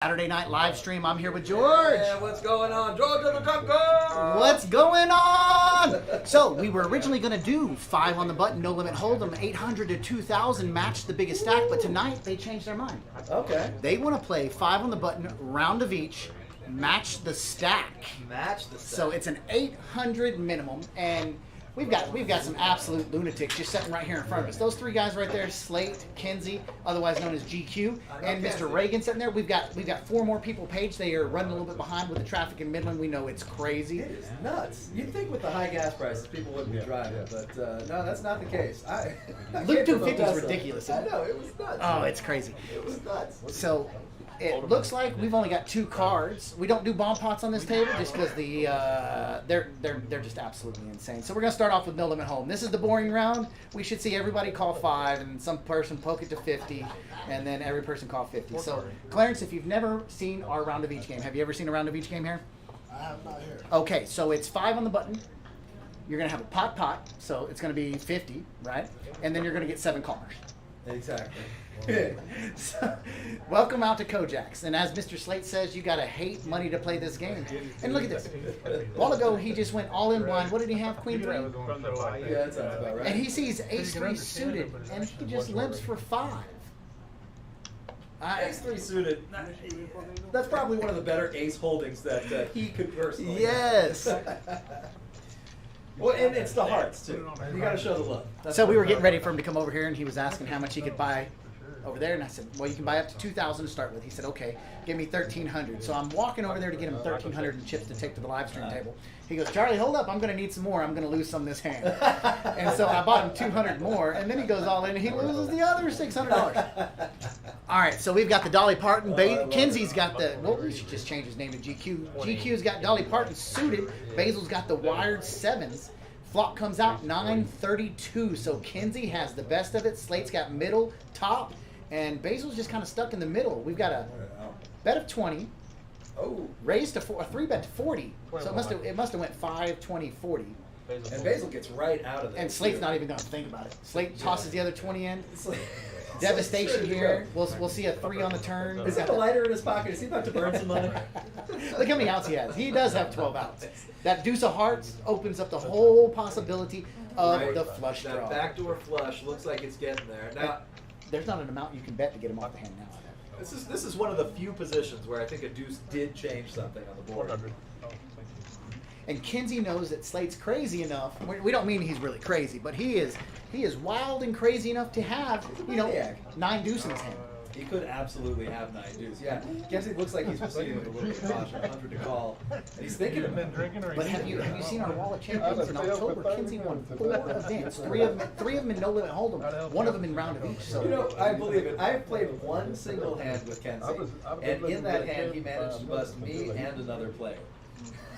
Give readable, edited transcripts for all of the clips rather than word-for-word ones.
Saturday night live stream. I'm here with George. Yeah, what's going on? George of the Jungle! What's going on? So we were originally going to do 5 on the button, no limit hold'em, 800 to 2,000, match the biggest stack. But tonight they changed their mind. Okay. They want to play 5 on the button, round of each, match the stack. Match the stack. So it's an 800 minimum, and we've got some absolute lunatics just sitting right here in front of us. Those 3 guys right there, Slate, Kenzie, otherwise known as GQ, and Mr. Reagan sitting there. We've got 4 more people. Page, they are running a little bit behind with the traffic in Midland. We know it's crazy. It is nuts. You'd think with the high gas prices people wouldn't be driving, but no, that's not the case. Luke 250 is ridiculous. I know, it was nuts. Oh, it's crazy. It was nuts. So it looks like we've only got 2 cards. We don't do bomb pots on this table just because they're just absolutely insane. So we're gonna start off with no limit home. This is the boring round. We should see everybody call 5 and some person poke it to 50, and then every person call 50. So Clarence, if you've never seen our round of each game, have you ever seen a round of each game here? I have not here. Okay, so it's 5 on the button. You're gonna have a pot, so it's gonna be 50, right? And then you're gonna get 7 callers. Exactly. So, welcome out to Kojaks. And as Mr. Slate says, you gotta hate money to play this game. And look at this. A while ago, he just went all in blind. What did he have? Queen 3? Yeah, that sounds about right. And he sees Ace 3 suited, and he just limps for 5. Ace 3 suited. That's probably one of the better ace holdings that he could personally. Yes. Well, and it's the hearts too. You got to show the love. That's So we what- were getting ready for him to come over here, and he was asking how much he could buy over there, and I said, well, you can buy up to 2,000 to start with. He said, okay, give me 1,300. So I'm walking over there to get him 1,300 in chips to take to the live stream table. He goes, Charlie, hold up, I'm going to need some more. I'm going to lose some this hand. And so I bought him 200 more, and then he goes all in, and he loses the other $600. All right, so we've got the Dolly Parton. Kenzie's got the, well, we should just change his name to GQ. GQ's got Dolly Parton suited. Basil's got the wired 7s. Flop comes out 932, so Kenzie has the best of it. Slate's got middle, top, and Basil's just kind of stuck in the middle. We've got a bet of 20, raised to a 3 bet to 40, so it must have went 5, 20, 40. And Basil gets right out of there. And Slate's not even going to think about it. Slate tosses the other 20 in. Devastation here. We'll see a 3 on the turn. Is that a lighter in his pocket? Is he about to burn some money? Look how many outs he has. He does have 12 outs. That deuce of hearts opens up the whole possibility of the flush draw. That backdoor flush looks like it's getting there. Now, there's not an amount you can bet to get him off the hand now. this is one of the few positions where I think a deuce did change something on the board. And Kenzie knows that Slate's crazy enough. We don't mean he's really crazy, but he is wild and crazy enough to have, 9 deuce in his hand. He could absolutely have 9 deuce. Yeah, Kenzie looks like he's proceeding with a little bit of caution, 100 to call. And he's thinking about it. But have you seen our Wall of Champions in October? Kenzie won 4 events, 3 of them in no limit hold'em, 1 of them in round of each. So I believe it. I've played one single hand with Kenzie, and in that hand he managed to bust me and another player.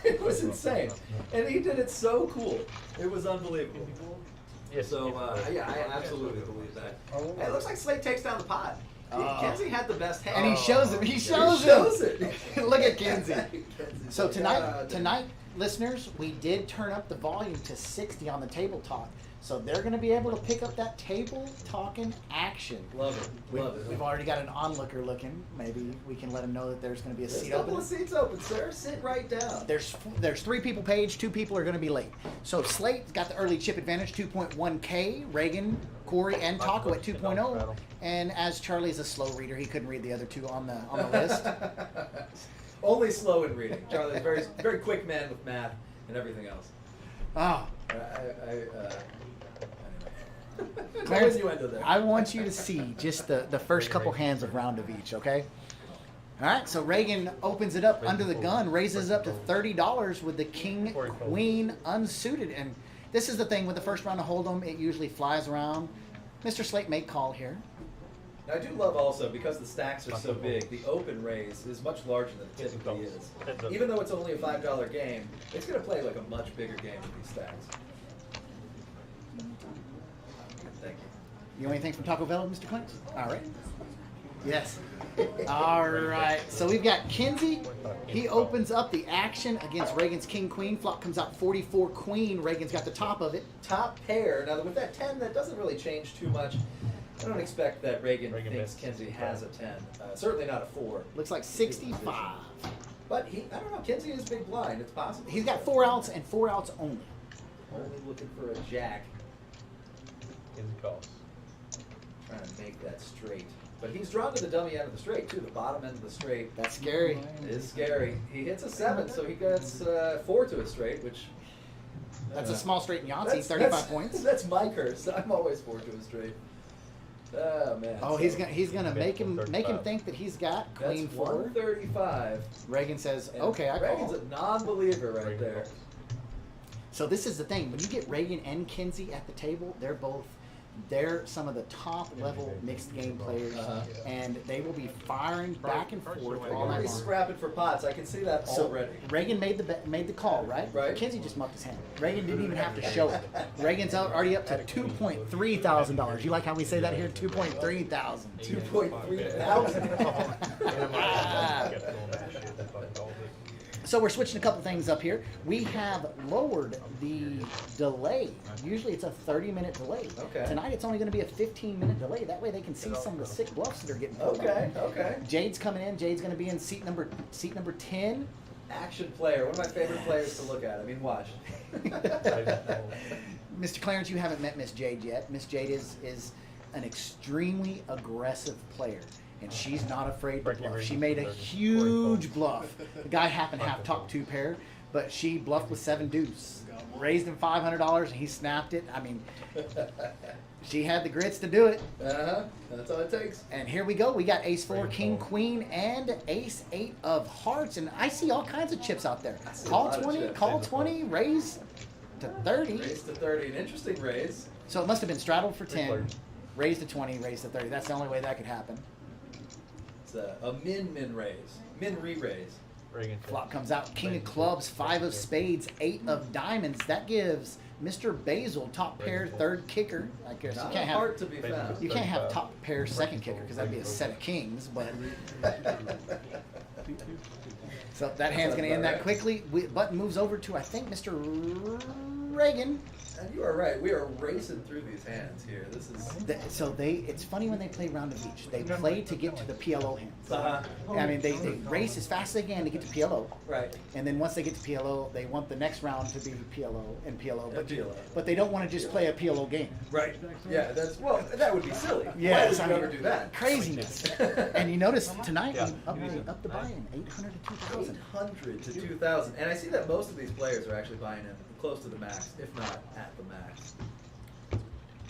It was insane, and he did it so cool. It was unbelievable. So I absolutely believe that. Hey, it looks like Slate takes down the pot. Kenzie had the best hand, and he shows it. He shows it. Look at Kenzie. So tonight, listeners, we did turn up the volume to 60 on the table talk. So they're going to be able to pick up that table talking action. Love it. Love it. We've already got an onlooker looking. Maybe we can let them know that there's going to be a seat There's a open. couple of seats open, sir. Sit right down. There's 3 people Page, 2 people are going to be late. So Slate's got the early chip advantage, 2.1K. Reagan, Corey, and Taco at 2.0. And as Charlie's a slow reader, he couldn't read the other 2 on the list. Only slow in reading. Charlie's a very, very quick man with math and everything else. Oh. Clarence, I want you to see just the first couple hands of round of each, okay? All right, so Reagan opens it up under the gun, raises up to $30 with the King, Queen unsuited. And this is the thing with the first round of Hold'em, it usually flies around. Mr. Slate may call here. Now, I do love also, because the stacks are so big, the open raise is much larger than it typically is. Even though it's only a $5 game, it's going to play like a much bigger game with these stacks. Thank you. You want anything from Taco Bell, Mr. Clint? All right. Yes. All right. So we've got Kenzie. He opens up the action against Reagan's King Queen. Flop comes out 44 Queen. Reagan's got the top of it. Top pair. Now with that 10, that doesn't really change too much. I don't expect that Reagan Reagan thinks missed. Kinsey has a 10. Certainly not a 4. Looks like 65. But I don't know, Kinsey is big blind. It's possible. He's got 4 outs and 4 outs only. Only looking for a jack. Kinsey calls. Trying to make that straight. But he's drawn to the dummy end of the straight, too. The bottom end of the straight That's scary. is scary. He hits a 7, so he gets 4 to a straight, which... That's a small straight in Yahtzee, 35 points. That's my curse. I'm always 4 to a straight. Oh, man. Oh, So he's gonna make him 35. think that he's got queen That's 4. 135. Reagan says, And "Okay, I Reagan's call." a non-believer right Reagan there. calls. So this is the thing: when you get Reagan and Kinsey at the table, they're some of the top level mixed game players, Uh-huh. and they will be firing back and forth all night Already long. scrapping for pots. I can see that So already. Reagan made the call, right? Right. Kinsey just mucked his hand. Reagan didn't even have to show it. Reagan's already up to $2.3 thousand. You like how we say that here? 2.3 thousand. 2.3 thousand. So we're switching a couple things up here. We have lowered the delay. Usually it's a 30-minute delay. Okay. Tonight it's only going to be a 15-minute delay. That way they can see some of the sick bluffs that are getting pulled. Okay. Jade's coming in. Jade's going to be in seat number 10. Action player. One of my favorite players to look at. I mean, watch. Mr. Clarence, you haven't met Miss Jade yet. Miss Jade is an extremely aggressive player, and she's not afraid to bluff. She made a huge bluff. The guy happened to have top 2 pair, but she bluffed with 7 deuce. Raised him $500, and he snapped it. I mean, she had the grits to do it. That's all it takes. And here we go. We got ace 4, king, queen, and ace 8 of hearts. And I see all kinds of chips out there. see a Call lot of 20, chips. call 20, raise to 30. Raise to 30. An interesting raise. So it must have been straddled for 10, players. raise to 20, raise to 30. That's the only way that could happen. It's a min raise. Min re-raise. Reagan Flop comes out, king of clubs, 5 of spades, 8 of diamonds. That gives Mr. Basil top pair, 3rd kicker. I guess Not you can't hard have to be found. you can't have top pair 2nd kicker because that'd be a set of kings. But so that hand's going to end that quickly. Button moves over to I think Mr. Reagan. And you are right. We are racing through these hands here. This is. It's funny when they play round of each. They play to get to the PLO hands. I mean, they race as fast as they can to get to PLO. Right. And then once they get to PLO, they want the next round to be PLO and PLO. And PLO. But they don't want to just play a PLO game. Right. Yeah. That would be silly. Yes, Why would you ever do that? Craziness. And you notice tonight, Yeah. up the buy-in, 800 to 2,000. 800 to 2,000, and I see that most of these players are actually buying in close to the max, if not at the max.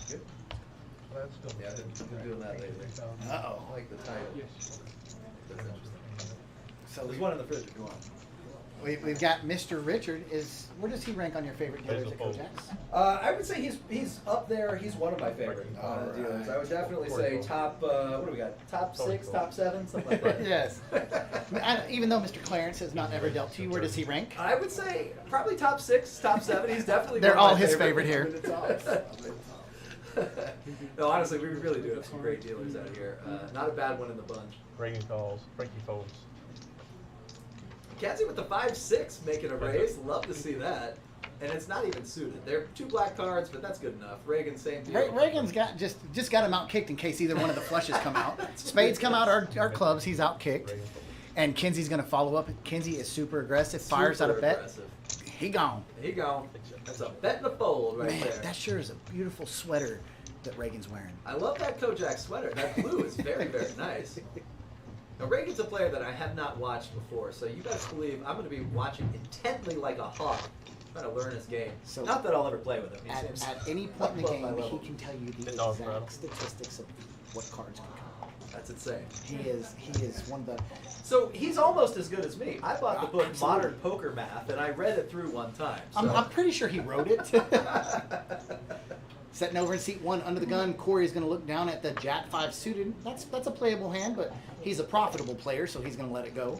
Good. Yeah, I've been doing that lately. Uh-oh. I like the title. That's interesting. So There's one in the fridge if you want. we've got Mr. Richard. Where does he rank on your favorite dealers at Basil Kojaks? I would say he's up there. He's one of my favorite All dealers. right. I would definitely say top. What do we got? Top 6, top 7, something like that. Yes. Even though Mr. Clarence has not ever dealt to you, where does he rank? I would say probably top 6, top 7. He's definitely. They're one of all my his favorite here. No, honestly, we really do have some great dealers out here. Not a bad one in the bunch. Reagan calls. Frankie folds. Kenzie with the 5-6 making a raise. Love to see that. And it's not even suited. They're 2 black cards, but that's good enough. Reagan, same deal. Reagan's got just got him out kicked in case either one of the flushes come out. Spades come out, our clubs, he's out kicked. And Kinsey's going to follow up. Kinsey is super aggressive, fires out a bet. Aggressive. He gone. He gone. That's a bet in the fold right Man, there. that sure is a beautiful sweater that Reagan's wearing. I love that Kojak sweater. That blue is very, very nice. Now, Reagan's a player that I have not watched before, so you best believe I'm going to be watching intently like a hawk, trying to learn his game. So- not that I'll ever play with him. He seems At any point in the above my game, level. he can tell you the Dog rattle. exact statistics of what cards can come. That's insane. He is one of the. So he's almost as good as me. I bought the book Absolutely. Modern Poker Math, and I read it through one time. I'm so- pretty sure he wrote it. Setting over in seat 1 under the gun, Corey's going to look down at the Jack 5 suited. That's a playable hand, but he's a profitable player, so he's going to let it go.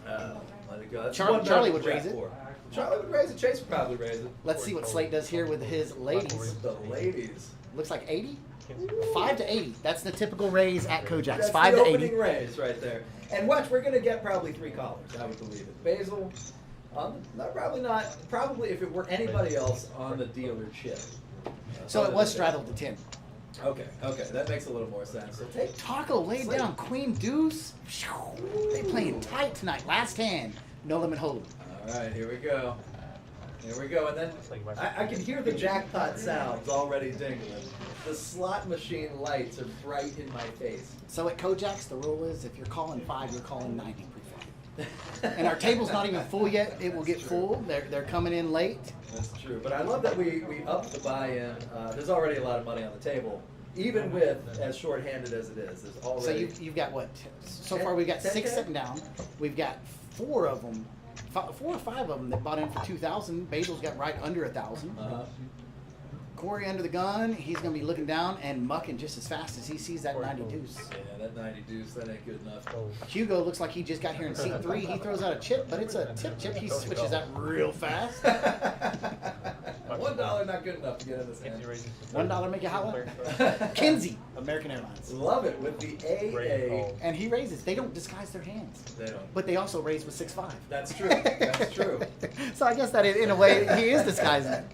Let it go. That's Charlie- one better Charlie than would Jack raise it. 4. Charlie would raise it. Chase would probably raise it. Let's see what Slate does here with his ladies. The ladies. Looks like 80? 5 to 80. That's the typical raise at Kojak's. That's 5 the to 80. opening raise right there. And watch, we're going to get probably 3 callers. I would believe it. Basil, probably not. Probably if it were anybody else on the dealer chip. So it was straddled to 10. Okay, that makes a little more sense. So take Taco laid down queen deuce. They playing tight tonight. Last hand, no limit hold'em. All right, here we go. Here we go, and then I can hear the jackpot sounds already dingling. The slot machine lights are bright in my face. So at Kojak's, the rule is if you're calling 5, you're calling 90 pre-flop. And our table's not even full yet. It will get full. They're coming in late. That's true, but I love that we upped the buy-in. There's already a lot of money on the table, even with as short-handed as it is. There's already. So you've got what? So far we've got 6 sitting down. We've got 4 of them. 4 or 5 of them that bought in for 2,000. Basil's got right under 1,000. Corey under the gun. He's going to be looking down and mucking just as fast as he sees that 90 deuce. Yeah, that 90 deuce, that ain't good enough. Hugo looks like he just got here in seat 3. He throws out a chip, but it's a tip chip. He switches that real fast. $1 not good enough to get in this hand. $1 make you holler. Kinsey, American Airlines. Love it with the AA. And he raises. They don't disguise their hands. They don't. But they also raise with 6-5. That's true. That's true. So I guess that in a way he is disguising it.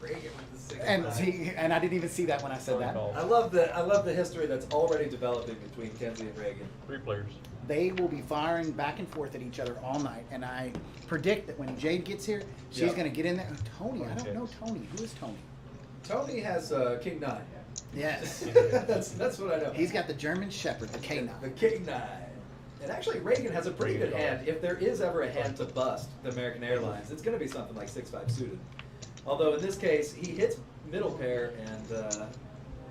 Reagan with the 6-5. And I didn't even see that when I said that. I love the history that's already developing between Kenzie and Reagan. 3 players. They will be firing back and forth at each other all night, and I predict that when Jade gets here, she's going to get in there. Tony, I don't know Tony. Who is Tony? Tony has King 9. Yes. that's what I know. He's got the German Shepherd, the K9. The King 9. And actually, Reagan has a pretty good hand. If there is ever a hand to bust the American Airlines, it's going to be something like 6-5 suited. Although in this case, he hits middle pair and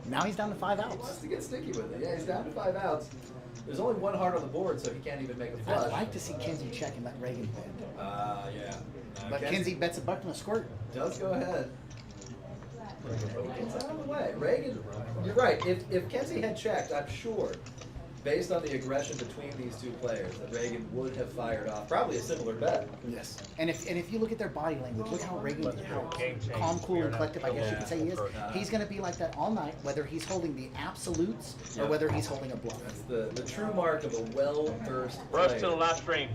now he's down to 5 he wants outs. to get sticky with it. Yeah, he's down to 5 outs. There's only 1 heart on the board, so he can't even make a flush. I'd like to see Kinsey check and let Reagan bet. Yeah. But Kinsey bets a buck and a squirt. Does go ahead. Reagan's out of the way. Reagan, you're right. If Kenzie had checked, I'm sure, based on the aggression between these 2 players, that Reagan would have fired off probably a similar bet. Yes. And if you look at their body language, look how Reagan, how calm, cool, and collective, I guess you could say he is. He's going to be like that all night, whether he's holding the absolutes or whether he's holding a bluff. That's the true mark of a well-versed Rush player. to the live stream.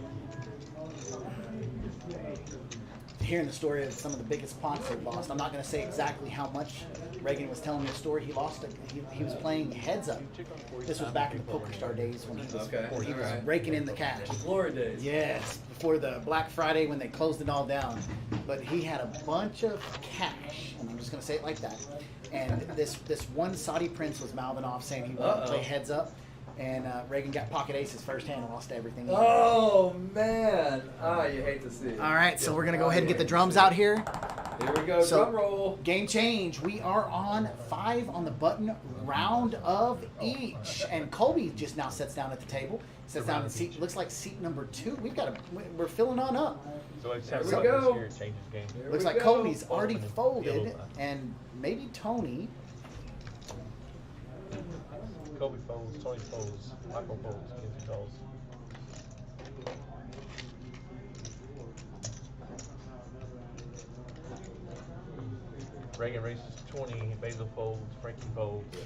Hearing the story of some of the biggest pots he lost, I'm not going to say exactly how much. Reagan was telling me a story. He lost it. He was playing heads up. This was back in the PokerStar days when he was raking in the cash. Glory days. Yes, before the Black Friday when they closed it all down. But he had a bunch of cash, and I'm just going to say it like that. And this one Saudi prince was mouthing off saying he wanted to play heads up. And Reagan got pocket aces first hand and lost everything. Oh, man. You hate to see it. All right, so we're going to go ahead and get the drums out here. Here we go, drum roll. Game change. We are on 5 on the button, round of each. And Colby just now sits down at the table. Sits down in seat, looks like seat number 2. We're filling on up. So here we go. Here, changes game. Looks like Colby's already folded, and maybe Tony. Kobe folds, Tony folds, Michael folds, Kinsey calls. Reagan races 20, Basil folds, Frankie folds.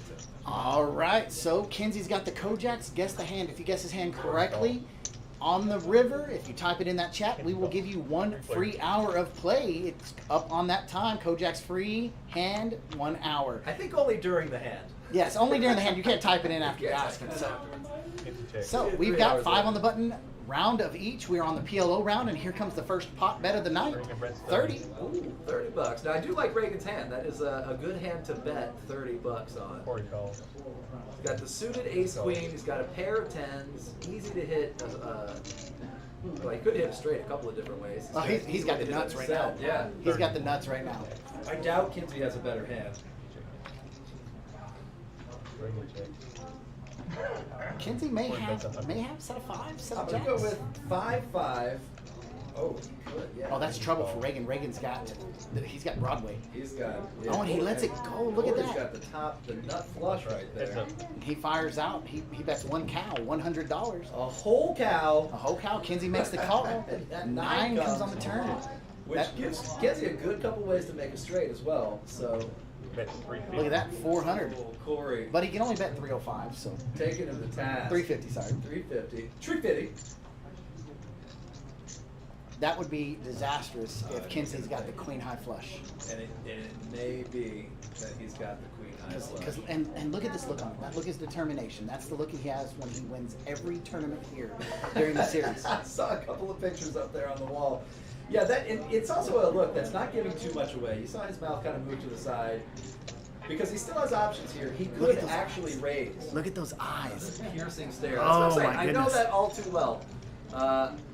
All right, so Kinsey's got the Kojaks. Guess the hand. If you guess his hand correctly, on the river, if you type it in that chat, we will give you 1 free hour of play. It's up on that time. Kojak's free hand, 1 hour. I think only during the hand. Yes, only during the hand. You can't type it in after you're asking. So we've got 5 on the button, round of each. We're on the PLO round, and here comes the first pot bet of the night. 30. Ooh, $30. Now I do like Reagan's hand. That is a good hand to bet $30 on. Corey calls. He's got the suited ace queen. He's got a pair of 10s. Easy to hit. Well, he could hit him straight a couple of different ways. He's got the nuts right now. Yeah, He's got the nuts right now. I doubt Kinsey has a better hand. Reagan checks. Kinsey may have set of 5, set I'm of gonna jacks. go with 5-5. Oh, he could. Yeah. Oh, that's trouble for Reagan. Reagan's got Broadway. He's got. Oh, and he lets it go. Look at Corey's that. got the nut flush right there. He fires out. He bets 1 cow, $100. A whole cow. A whole cow. Kinsey makes the call. That 9 comes on the turn. Which gives Kinsey a good couple ways to make a straight as well. So Bet 350. Look at that, 400. Corey But he can only bet 305, so taking him to task. 350. Sorry. 350. 350. that would be disastrous if Kinsey's got the queen high flush. And it may be that he's got the queen high flush. And look at this look on him. That look is determination. That's the look he has when he wins every tournament here during the series. I saw a couple of pictures up there on the wall. Yeah, it's also a look that's not giving too much away. You saw his mouth kind of move to the side. Because he still has options here. He could actually raise. Look at those eyes. Piercing stare. Oh, That's what I'm saying. my I know goodness. that all too well.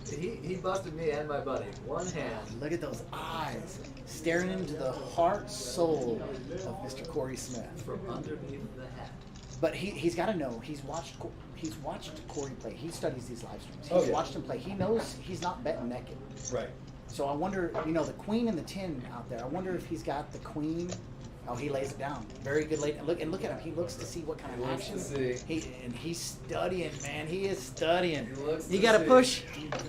He busted me and my buddy. One hand. Look at those eyes, staring into the heart, soul of Mr. Corey Smith. From underneath the hat. But he's got to know. He's watched Corey play. He studies these live streams. He's watched him play. He knows he's not betting naked. Right. So I wonder, the queen and the 10 out there. I wonder if he's got the queen. Oh, he lays it down. Very good late. Look at him. He looks to see what kind of action. He's studying, man. He is studying. You got to push.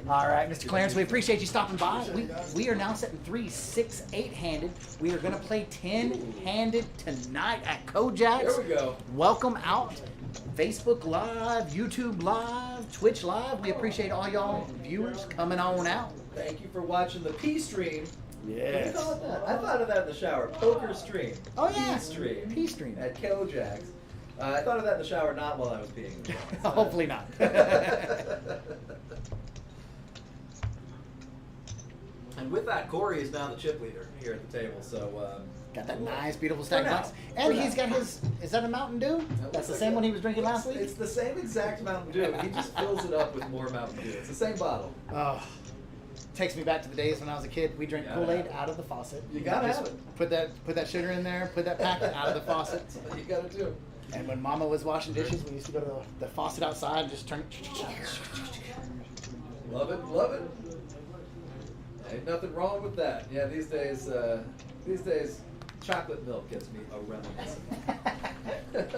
All right, Mr. Clarence, we appreciate you stopping by. We are now setting 3, 6, 8-handed. We are going to play 10-handed tonight at Kojak's. There we go. Welcome out. Facebook Live, YouTube Live, Twitch Live. We appreciate all y'all viewers coming on out. Thank you for watching the P stream. Yes. What do you call it that? I thought of that in the shower. Poker stream. Oh, yeah. P-stream. P-stream. At Kojak's. I thought of that in the shower, not while I was peeing. Hopefully not. And with that, Corey is now the chip leader here at the table. So got that nice, beautiful stack For now. box. And For he's now. got his, is that a Mountain Dew? That's the same one he was drinking last week? It's the same exact Mountain Dew. He just fills it up with more Mountain Dew. It's the same bottle. Oh, takes me back to the days when I was a kid. We drank Kool-Aid out of the faucet. You gotta Just have it. Put that sugar in there, put that packet out of the faucet. That's what you gotta do. And when Mama was washing dishes, we used to go to the faucet outside and just turn it. Love it, love it. Ain't nothing wrong with that. Yeah, these days, chocolate milk gets me a reminiscent.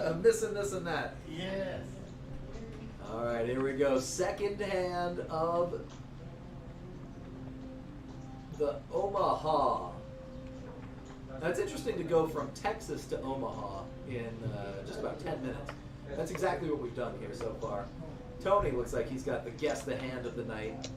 I'm missing this and that. Yes. All right, here we go. Second hand of the Omaha. Now, it's interesting to go from Texas to Omaha in just about 10 minutes. That's exactly what we've done here so far. Tony looks like he's got the guess the hand of the night.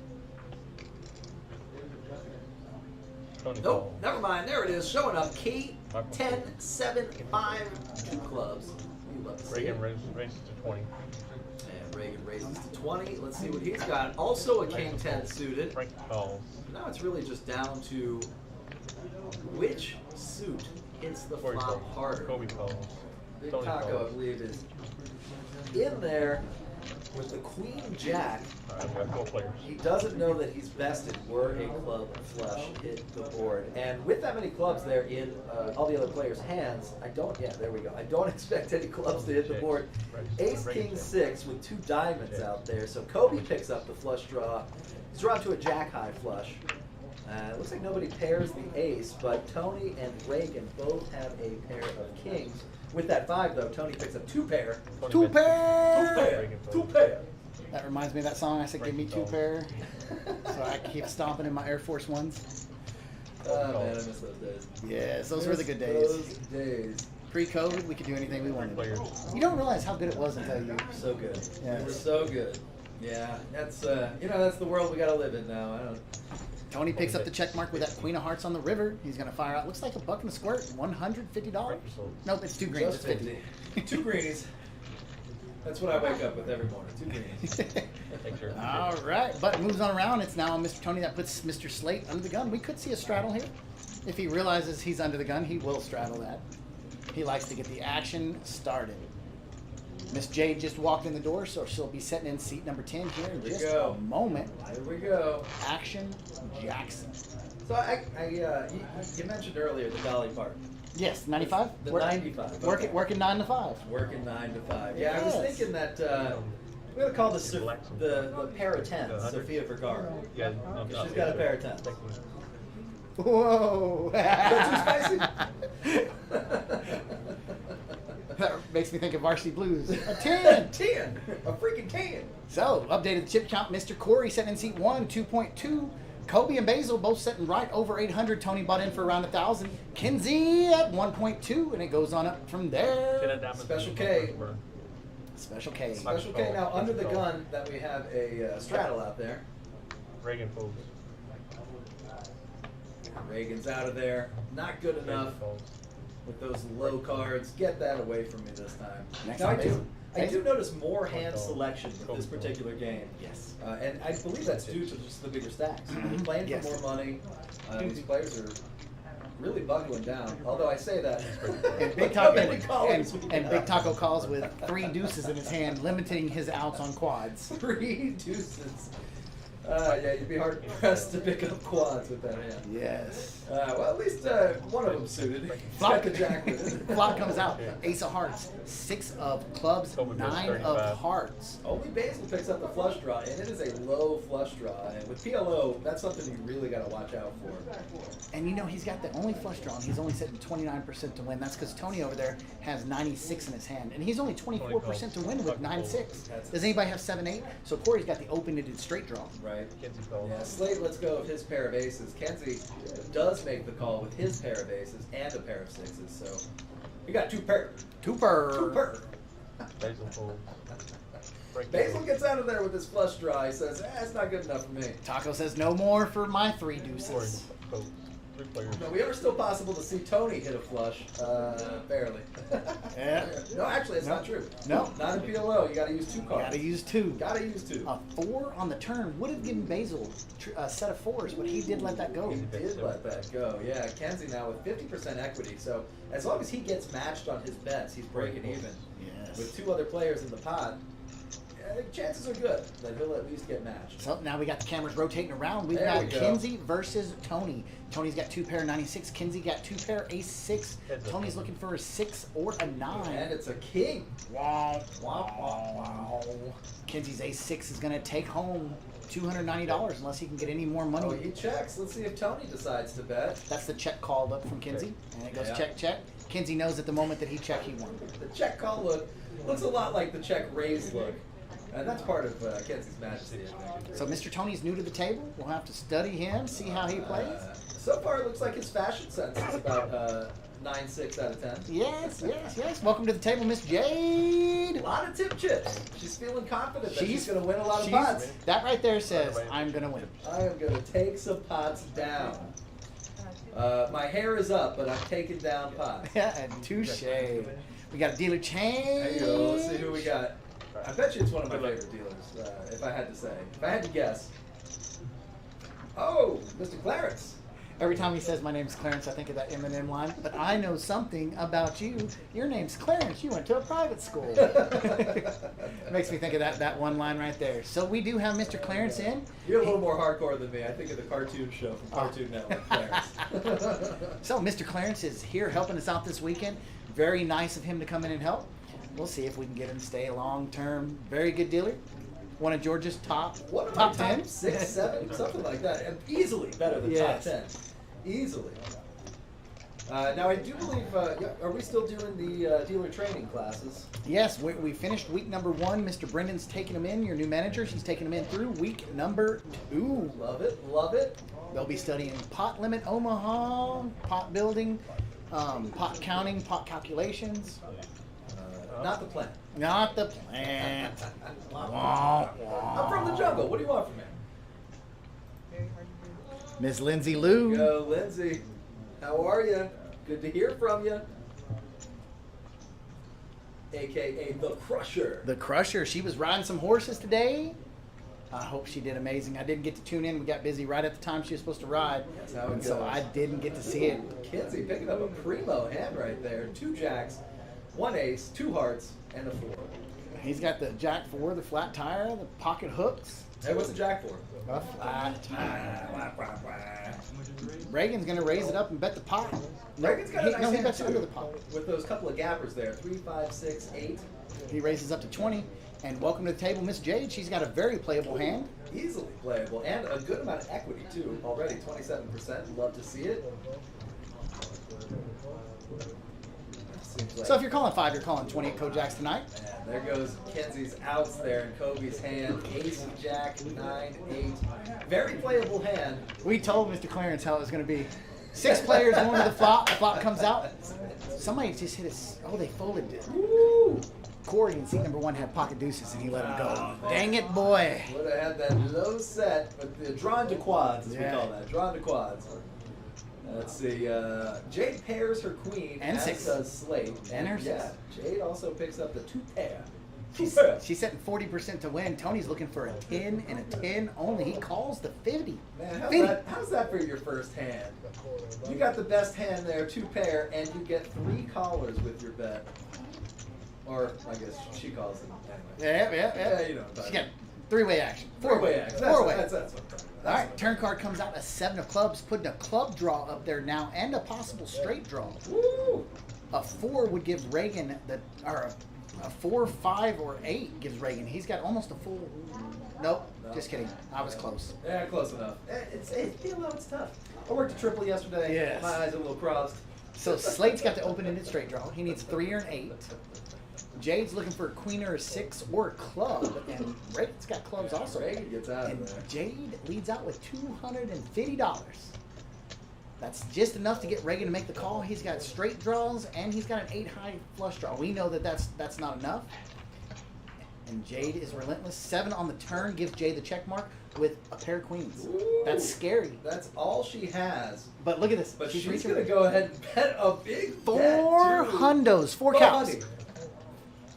Nope, never mind. There it is, showing up. Key 10, 7, 5, 2 clubs. You love to see it. Reagan raises to 20. And Reagan raises to 20. Let's see what he's got. Also a King 10 suited. Frank calls. Now it's really just down to which suit hits the Corey flop calls. harder. Kobe calls. Big Tony Taco, calls. I believe, is in there with the Queen Jack. All right, I've got 4 players. He doesn't know that he's bested were a club flush hit the board. And with that many clubs there in all the other players' hands, there we go. I don't expect any clubs to hit the board. Ace, King, 6 with 2 diamonds out there. So Kobe picks up the flush draw. He's drawn to a Jack high flush. It looks like nobody pairs the ace, but Tony and Reagan both have a pair of kings. With that 5, though, Tony picks up 2 pair. Two pair. Two pair. That reminds me of that song I said, give me 2 pair. So I keep stomping in my Air Force Ones. Oh, man, I miss those days. Yes, those were the good days. Those days. Pre-COVID, we could do anything we wanted. Players. You don't realize how good it was until you. So good. Yeah. They were so good. Yeah, that's that's the world we gotta live in now. I don't. Tony picks up the check mark with that Queen of Hearts on the river. He's gonna fire out. Looks like a buck and a squirt. $150. Nope, it's 2 greens. Just It's 50. 2 greenies. That's what I wake up with every morning. 2 greenies. Thanks, sir. All right, but moves on around. It's now on Mr. Tony that puts Mr. Slate under the gun. We could see a straddle here. If he realizes he's under the gun, he will straddle that. He likes to get the action started. Miss Jade just walked in the door, so she'll be sitting in seat number 10 here in Here we just go. a moment. Here we go. Action Jackson. So you mentioned earlier the Dolly Parton. Yes, 95? The 95. Okay. Working 9 to 5. Working 9 to 5. Yeah, I was Yes. thinking that we're gonna call this the pair of 10s, Sofia Vergara. Yeah, She's got a pair of 10s. Whoa! That too spicy? That makes me think of Varsity Blues. A 10! 10! A freaking 10! So, updated the chip count. Mr. Corey sitting in seat 1, 2.2. Kobe and Basil both sitting right over 800. Tony bought in for around 1,000. Kinsey at 1.2, and it goes on up from there. Special K. Special K. Special K. Now, under the gun that we have a straddle out there. Reagan folds. Reagan's out of there. Not good enough with those low cards. Get that away from me this time. Next Now, time, I do notice more hand selection with this particular game. Yes. And I believe that's due to just the bigger stacks. You're playing Yes. for more money. These players are really buckling down. Although I say that. And Big Look how Taco many callers we and got. Big Taco calls with 3 deuces in his hand, limiting his outs on quads. 3 deuces. Yeah, you'd be hard pressed to pick up quads with that hand. Yes. Well, at least one of them suited. He's Flop, got the jack with it. flop comes out. Ace of hearts, 6 of clubs, Toby goes 9 35. of hearts. Only Basil picks up the flush draw, and it is a low flush draw. And with PLO, that's something you really got to watch out for. And you know, he's got the only flush draw, and he's only sitting 29% to win. That's because Tony over there has 96 in his hand, and he's only 24% to win with 9-6. Does anybody have 7-8? So Corey's got the open-ended straight draw. Right. Kinsey calls. Yeah, Slade lets go of his pair of aces. Kenzie does make the call with his pair of aces and a pair of sixes. So we got 2 pair. Two per. 2 pair. Basil folds. Break Basil gets out of there with his flush draw. He says, it's not good enough for me. Taco says no more for my 3 Corey deuces. folds. 3 players. No, we are still possible to see Tony hit a flush. Barely. Yeah. No, actually, it's No. not true. No. Not in PLO. You got to use 2 cards. Gotta use 2. Gotta use 2. A 4 on the turn would have given Basil a set of 4s, but he did let that go. He did let that go. Yeah, Kenzie now with 50% equity. So as long as he gets matched on his bets, he's breaking even. Yes. With 2 other players in the pot, chances are good that he'll at least get matched. So now we got the cameras rotating around. We've There got we go. Kinsey versus Tony. Tony's got 2 pair 96. Kinsey got 2 pair ace 6. Tony's looking for a 6 or a 9. And it's a king. Wow. Wow, wow, wow. Kinsey's ace 6 is going to take home $290 unless he can get any more money. Oh, he checks. Let's see if Tony decides to bet. That's the check called up from Kinsey. And it goes Yeah. check, check. Kinsey knows at the moment that he checked, he won. The check call look looks a lot like the check raise look. And that's part of Kenzie's majesty, I think. So Mr. Tony's new to the table. We'll have to study him, see how he plays. So far, it looks like his fashion sense is about 9.6 out of 10. Yes, yes, yes. Welcome to the table, Miss Jade. A lot of tip chips. She's feeling confident that she's going to win a lot of pots. That right there says, I'm going to win. I am going to take some pots down. My hair is up, but I'm taking down pots. Yeah, and touche. We got a dealer change. There you go. Let's see who we got. I bet you it's one of my favorite dealers, if I had to say. If I had to guess. Oh, Mr. Clarence. Every time he says my name's Clarence, I think of that Eminem line. But I know something about you. Your name's Clarence. You went to a private school. Makes me think of that one line right there. So we do have Mr. Clarence in. You're a little more hardcore than me. I think of the cartoon show from Cartoon Network, Clarence. So Mr. Clarence is here helping us out this weekend. Very nice of him to come in and help. We'll see if we can get him to stay long term. Very good dealer. One of Georgia's top What am top I, 10? 6, 7, something like that. And easily better than Yes. top 10. Easily. Now, I do believe, are we still doing the dealer training classes? Yes, we finished week number 1. Mr. Brendan's taking them in, your new manager. She's taking them in through week number 2. Love it, love it. They'll be studying pot limit Omaha, pot building, pot counting, pot calculations. Not the plan. Not the plant. I'm from the jungle. What do you want from me? Miss Lindsay Lou. Yo, Lindsay. How are you? Good to hear from you. AKA the Crusher. The Crusher. She was riding some horses today. I hope she did amazing. I didn't get to tune in. We got busy right at the time she was supposed to ride. That's how it And so goes. I didn't get to see it. Kinsey picking up a primo hand right there. 2 jacks, 1 ace, 2 hearts, and a 4. He's got the Jack 4, the flat tire, the pocket hooks. Hey, what's a jack for? A flat tire. Reagan's going to raise it up and bet the pot. Reagan's got a nice No, he hand bets too. under the pot. With those couple of gappers there. 3, 5, 6, 8. He raises up to 20. And welcome to the table, Miss Jade. She's got a very playable hand. Easily playable. And a good amount of equity too. Already 27%. Love to see it. Seems like, So if you're calling 5, you're calling 28 Kojaks tonight. and there goes Kenzie's outs there in Kobe's hand. Ace, Jack, 9, 8. Very playable hand. We told Mr. Clarence how it was going to be. 6 players going to the flop. The flop comes out. Somebody just hit us. Oh, they folded it. Woo! Corey in seat number 1 had pocket deuces, and he let him go. Dang it, boy. Would have had that low set, but the drawn to quads, as we call that. Drawn to quads. Let's see. Jade pairs her queen, And as 6. does Slate. And her 6. Yeah, Jade also picks up the 2 pair. She's setting 40% to win. Tony's looking for a 10 and a 10 only. He calls the 50. Man, 50. how's that for your first hand? You got the best hand there, 2 pair, and you get 3 callers with your bet. Or, I guess she calls them anyway. Yeah. You know what I'm She talking got about. 3-way action. 4-way action. Four-way. That's what I'm talking about. All right, turn card comes out a 7 of clubs, putting a club draw up there now and a possible straight draw. Woo! A 4 would give Reagan or a 4, 5, or 8 gives Reagan. He's got almost a full. Nope, No. just kidding. I was close. Yeah, close enough. It's tough. I worked a triple yesterday. Yes. My eyes are a little crossed. So Slate's got the open-ended straight draw. He needs 3 or an 8. Jade's looking for a queen or a 6 or a club, and Reagan's got clubs also. Reagan gets out And of there. Jade leads out with $250. That's just enough to get Reagan to make the call. He's got straight draws, and he's got an 8 high flush draw. We know that that's not enough. And Jade is relentless. 7 on the turn gives Jade the check mark with a pair of queens. Ooh. That's scary. That's all she has. But look at this. But she's reaching going to go ahead and bet a big 4 bet, too. hundos, 4 Oh, counts. honey.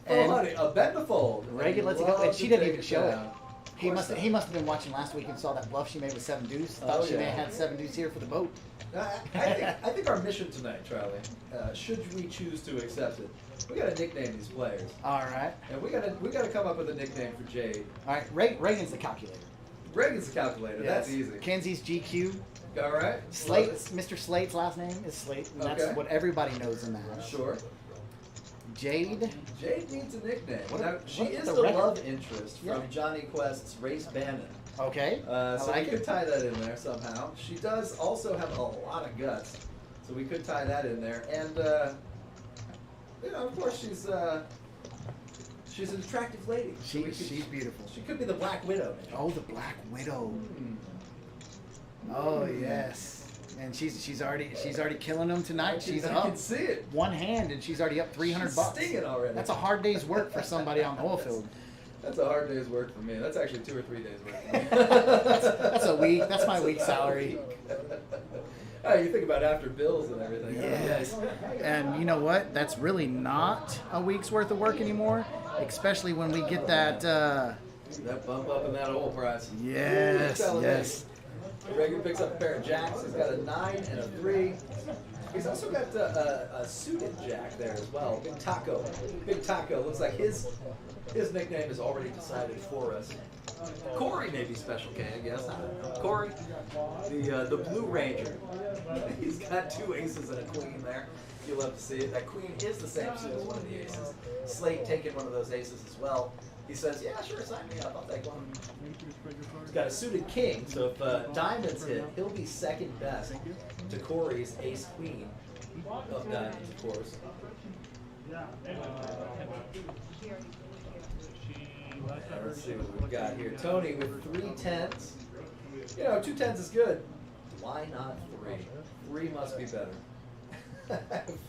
And Oh, honey, a bet to fold. Reagan lets it go, Love and to she didn't take even show it. down. He Of must course he must have been watching last week and saw that bluff she made with 7 deuce. Thought Oh, she may yeah. have had 7 deuce here for the boat. I think our mission tonight, Charlie, should we choose to accept it, we got to nickname these players, All right. and we got to come up with a nickname for Jade. All right. Reagan's the calculator. Reagan's the calculator. That's Yes. easy. Kenzie's GQ. All right. Slate, Love Mr. Slate's last name is Slate, and that's Okay. what everybody knows in the it. house. Sure. Jade. Jade needs a nickname. What- Now, she what's is the the record? love interest Yeah. from Johnny Quest's Race Bannon. Okay. I So like we could it. tie that in there somehow. She does also have a lot of guts, so we could tie that in there. And of course, she's an attractive lady. So we could- She's beautiful. She could be the Black Widow. Maybe. Oh, the Black Widow. Hmm. Oh yes. And she's already killing them tonight. She's I up can see it. one hand, and she's already up $300. She's stinging already. That's a hard day's work for somebody on the oil field. That's a hard day's work for me. That's actually 2 or 3 days work for me. That's a week. That's my week's about a salary. week. Oh, you think about after bills and everything. Yes. And you know what? That's really not a week's worth of work anymore, especially when we get that. That bump up in that oil price. Yes. Ooh, telling me. Yes. Reagan picks up a pair of jacks. He's got a 9 and a 3. He's also got a suited jack there as well. Big Taco. Big Taco. Looks like his nickname is already decided for us. Corey may be Special K, I guess. I don't know. Corey, the Blue Ranger. He's got 2 aces and a queen there. You'll love to see it. That queen is the same suit as one of the aces. Slate taking one of those aces as well. He says, yeah, sure, sign me up. I'll take one. He's got a suited king, so if diamonds hit, he'll be second best to Corey's ace-queen of diamonds, of course. Let's see what we've got here. Tony with 3 10s. 2 10s is good. Why not 3? 3 must be better.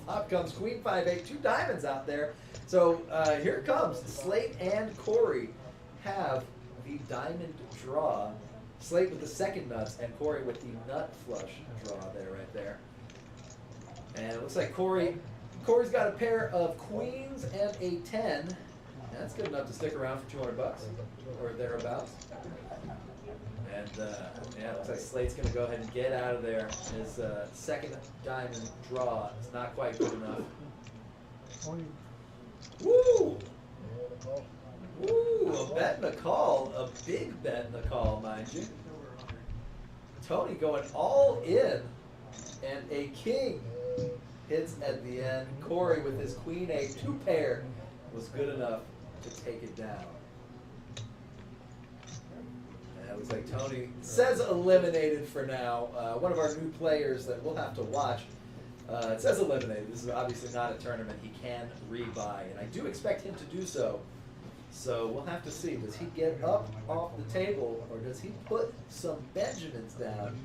Flop comes queen 5-8, 2 diamonds out there. So here it comes. Slate and Corey have the diamond draw. Slate with the second nuts and Corey with the nut flush draw there, right there. And it looks like Corey's got a pair of queens and a 10. That's good enough to stick around for $200 or thereabouts. And it looks like Slate's going to go ahead and get out of there. His second diamond draw is not quite good enough. Woo! Woo! A bet and a call. A big bet and a call, mind you. Tony going all in. And a king hits at the end. Corey with his queen 8 2 pair was good enough to take it down. And it looks like Tony says eliminated for now. One of our new players that we'll have to watch. It says eliminated. This is obviously not a tournament. He can rebuy, and I do expect him to do so. So we'll have to see. Does he get up off the table, or does he put some Benjamins down?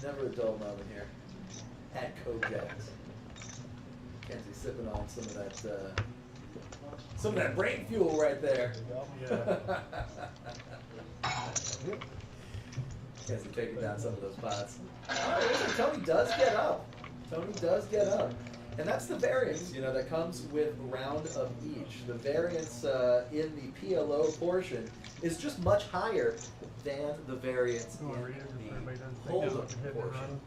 Never a dull moment here at Kojaks. Kenzie sipping on some of that Some of that brain fuel right there. Yeah. Guys are taking down some of those pots. Oh, Tony does get up. Tony does get up. And that's the variance, you know, that comes with round of each. The variance in the PLO portion is just much higher than the variance in the hold-up portion.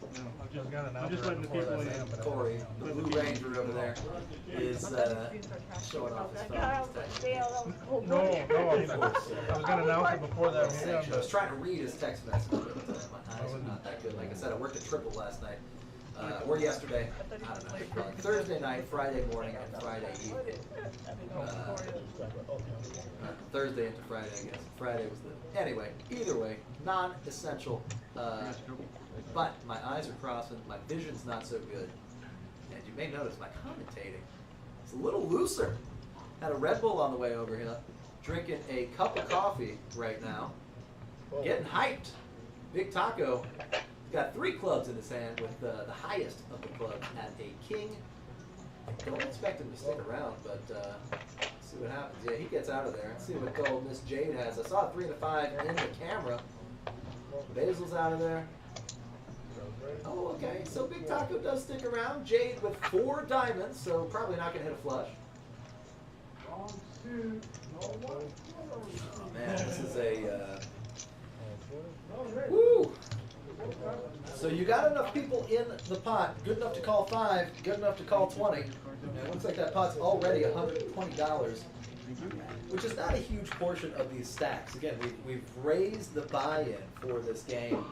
I'm just letting the people in. Corey, the Blue Ranger over there, is showing off his phone. No, I was gonna announce it before that. I was trying to read his text message, but my eyes are not that good. Like I said, I worked a triple last night. Or yesterday, I don't know, like Thursday night, Friday morning, and Friday evening. Thursday into Friday, I guess. Friday was the... Anyway, either way, non-essential. But my eyes are crossing, my vision's not so good. And you may notice my commentating is a little looser. Had a Red Bull on the way over here, drinking a cup of coffee right now. Getting hyped. Big Taco got 3 clubs in his hand with the highest of the clubs at a king. Don't expect him to stick around, but see what happens. Yeah, he gets out of there. Let's see what gold Miss Jade has. I saw a 3 and a 5 in the camera. Basil's out of there. Oh, okay. So Big Taco does stick around. Jade with 4 diamonds, so probably not going to hit a flush. Oh, man, this is a... Woo! So you got enough people in the pot, good enough to call 5, good enough to call 20. And it looks like that pot's already $120, which is not a huge portion of these stacks. Again, we've raised the buy-in for this game,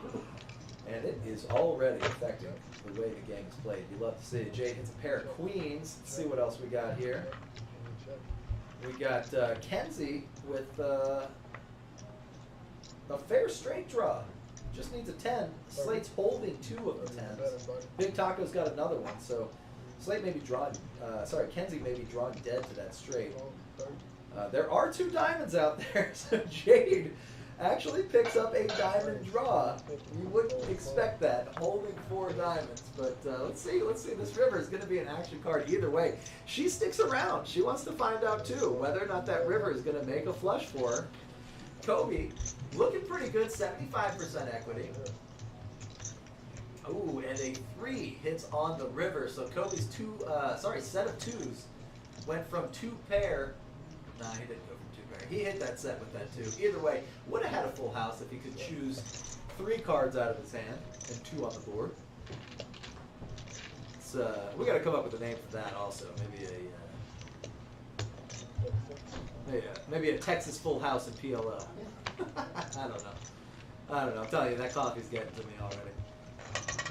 and it is already affecting the way the game is played. You love to see it. Jade hits a pair of queens. Let's see what else we got here. We got Kenzie with a fair straight draw. Just needs a 10. Slate's holding 2 of the 10s. Big Taco's got another one, so Slate may be drawing, Kenzie may be drawing dead to that straight. There are 2 diamonds out there, so Jade actually picks up a diamond draw. You wouldn't expect that, holding 4 diamonds, but let's see. This river is going to be an action card either way. She sticks around. She wants to find out, too, whether or not that river is going to make a flush for her. Kobe, looking pretty good, 75% equity. Ooh, and a 3 hits on the river. So Kobe's set of 2s went from 2 pair. Nah, he didn't go from 2 pair. He hit that set with that 2. Either way, would have had a full house if he could choose 3 cards out of his hand and 2 on the board. We got to come up with a name for that also. Maybe a Texas Full House in PLO. I don't know. I'm telling you, that coffee's getting to me already.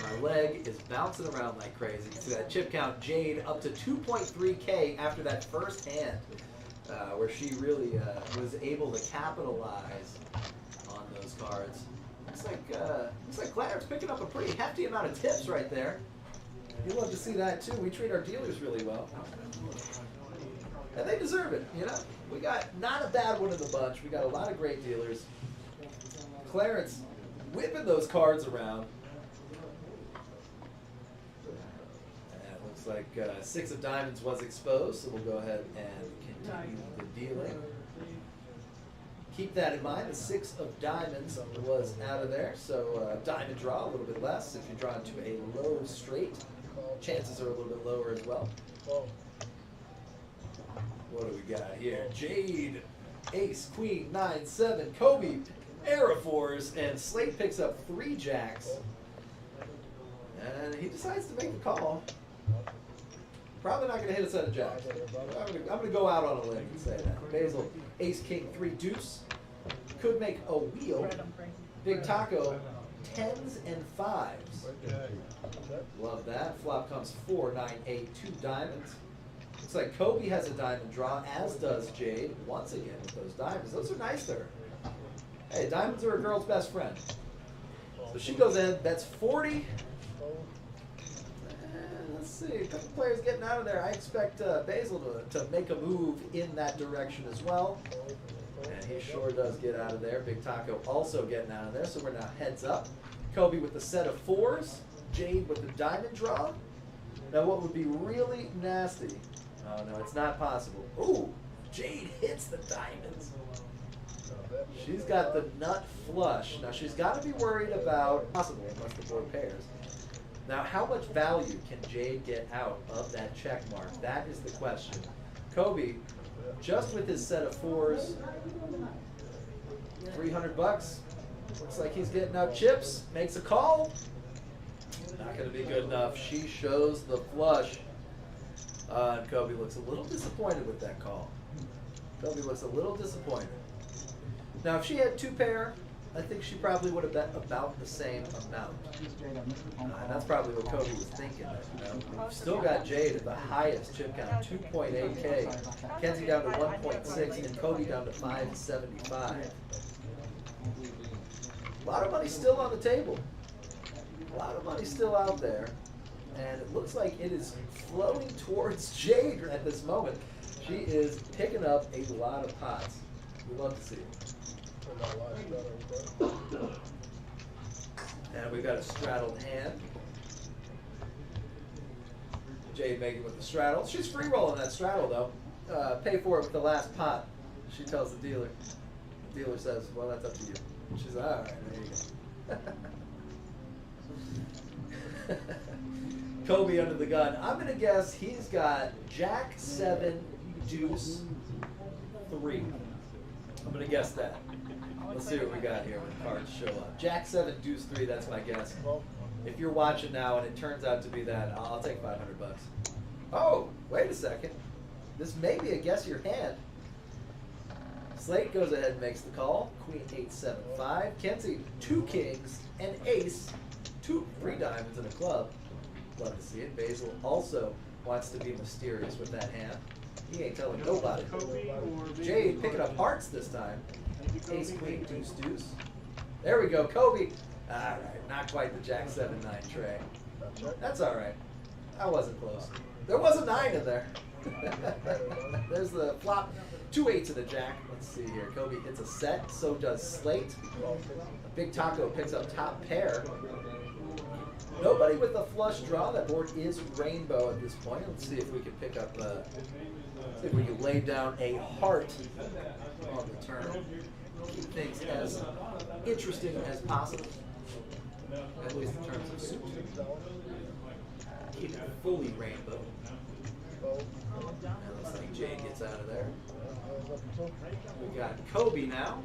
My leg is bouncing around like crazy. You can see that chip count. Jade up to 2.3K after that first hand, where she really was able to capitalize on those cards. Looks like Clarence picking up a pretty hefty amount of tips right there. You love to see that too. We treat our dealers really well. And they deserve it, you know? We got not a bad one in the bunch. We got a lot of great dealers. Clarence whipping those cards around. And it looks like 6 of diamonds was exposed, so we'll go ahead and continue the dealing. Keep that in mind. The 6 of diamonds was out of there, so diamond draw a little bit less. If you draw into a low straight, chances are a little bit lower as well. What do we got here? Jade, Ace, Queen, 9, 7, Kobe, Air of 4s, and Slate picks up 3 jacks. And he decides to make the call. Probably not going to hit a set of jacks. I'm going to go out on a limb and say that. Basil, Ace, King, 3, deuce. Could make a wheel. Big Taco, 10s and 5s. Love that. Flop comes 4, 9, 8, 2 diamonds. Looks like Kobe has a diamond draw, as does Jade, once again with those diamonds. Those are nice there. Hey, diamonds are a girl's best friend. So she goes in, bets 40. And let's see, a couple players getting out of there. I expect Basil to make a move in that direction as well. And he sure does get out of there. Big Taco also getting out of there, so we're now heads up. Kobe with the set of 4s. Jade with the diamond draw. Now what would be really nasty... Oh, no, it's not possible. Ooh, Jade hits the diamonds. She's got the nut flush. Now she's got to be worried about possible unless the board pairs. Now, how much value can Jade get out of that check mark? That is the question. Kobe, just with his set of fours, $300. Looks like he's getting out chips. Makes a call. Not going to be good enough. She shows the flush. And Kobe looks a little disappointed with that call. Kobe looks a little disappointed. Now, if she had 2 pair, I think she probably would have bet about the same amount. And that's probably what Kobe was thinking. You know? We've still got Jade at the highest chip count, 2.8K. Kenzie down to 1.6, and Kobe down to 575. A lot of money still on the table. A lot of money still out there. And it looks like it is flowing towards Jade at this moment. She is picking up a lot of pots. We love to see it. And we've got a straddled hand. Jade making with the straddle. She's free rolling that straddle though. Pay for it with the last pot, she tells the dealer. The dealer says, well, that's up to you. She's like, all right, there you go. Kobe under the gun. I'm going to guess he's got Jack 7, Deuce 3. I'm going to guess that. Let's see what we got here when the cards show up. Jack 7, Deuce 3, that's my guess. If you're watching now and it turns out to be that, I'll take $500. Oh, wait a second. This may be a guess your hand. Slate goes ahead and makes the call. Queen 8, 7, 5. Kenzie, 2 kings, an ace, 3 diamonds, and a club. Love to see it. Basil also wants to be mysterious with that hand. He ain't telling nobody. Jade picking up hearts this time. Ace, queen, deuce, deuce. There we go. Kobe. All right. Not quite the Jack 7, 9 tray. That's all right. That wasn't close. There was a 9 in there. There's the flop. 2 8s and a jack. Let's see here. Kobe hits a set. So does Slate. Big Taco picks up top pair. Nobody with a flush draw. That board is rainbow at this point. Let's see if we can pick up, see if we can lay down a heart on the turn. Keep things as interesting as possible, at least in terms of suit. Keep it fully rainbow. And looks like Jade gets out of there. We got Kobe now.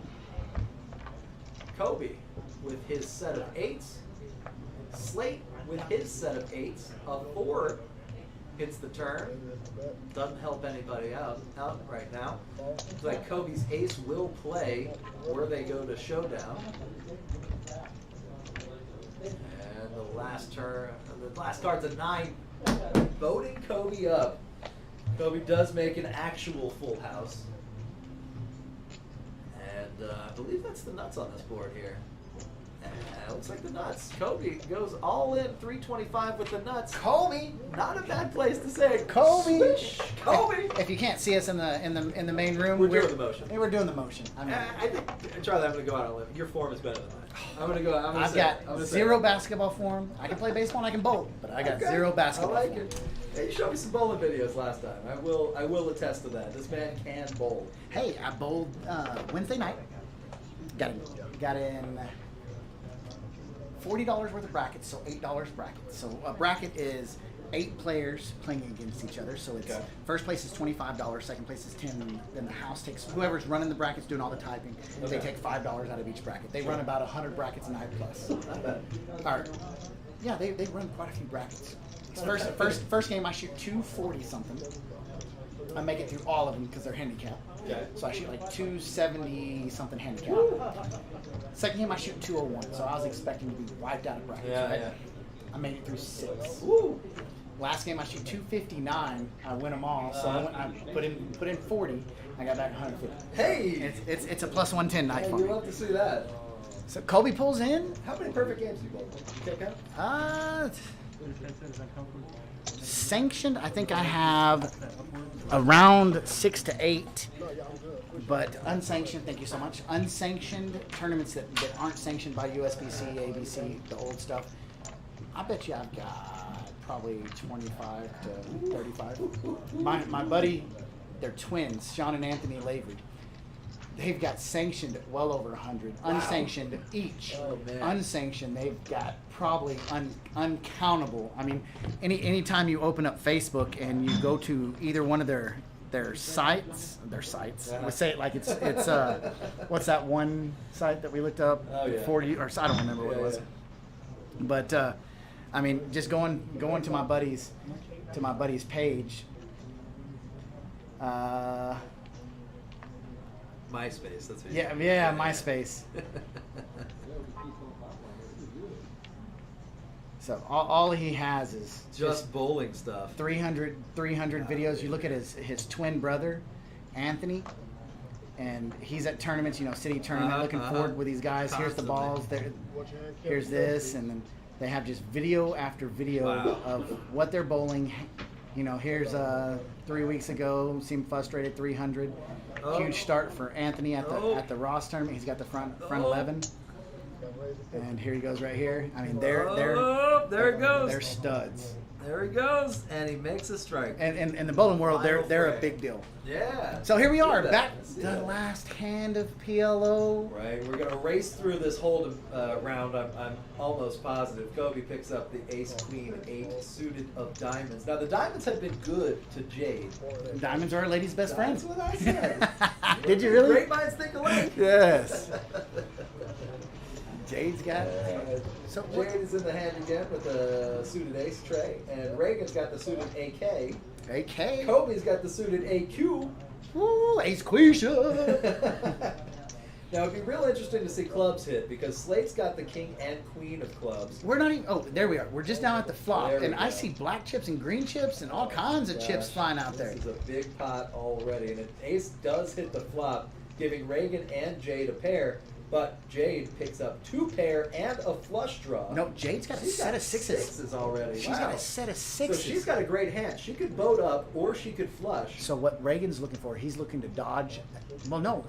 Kobe with his set of 8s. Slate with his set of 8s. A 4 hits the turn. Doesn't help anybody out right now. Looks like Kobe's ace will play where they go to showdown. And the last turn, the last card's a 9. Voting Kobe up. Kobe does make an actual full house. And I believe that's the nuts on this board here. It looks like the nuts. Kobe goes all in, 325 with the nuts. Kobe, not a bad place to say Kobe. Swish. Kobe. If you can't see us in the main room, We're doing the motion. We're doing the motion. I mean, I think, Charlie, I'm going to go out on a limb. Your form is better than mine. I've got 0 basketball form. I can play baseball and I can bowl, but I got 0 basketball. I like it. Hey, you showed me some bowling videos last time. I will attest to that. This man can bowl. Hey, I bowled Wednesday night. Got in $40 worth of brackets, so $8 brackets. So a bracket is 8 players playing against each other. So it's first place is $25, second place is $10. Then the house takes whoever's running the brackets, doing all the typing. They take $5 out of each bracket. They run about 100 brackets a night plus. Yeah, they run quite a few brackets. First game I shoot 240 something. I make it through all of them because they're handicapped. Okay. So I shoot like 270 something handicap. Second game I shoot 201, so I was expecting to be wiped out of brackets. Right? I made it through 6. Woo. Last game I shoot 259. I win them all, so I put in 40. I got back 150. Hey, it's a plus 110 night for me. You love to see that. So Kobe pulls in. How many perfect games do you bowl? You can't count? Sanctioned, I think I have around 6 to 8, but unsanctioned, thank you so much, unsanctioned tournaments that aren't sanctioned by USBC, ABC, the old stuff, I bet you I've got probably 25 to 35. My buddy they're twins, Sean and Anthony Lavery. They've got sanctioned well over 100. Wow. Unsanctioned each. Oh, man. Unsanctioned, they've got probably uncountable. I mean, anytime you open up Facebook and you go to either one of their sites. Yeah. We say it like it's what's that one site that we looked up? Oh, yeah. 40 or I don't remember what it was. Yeah. But I mean, just going to my buddy's page. MySpace. That's what Yeah, MySpace. So all he has is just bowling stuff. 300 videos. You look at his twin brother, Anthony, and he's at tournaments, city tournament, looking forward with these guys. Here's the balls. Here's this, and then they have just video after video of what they're bowling. Here's 3 weeks ago, seemed frustrated, 300. Huge start for Anthony at the Ross tournament. He's got the front 11. And here he goes right here. I mean, there it goes. They're studs. There he goes, and he makes a strike. And in the bowling world, they're Final a big deal. Yeah. So here we are, See back that. See the that. last hand of PLO. Right, we're gonna race through this whole round. I'm almost positive Kobe picks up the Ace Queen 8 suited of diamonds. Now the diamonds have been good to Jade. Diamonds are our lady's best friend. That's what I said. Did you really? Great minds think alike. Yes. Jade's got. So Jade is in the hand again with the suited Ace tray, and Reagan's got the suited AK. AK. Kobe's got the suited AQ. Woo, Ace Quisha. Now it'd be real interesting to see clubs hit because Slate's got the king and queen of clubs. We're not even. Oh, there we are. We're just now at the flop, There we and I go. see black chips and green chips and all kinds of chips Gosh, flying out there. This is a big pot already, and Ace does hit the flop, giving Reagan and Jade a pair. But Jade picks up 2 pair and a flush draw. No, Jade's got a She's set got of sixes. sixes already. She's Wow. got a set of So sixes. she's got a great hand. She could boat up or she could flush. So what Reagan's looking for, he's looking to dodge. Well, no,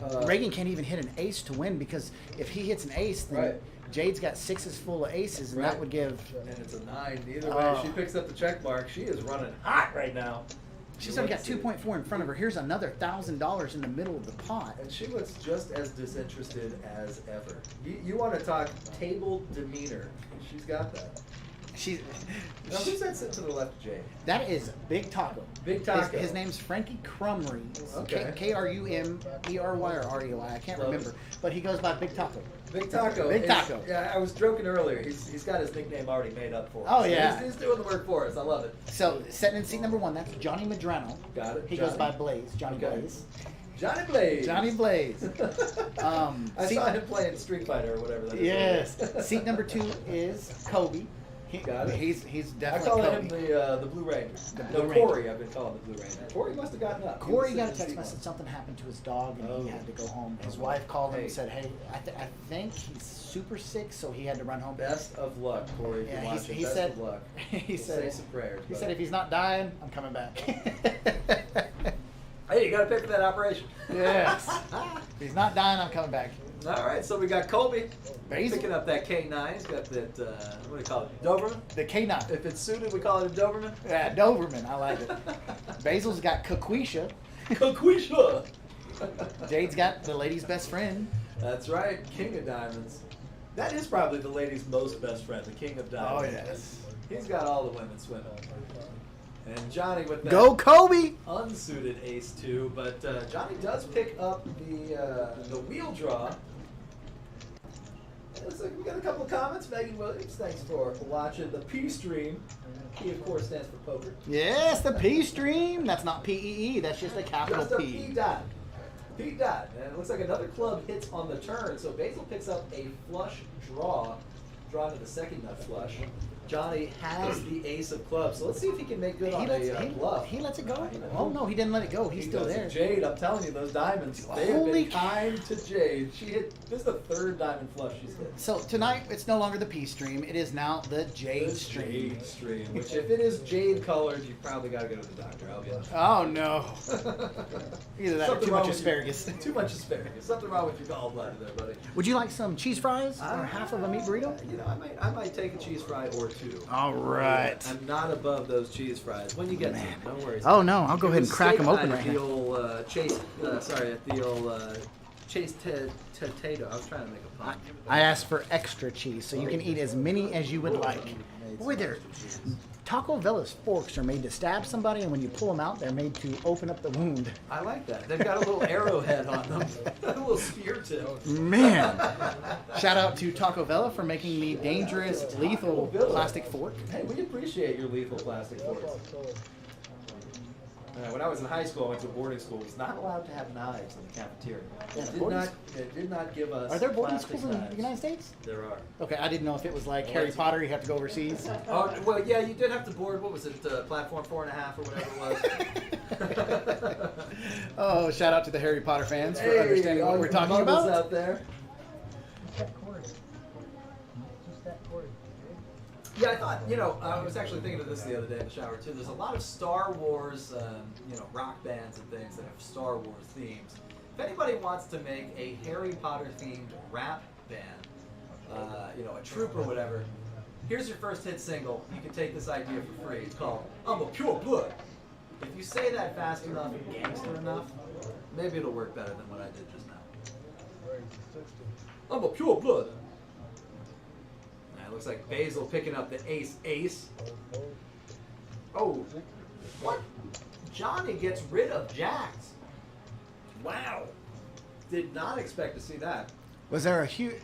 Uh, Reagan can't even hit an ace to win because if he hits an ace, then Right. Jade's got sixes full of aces, and that Right. would give. And it's a 9. Either way, Oh. she picks up the check mark. She is running hot right now. She's already got 2.4 in front of her. Here's another $1,000 in the middle of the pot. And she looks just as disinterested as ever. You want to talk table demeanor. She's got that. She's. Now, who's that sitting to the left of Jade? That is Big Taco. Big Taco. His name's Frankie Crumry. Okay. Krumery or Reoi. I can't Love remember. it. But he goes by Big Taco. Big Taco. Big is- Taco. Yeah, I was joking earlier. He's got his nickname already made up for us. Oh, So yeah. He's doing the work for us. I love it. So, sitting in seat number 1, that's Johnny Madrano. Got it. He Johnny. goes by Blaze. Johnny Okay. Blaze. Johnny Blaze. Johnny Blaze. I seat- saw him playing Street Fighter or whatever that is. Yes. Seat number 2 is Kobe. Got it. He's I definitely call Kobe. him the Blue Ranger. Blue No, Ranger. Corey. I've been calling the Blue Ranger. Corey must have gotten up. He Corey was got a sitting text in message. seat Something happened to his dog, and Oh. he had to go home. His wife called him Hey. and said, "Hey, I think he's super sick, so he had to run home." one. Best of luck, Corey. If Yeah, you're watching, he best said. of luck. He Say said. some prayers. He buddy. said, "If he's not dying, I'm coming back." Hey, you got to pay for that operation. Yes. If he's not dying, I'm coming back. All right, so we got Colby Basil. picking up that K9. He's got that, what do you call it, Doberman? The K9. If it's suited, we call it a Doberman. Yeah, Doberman. I like it. Basil's got Kaquisha. Kaquisha. Jade's got the lady's best friend. That's right, King of Diamonds. That is probably the lady's most best friend, the King of Diamonds. Oh, yes. He's got all the women swimming. And Johnny with that Go Kobe! unsuited ace 2, but Johnny does pick up the wheel draw. It looks like we got a couple of comments. Megan Williams, thanks for watching the P stream. P, of course, stands for poker. Yes, the P stream. That's not PEE. That's just a capital Just a P. P dot. P dot. And it looks like another club hits on the turn. So Basil picks up a flush draw. Draw to the second nut flush. Johnny has the ace of clubs. So let's see if he can make good on a bluff. He lets it go. Oh no, he didn't let it go. He's He still does it. there. Jade, I'm telling you, those diamonds, they've Holy been kind to Jade. She hit, this is the 3rd diamond flush she's hit. So tonight it's no longer the P stream. It is now the Jade The stream. Jade stream, which if it is jade colored, you probably got to go to the doctor, I'll be honest. Oh no. Either that or Something too wrong much with asparagus. Too much asparagus. Something wrong with your gallbladder there, buddy. Would you like some cheese fries or half of a meat burrito? You know, I might take a cheese fry or too. All right. I'm not above those cheese fries. When you get to them, no worries. Oh no, I'll go It ahead and was crack them steak open night right at the here. old Chase Tato. I was trying to make a pun. I asked for extra cheese, so you can eat as many as you would like. Boy, Taco Bella's forks are made to stab somebody, and when you pull them out, they're made to open up the wound. I like that. They've got a little arrowhead on them, a little spear tip. Man! Shout out to Taco Bella for making the dangerous, lethal plastic fork. Hey, we appreciate your lethal plastic forks. When I was in high school, I went to a boarding school. It was not allowed to have knives in the cafeteria. It did not give us. Are there boarding plastic schools in knives. the United States? There are. Okay, I didn't know if it was like Harry Potter, you have to go overseas. Oh, well, yeah, you did have to board, what was it, platform 4.5 or whatever it was. Oh, shout out to the Harry Potter fans for Hey, understanding what we're talking bubbles about. out there. Yeah, I thought, I was actually thinking of this the other day in the shower too. There's a lot of Star Wars, rock bands and things that have Star Wars themes. If anybody wants to make a Harry Potter themed rap band, a troupe or whatever, here's your first hit single. You can take this idea for free. It's called I'm a Pure Blood. If you say that fast enough and gangster enough, maybe it'll work better than what I did just now. I'm a Pure Blood. Looks like Basil picking up the ace. Oh, what? Johnny gets rid of Jax. Wow. Did not expect to see that. Was there a huge...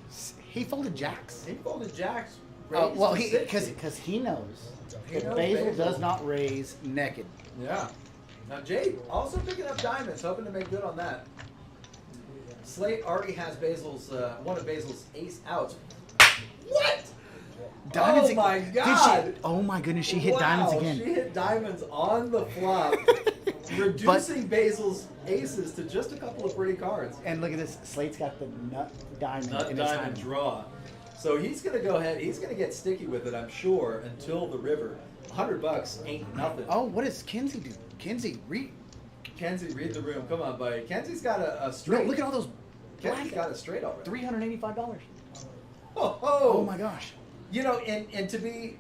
He folded Jax? He folded Jax. Well, because he knows that Basil does not raise naked. Yeah. Now Jade also picking up diamonds, hoping to make good on that. Slate already has one of Basil's ace outs. What? Diamonds oh my God! Oh my goodness, she hit diamonds again. She hit diamonds on the flop, reducing Basil's aces to just a couple of pretty cards. And look at this, Slate's got the nut diamond Nut in his diamond hand. draw. So he's gonna go ahead. He's gonna get sticky with it, I'm sure, until the river. $100 ain't nothing. Oh, what does Kenzie do? Kenzie, Kenzie, read the room. Come on, buddy. Kenzie's got a straight. No, look at all those. Kenzie's got a straight already. $385. Oh my gosh. And to be,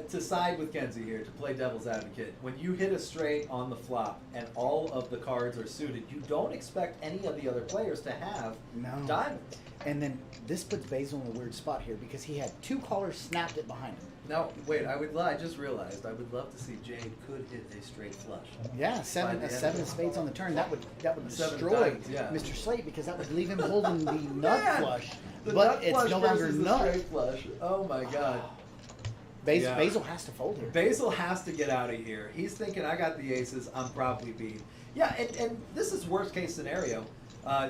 to side with Kenzie here, to play devil's advocate, when you hit a straight on the flop and all of the cards are suited, you don't expect any of the other players to have diamonds. And then this puts Basil in a weird spot here because he had two callers snapped it behind him. Now, wait, I just realized I would love to see Jade could hit a straight flush. Yeah, seven of spades on the turn. That would destroy diamonds, yeah. Mr. Slate because that would leave him holding the nut flush. The but nut it's flush no longer versus the nut. straight flush. Oh my God. Basil has to fold here. Basil has to get out of here. He's thinking, I got the aces, I'm probably beat. Yeah, and this is worst case scenario.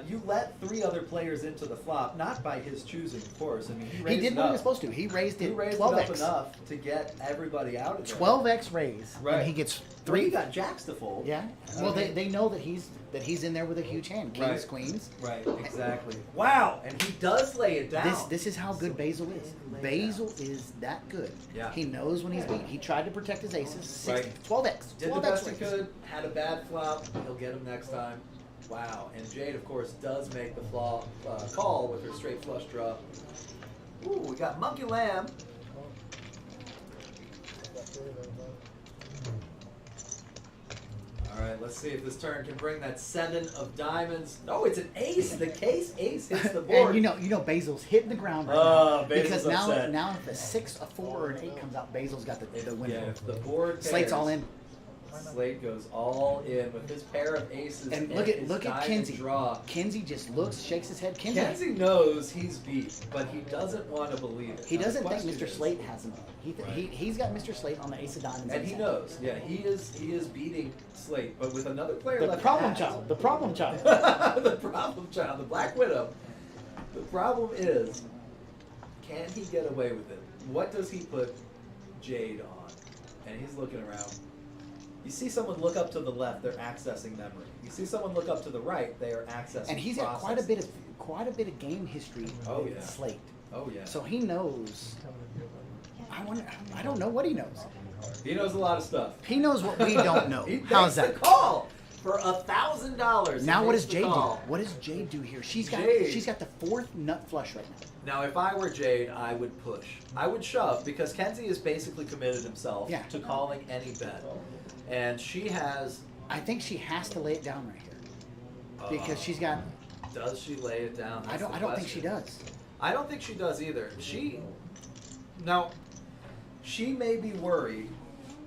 You let 3 other players into the flop, not by his choosing, of course. I mean, he did what he was supposed to. He raised it 12x. It up enough to get everybody out of there. 12x raise, and he gets 3. He got jacks to fold. Yeah. Well, they know that he's in there with a huge hand. Kings, queens. Right. Exactly. Wow. And he does lay it down. This is how good Basil is. Basil is that good. Yeah. He knows when he's beat. He tried to protect his aces. 12x. Did the best he could. Had a bad flop. He'll get him next time. Wow, and Jade, of course, does make the call with her straight flush draw. Ooh, we got Monkey Lamb. All right, let's see if this turn can bring that 7 of diamonds. No, it's an ace. The case ace hits the board. And you know Basil's hitting the ground right now. Basil's because upset. now if a 6, a 4, or an 8 comes out, Basil's got the win. Yeah, if the board Slate's all in. Slate goes all in with his pair of aces. And look at Kenzie. Draw. Kenzie just shakes his head. Kenzie knows he's beat, but he doesn't want to believe it. He doesn't think Mr. Slate has him. He's got Mr. Slate on the ace of diamonds. And he knows. Yeah, he is beating Slate, but with another player the left. Problem child. The problem child. The problem child. The Black Widow. The problem is, can he get away with it? What does he put Jade on? And he's looking around. You see someone look up to the left, they're accessing memory. You see someone look up to the right, they are accessing. And he's got quite a bit of game history with Slate. Oh yeah. So he knows. I don't know what he knows. He knows a lot of stuff. He knows what we don't know. He How's makes that? the call. for $1,000. Now what does Jade Jade do? What does Jade do here? She's got the fourth nut flush right now. Now, if I were Jade, I would push. I would shove because Kenzie has basically committed himself to calling any bet, and she has. I think she has to lay it down right here because she's got. Does she lay it down? I don't think she does. I don't think she does either. She may be worried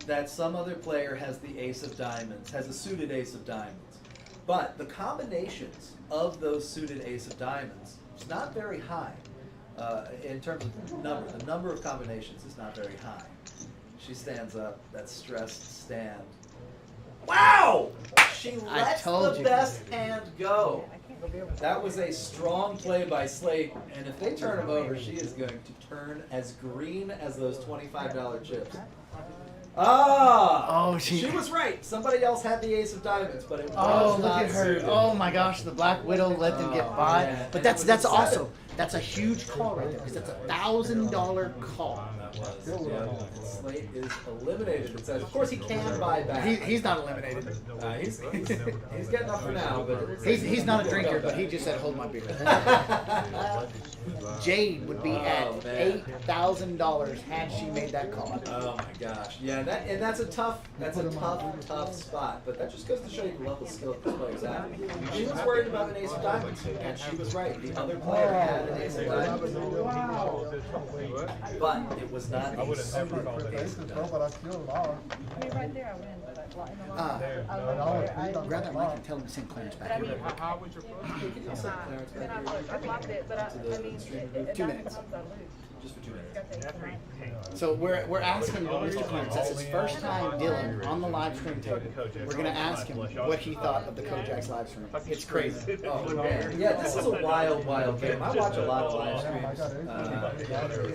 that some other player has the ace of diamonds, has a suited ace of diamonds. But the combinations of those suited ace of diamonds is not very high in terms of number. The number of combinations is not very high. She stands up, that stressed stand. Wow! She lets the best hand go. That was a strong play by Slate, and if they turn him over, she is going to turn as green as those $25 chips. Ah! Oh, she was right. Somebody else had the ace of diamonds, but it was not not look at her. suited. Oh my gosh, the Black Widow let them get by. Man. But And that's also seven. that's a huge call right there because that's $1,000 call. Slate is eliminated. It says, of course, he can buy back. He's not eliminated. He's getting up for now, but He's not a drinker, but he just said hold my beer. Jade would be at $8,000 had she made that call. Oh my gosh, yeah, that's a tough spot. But that just goes to show you the level of skill that this player's at. She was worried about an ace of diamonds, and she was right. The other player had an ace of diamonds, but it was not a suited ace of diamonds. Grab that mic and tell him to send Clarence back here. Can you send Clarence back here? 2 minutes. Just for 2 minutes. So we're asking Mr. Clarence, that's his first time dealing on the live stream table. We're going to ask him what he thought of the Kojak's live stream. It's crazy. Oh man, yeah, this is a wild game. I watch a lot of live streams.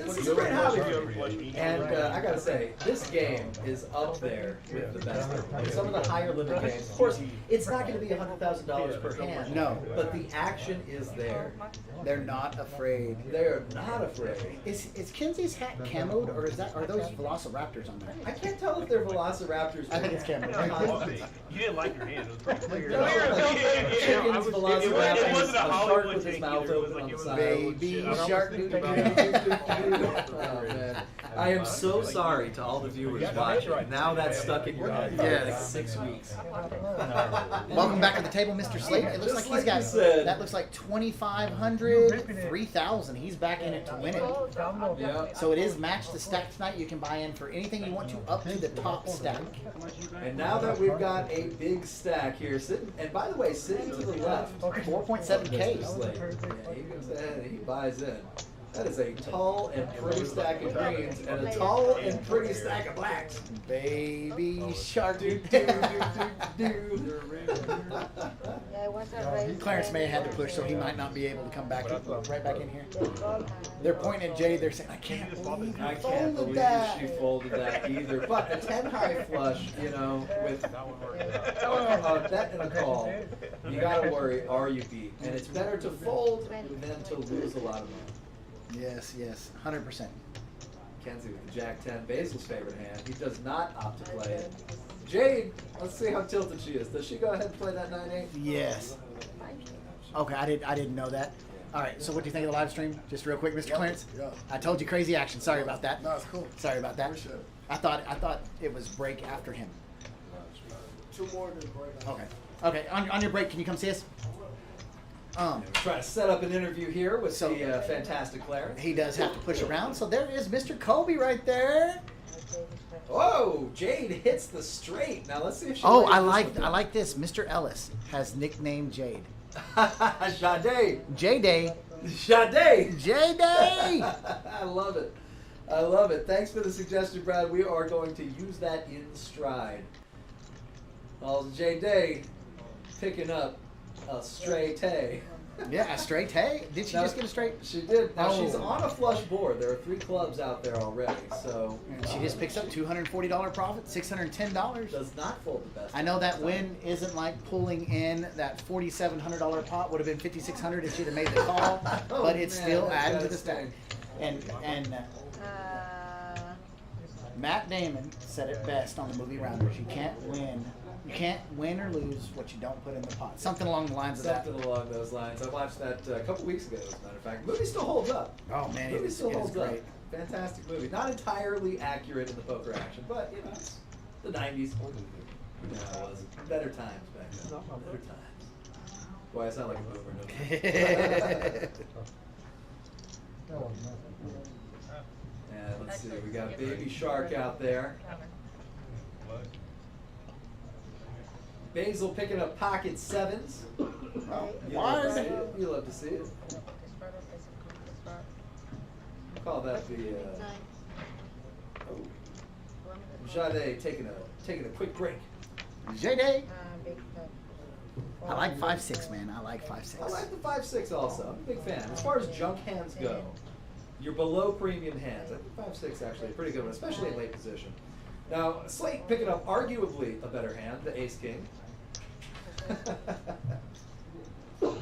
This is a great hobby for me. And I gotta say, this game is up there with the best. With some of the higher limit games. Of course, it's not going to be $100,000 per hand. No. But the action is there. They're not afraid. They're not afraid. Is Kenzie's hat camoed, or are those Velociraptors on there? I can't tell if they're Velociraptors. I think it's camoed. You didn't like your hand. It was pretty clear. Chickens, Velociraptors, It wasn't a a shark Hollywood with his take mouth either. It was open like on it the was side. Baby shark. Oh man, I am so sorry to all the viewers watching. Now that's stuck in your head for Yes. like 6 weeks. Welcome back to the table, Mr. Slate. It looks Just like he's got, like you said. that looks like 2,500, 3,000. He's back in it to win it. Yeah. So it is match the stack tonight. You can buy in for anything you want to up to the top stack. And now that we've got a big stack here, sitting, and by the way, sitting to the left, 4.7K. Slate. Yeah, he goes ahead and he buys in. That is a tall and pretty stack of greens and a tall and pretty stack of blacks. Baby shark. Clarence may have had to push, so he might not be able to come back right back in here. They're pointing at Jade. They're saying, "I can't believe I you can't folded believe that." she folded that either. But a 10 high flush, you know, with a bet and a call, you gotta worry, are you beat? And it's better to fold than to lose a lot of money. Yes, 100%. Kenzie with the Jack 10, Basil's favorite hand. He does not opt to play it. Jade, let's see how tilted she is. Does she go ahead and play that 9-8? Yes. Okay, I didn't know that. All right, so what do you think of the live stream? Just real quick, Mr. Clarence. Yeah. I told you crazy action. Sorry about that. No, it's cool. Sorry about that. Appreciate it. I thought it was break after him. 2 more than break. Okay. On your break, can you come see us? Trying to set up an interview here with So- the fantastic Clarence. He does have to push around, so there is Mr. Kobe right there. Oh, Jade hits the straight. Now let's see if she. Oh, lays I this one like this. Mr. Ellis has nicknamed Jade. down. Jade. J-Day. Jade. J-Day. I love it. I love it. Thanks for the suggestion, Brad. We are going to use that in stride. Well, J-Day picking up a straight tay. Yeah, a straight hay. Did she Now- just get a straight? She did. Now Oh. she's on a flush board. There are 3 clubs out there already, so And she just picks up $240 profit, $610. does not fold the best. I know that win isn't like pulling in that $4,700 pot would have been $5,600 if she'd have made the call, Oh, but it's man, still that's added to gotta the stack. And Matt Damon said it best on the movie Rounders. You can't win You can't win or lose what you don't put in the pot. Something along the lines of that. Something along those lines. I watched that a couple weeks ago, as a matter of fact. The movie still holds up. Oh man, The movie still it is holds great. up. Fantastic movie. Not entirely accurate in the poker action, but you know, it's the 90s. You know how it was. Better times back then. Better times. Boy, I sound like a boomer, don't I? And let's see, we got a baby shark out there. Basil picking up pocket sevens. Oh, You why? love to see it. You love to see it. Call that the Jade taking a quick break. JD. I like 5-6, man. I like 5-6. I like the 5-6 also. I'm a big fan. As far as junk hands go, you're below premium hands. I think 5-6 actually a pretty good one, especially in late position. Now, Slate picking up arguably a better hand, the Ace King.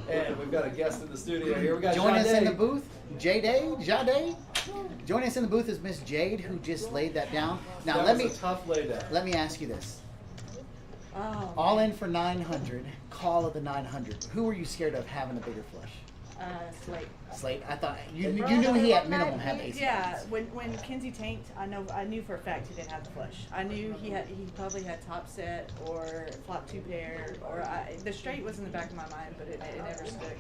And we've got a guest in the studio here. We got Join us in Jade. the booth, Jade. Joining us in the booth is Miss Jade, who just laid that down. Now That let was me a tough laydown. let me ask you this: Oh. all in for 900, call of the 900. Who were you scared of having a bigger flush? Slate. Slate. I thought you knew he at minimum had ace. Yeah, when Kinsey tanked, I knew for a fact he didn't have the flush. I knew he probably had top set or flop 2 pair or the straight was in the back of my mind, but it never stuck.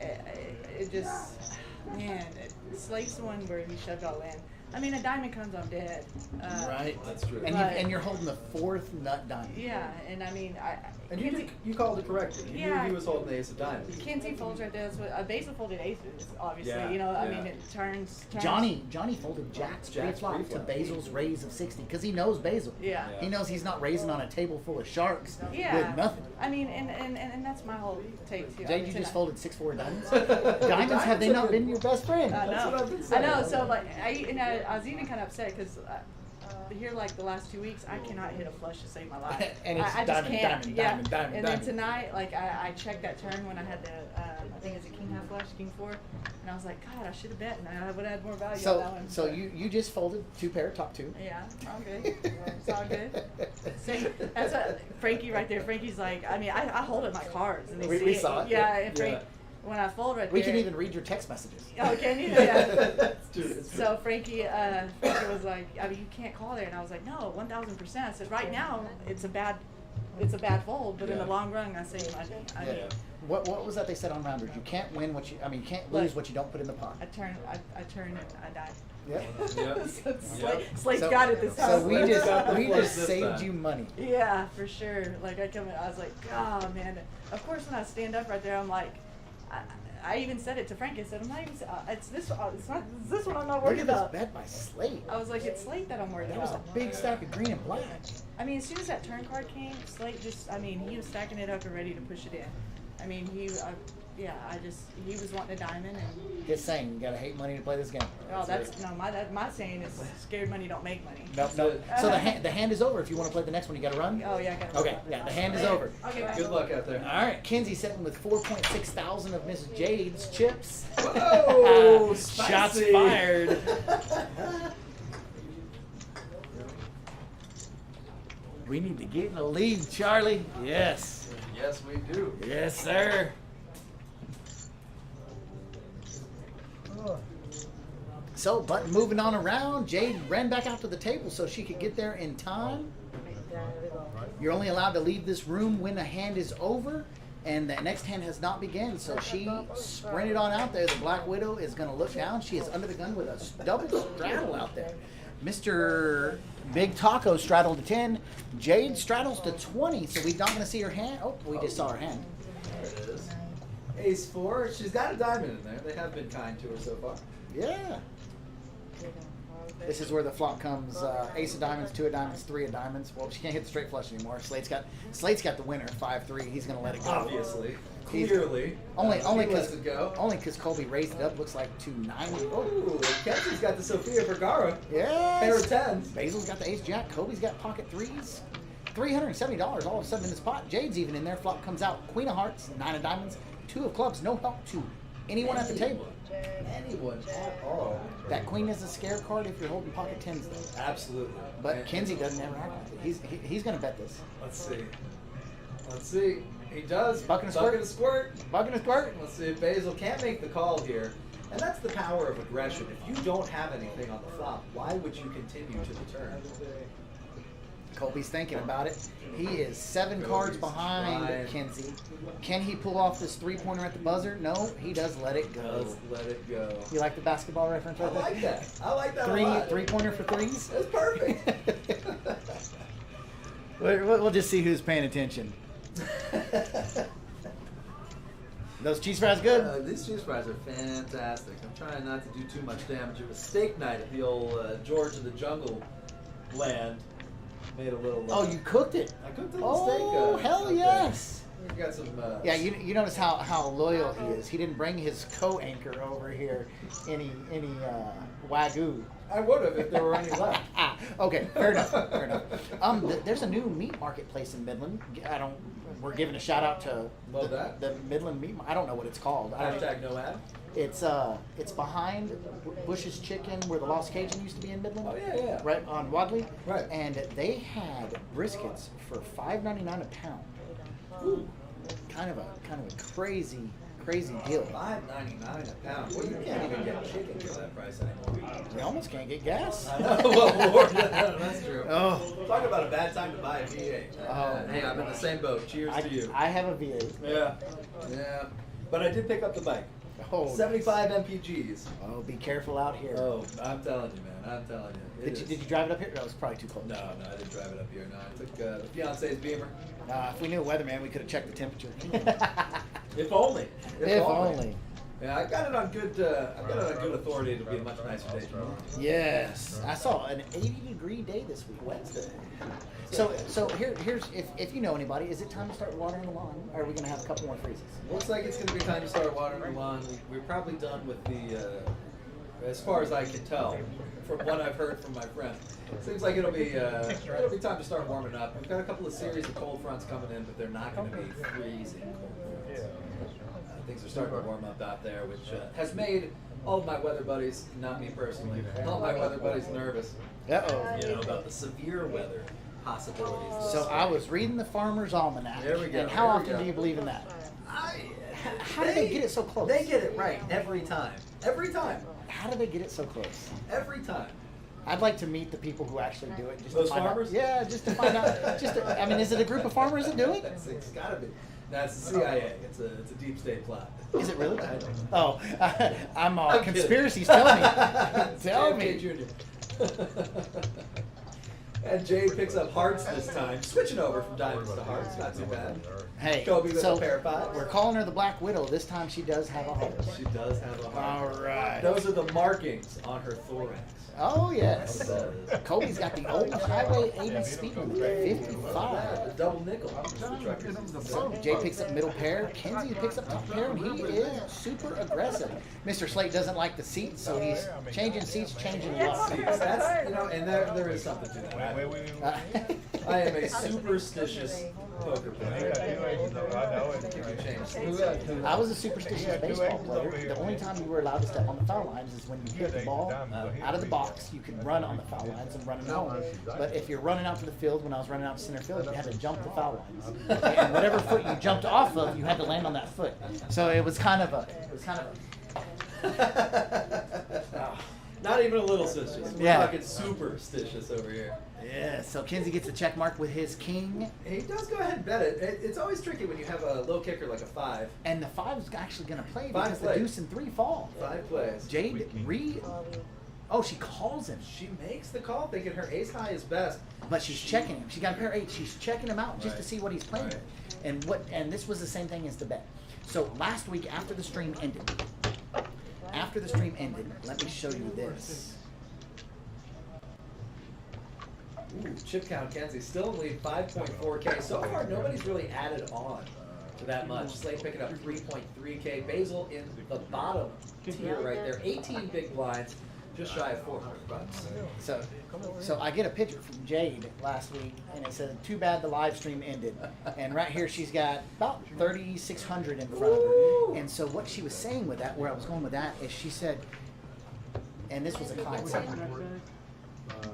It just, man, Slate's the one where he shoved all in. I mean, a diamond comes, I'm dead. Right. That's true. And you're holding the 4th nut diamond. Yeah, and I mean, And Kinsey, you called it correctly. You Yeah. knew he was holding the ace of diamonds. Kinsey folds right there. That's what Basil folded aces, obviously. Yeah, You know, I yeah. mean, it turns. Johnny folded Jack's Jack's pre-flop to pre-flop. Basil's raise of 60 because he knows Basil. Yeah. He knows he's not raising on a table full of sharks Yeah. with nothing. I mean, and that's my whole take too. Jade, you just folded 6-4 diamonds. Diamonds Diamonds, have they not been your best friend? I That's know. what I've been I saying. know. So like, I was even kind of upset because here like the last 2 weeks, I cannot hit a flush to save my life. And it's I just diamond, can't. diamond, Yeah. diamond, diamond, And diamond. then tonight, like I checked that turn when I had the I think it's a king half flush, king 4, and I was like, God, I should have bet, and I would have had more value on that one. So you just folded 2 pair, top 2. Yeah, all good. It's all good. See, that's what Frankie right there. Frankie's like, I mean, I hold up my cards and they We see it. saw it, Yeah, yeah. and Frank, Yeah. when I fold right We there. can even read your text messages. Oh, can you? Yeah. That's true. That's true. So Frankie was like, I mean, you can't call there, and I was like, no, 1,000%. I said, right now it's a bad fold, but in the Yeah. long run, I save money. I mean, Yeah. What was that they said on Rounders? You can't win what you. I mean, you can't lose Look. what you don't put in the pot. I turn, and I die. Yep. Yep. So Yep. Slate's So- got it this time. So we Got just the we flush just this saved time. you money. Yeah, for sure. Like I come in, I was like, oh man. Of course, when I stand up right there, I'm like, I even said it to Frank. I said, I'm not even. It's this. It's not. It's this one I'm not Look worried at this about. bet by Slate. I was like, it's Slate that I'm worried There was a about. big stack of green and black. I mean, as soon as that turn card came, Slate just, I mean, he was stacking it up and ready to push it in. I mean, he was wanting a diamond, and Just saying, you gotta hate money to play this game. my saying is scared money don't make money. Nope, nope. So the hand is over. If you want to play the next one, you gotta run. Oh yeah, I got it. Okay, yeah, the hand is over. Okay, bye. Good luck out there. All right, Kinsey sitting with 4.6 thousand of Miss Jade's chips. Whoa, Shots spicy. fired. We need to get in the lead, Charlie. Yes. Yes, we do. Yes, sir. So, but moving on around, Jade ran back out to the table so she could get there in time. You're only allowed to leave this room when a hand is over, and the next hand has not begun. So she sprinted on out there. The Black Widow is going to look down. She is under the gun with a double straddle out there. Mr. Big Taco straddled to 10. Jade straddles to 20, so we're not going to see her hand. Oh, we just saw her hand. There it is. Ace 4. She's got a diamond in there. They have been kind to her so far. Yeah. This is where the flop comes: ace of diamonds, 2 of diamonds, 3 of diamonds. Well, she can't hit the straight flush anymore. Slate's got the winner, 5-3. He's gonna let it go. Obviously. He's- Clearly. Only He because lets it go. Colby raised it up. Looks like 2-9. Oh, Ooh, Kenzie's got the Sofia Vergara. yes. Pair of tens. Basil's got the ace jack. Kobe's got pocket threes. $370 all of a sudden in this pot. Jade's even in there. Flop comes out. Queen of hearts, 9 of diamonds, 2 of clubs. No help to anyone at the table. Anyone at all. That Jack Queen is a scare card if you're holding pocket tens, though. Absolutely. But And- Kinsey doesn't ever act like it. He's going to bet this. Let's see. Let's see. He does. Buck and a Buck squirt. and a squirt. Buck and a squirt. Let's see if Basil can't make the call here. And that's the power of aggression. If you don't have anything on the flop, why would you continue to the turn? Colby's thinking about it. He is 7 Colby's cards behind trying. Kinsey. Can he pull off this 3-pointer at the buzzer? No, he does let it go. Does let it go. You like the basketball reference I right there? like that. I like that a lot. 3-pointer for threes? That's perfect. We'll just see who's paying attention. Those cheese fries good? These cheese fries are fantastic. I'm trying not to do too much damage. It was steak night at the old George of the Jungle land. Made a little. Oh, you cooked it? I cooked a little steak. Oh, hell up there. yes. We got some. Yeah, you notice how loyal he is. He didn't bring his co-anchor over here, any wagyu. I would have if there were any left. Okay, fair enough. Fair enough. There's a new meat marketplace in Midland. We're giving a shout out to Love that. the Midland meat. I don't know what it's called. Hashtag no ad. It's behind Bush's Chicken, where the Lost Cajun used to be in Midland. Oh yeah. Right on Wadley. Right. And they had briskets for $5.99 a pound. Ooh. Kind of a crazy deal. $5.99 a pound. Well, you can't even get chicken for that price anymore. You almost can't get gas. I know. Well, Lord, that's true. Oh. Talk about a bad time to buy a V8. Oh, Hey, I'm in the same boat. Cheers to you. I have a V8. Yeah. Yeah. But I did pick up the bike. Oh, 75 MPGs. Oh, be careful out here. Oh, I'm telling you, man. I'm telling you. Did you drive it up here? No, it was probably too close. No, I didn't drive it up here. No, I took the fiance's Beamer. If we knew a weatherman, we could have checked the temperature. If only. If only. Yeah, I got it on good. I got it on good authority. It'll be a much nicer day tomorrow. Yes, I saw an 80-degree day this week, Wednesday. So here's if you know anybody, is it time to start watering the lawn? Or are we gonna have a couple more freezes? Looks like it's going to be time to start watering the lawn. We're probably done with the, as far as I can tell, from what I've heard from my friends. Seems like it'll be time to start warming up. We've got a couple of series of cold fronts coming in, but they're not going to be freezing cold fronts. Things are starting to warm up out there, which has made all of my weather buddies, not me personally, all my weather buddies nervous. Uh-oh. You know, about the severe weather possibilities. So I was reading the Farmer's Almanac. There we go, And how there we often go. do you believe in that? How do they get it so close? They get it right every time. Every time. How do they get it so close? Every time. I'd like to meet the people who actually do it. Just Those to find farmers? Out. Yeah, just to find out. I mean, is it a group of farmers that do it? It's gotta be. That's the CIA. It's a deep state plot. Is it really? I don't know. Oh, I'm I'm kidding. conspiracies. Tell me. Tell JFK me. Jr. And Jade picks up hearts this time, switching over from diamonds to hearts. Not too bad. Hey, Kobe with so a pair of fives. we're calling her the Black Widow. This time she does have a heart. She does have a heart. All right. Those are the markings on her thorax. Oh, yes. That is. Kobe's got the old Highway 80 speed limit, The 55. double nickel. The truckers used to say. Jay picks up middle pair. Kenzie picks up top pair, and he is super aggressive. Mr. Slate doesn't like the seats, so he's changing seats, changing luck. That's, and there is something to that. I am a superstitious poker player. I was a superstitious baseball player. The only time you were allowed to step on the foul lines is when you hit the ball out of the box. You could run on the foul lines and run it home. But if you're running out to the field, when I was running out to center field, you had to jump the foul lines. And whatever foot you jumped off of, you had to land on that foot. So it was kind of a. Not even a little stitious. We're Yeah. talking superstitious over here. Yeah. So Kenzie gets a check mark with his king, He does go ahead and bet it. It's always tricky when you have a low kicker like a 5. and the 5 is actually going to play Five because the plays. deuce and 3 fall. 5 plays. Jade Oh, she calls him. She makes the call thinking her ace high is best. But she's checking him. She got a pair of 8. She's checking him out just to Right. see what he's playing. Right. And this was the same thing as the bet. So last week after the stream ended, let me show you this. Ooh, chip count Kenzie still in lead 5.4K. So far nobody's really added on to that much. Slate picking up 3.3K. Basil in the bottom tier right there. 18 big blinds. Just shy of $400. So I get a picture from Jade last week, and it said, "Too bad the live stream ended." And right here, she's got about 3,600 in front of her. And so what she was saying with that, where I was going with that, is she said, and this was a client saying,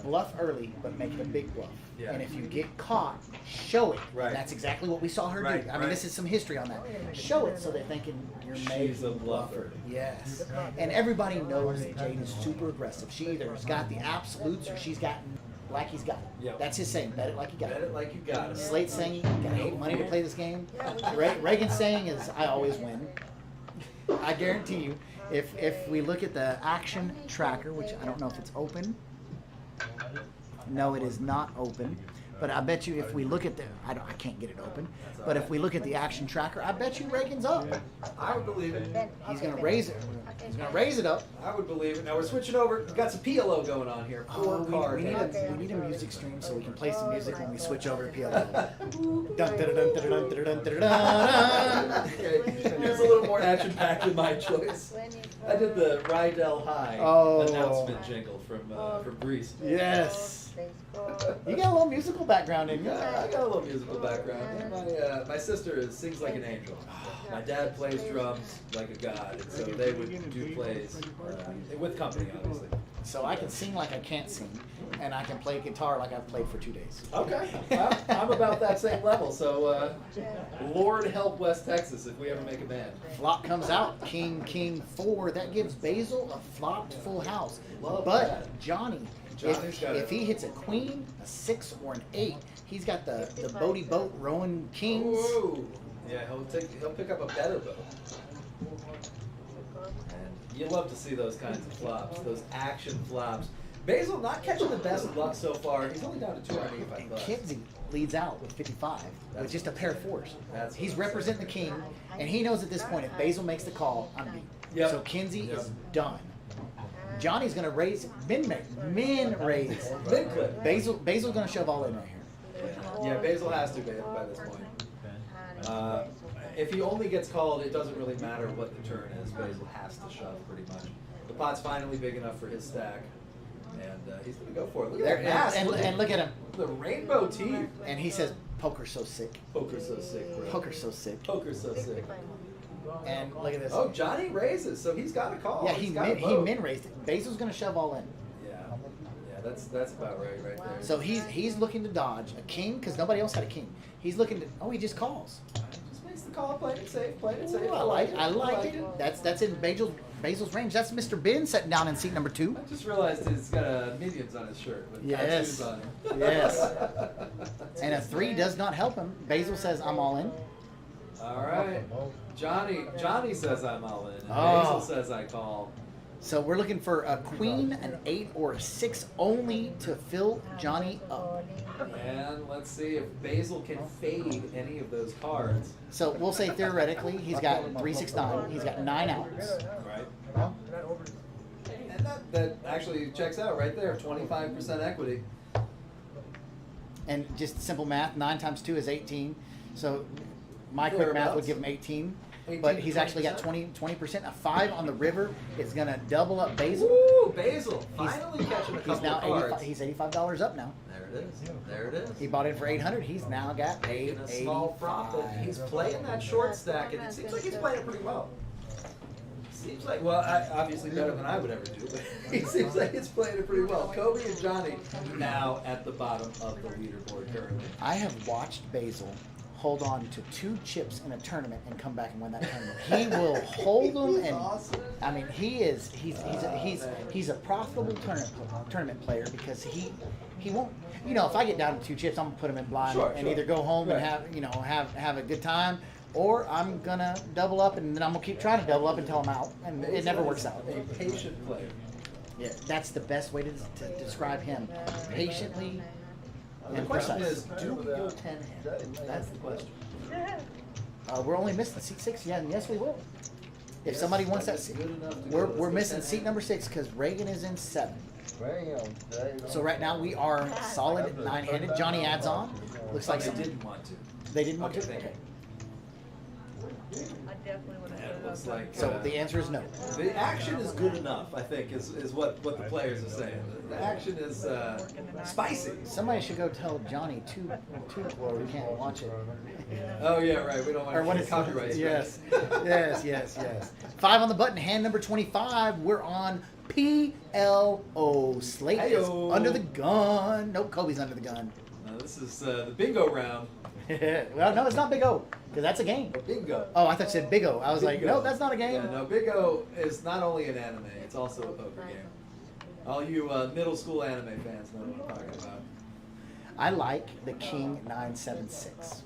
bluff early, but make it a big bluff. Yeah. And if you get caught, show it. Right. And that's exactly what we saw her Right, do. I mean, right. this is some history on that. Show it so they're thinking you're made She's a bluffer. Yes. And everybody knows that Jade is super aggressive. She either has got the absolutes or she's gotten like he's got it. Yep. That's his saying, bet it like you got Bet it. it like you got it. Slate's saying, you gotta hate money to play this game. Reagan's saying is, I always win. I guarantee you, if we look at the action tracker, which I don't know if it's open. No, it is not open. But I bet you if we look at the, I can't get it open. But if we look at the action tracker, I bet you Reagan's up. I would believe it. He's gonna raise it. He's gonna raise it up. I would believe it. Now we're switching over. We've got some PLO going on here. Oh, Four card we hands. need a music stream so we can play some music when we switch over to PLO. Dun, dun, dun, dun, dun, dun, dun, dun, dun. Okay, here's a little more action packed than my choice. I did the Rydell High Oh. announcement jingle from Greece. Yes. You got a little musical background in you. Yeah, I got a little musical background. Yeah, my sister sings like an angel. My dad plays drums like a god, and so they would do plays with company, obviously. So I can sing like I can't sing, and I can play guitar like I've played for 2 days. Okay, I'm about that same level. So, Lord help West Texas if we ever make a band. Flop comes out, King 4. That gives Basil a flopped full house. Love But that. Johnny's got if it. he hits a queen, a 6, or an 8, he's got the boaty boat rowing kings. Ooh. Yeah, he'll pick up a better boat. And you love to see those kinds of flops, those action flops. Basil not catching the best of luck so far. He's only down to And $285. Kinsey leads out with 55 with just a pair of 4s. That's He's what I'm representing the king, and he knows at this point if Basil makes the call, I'm beat. Yep. So Kinsey Yep. is done. Johnny's gonna raise min raise. Min clip. Basil's gonna shove all in right here. Yeah, Basil has to by this point. If he only gets called, it doesn't really matter what the turn is. Basil has to shove pretty much. The pot's finally big enough for his stack, and he's gonna go for it. Look at There, that ass. and look at him. The rainbow teeth. And he says, "Poker's so sick. Poker's so sick, bro. Poker's so sick." Poker's so sick. And look at this. Oh, Johnny raises, so he's got a call. Yeah, He's he got a min vote. raised it. Basil's gonna shove all in. Yeah, that's about right there. So he's looking to dodge a king because nobody else had a king. He's looking to. Oh, he just calls. Just makes the call, playing it safe, playing it safe. Ooh, I like it. That's in Basil's range. That's Mr. Ben sitting down in seat number 2. I just realized he's got Minions on his shirt with Yes. tattoos on him. Yes. And a 3 does not help him. Basil says, "I'm all in." All right. Johnny says I'm all in. And Oh. Basil says I call. So we're looking for a queen, an 8, or a 6 only to fill Johnny up. And let's see if Basil can fade any of those cards. So we'll say theoretically he's got 3, 6, 9. He's got 9 outs. Right. And that actually checks out right there. 25% equity. And just simple math, 9 times 2 is 18. So my quick math would give him 18. But 18 he's to actually got 20%. A 5 on the river is going to double up Basil. Ooh, Basil He's- finally catching a He's couple now of cards. 85, he's $85 up now. There it is. There it is. He bought in for 800. He's now got Making a small profit. He's playing that short stack, and it seems like he's playing it pretty well. Seems like, well, obviously better than I would ever do, but he seems like he's playing it pretty well. Kobe and Johnny now at the bottom of the leaderboard currently. I have watched Basil hold on to 2 chips in a tournament and come back and win that tournament. He will hold them, and I mean he's a profitable tournament player because he won't. You know, if I get down to 2 chips, I'm gonna put him in blind and either go home and have a good time, or I'm gonna double up and then I'm gonna keep trying to double up until I'm out, and it never works out. A patient player. Yeah, that's the best way to describe him. Patiently. The And question precise. is, do we go 10 hand? That's the question. We're only missing seat 6. Yeah, and yes, we will. If somebody wants that seat, Good enough to we're go. we're Let's go missing 10 seat hand. number 6 because Reagan is in 7. So right now we are solid 9-handed. Johnny adds on. Looks like They some, didn't want to. they didn't want Okay, to. thank you. Okay. I definitely would have. It looks like So the answer is no. the action is good enough, I think, is what the players are saying. The action is spicy. Somebody should go tell Johnny two or we can't watch it. Oh yeah, right. We don't want Or what to is copyright. Yes, yes. 5 on the button. Hand number 25. We're on PLO. Slate is Heyo. under the gun. Nope, Kobe's under the gun. Now this is the bingo round. Well, no, it's not Big O, because that's a game. Bingo. Oh, I thought you said Big O. I was like, Bingo. no, that's not a game. Yeah, no, bingo is not only an anime, it's also a poker game. All you middle school anime fans know what I'm talking about. I like the King 976.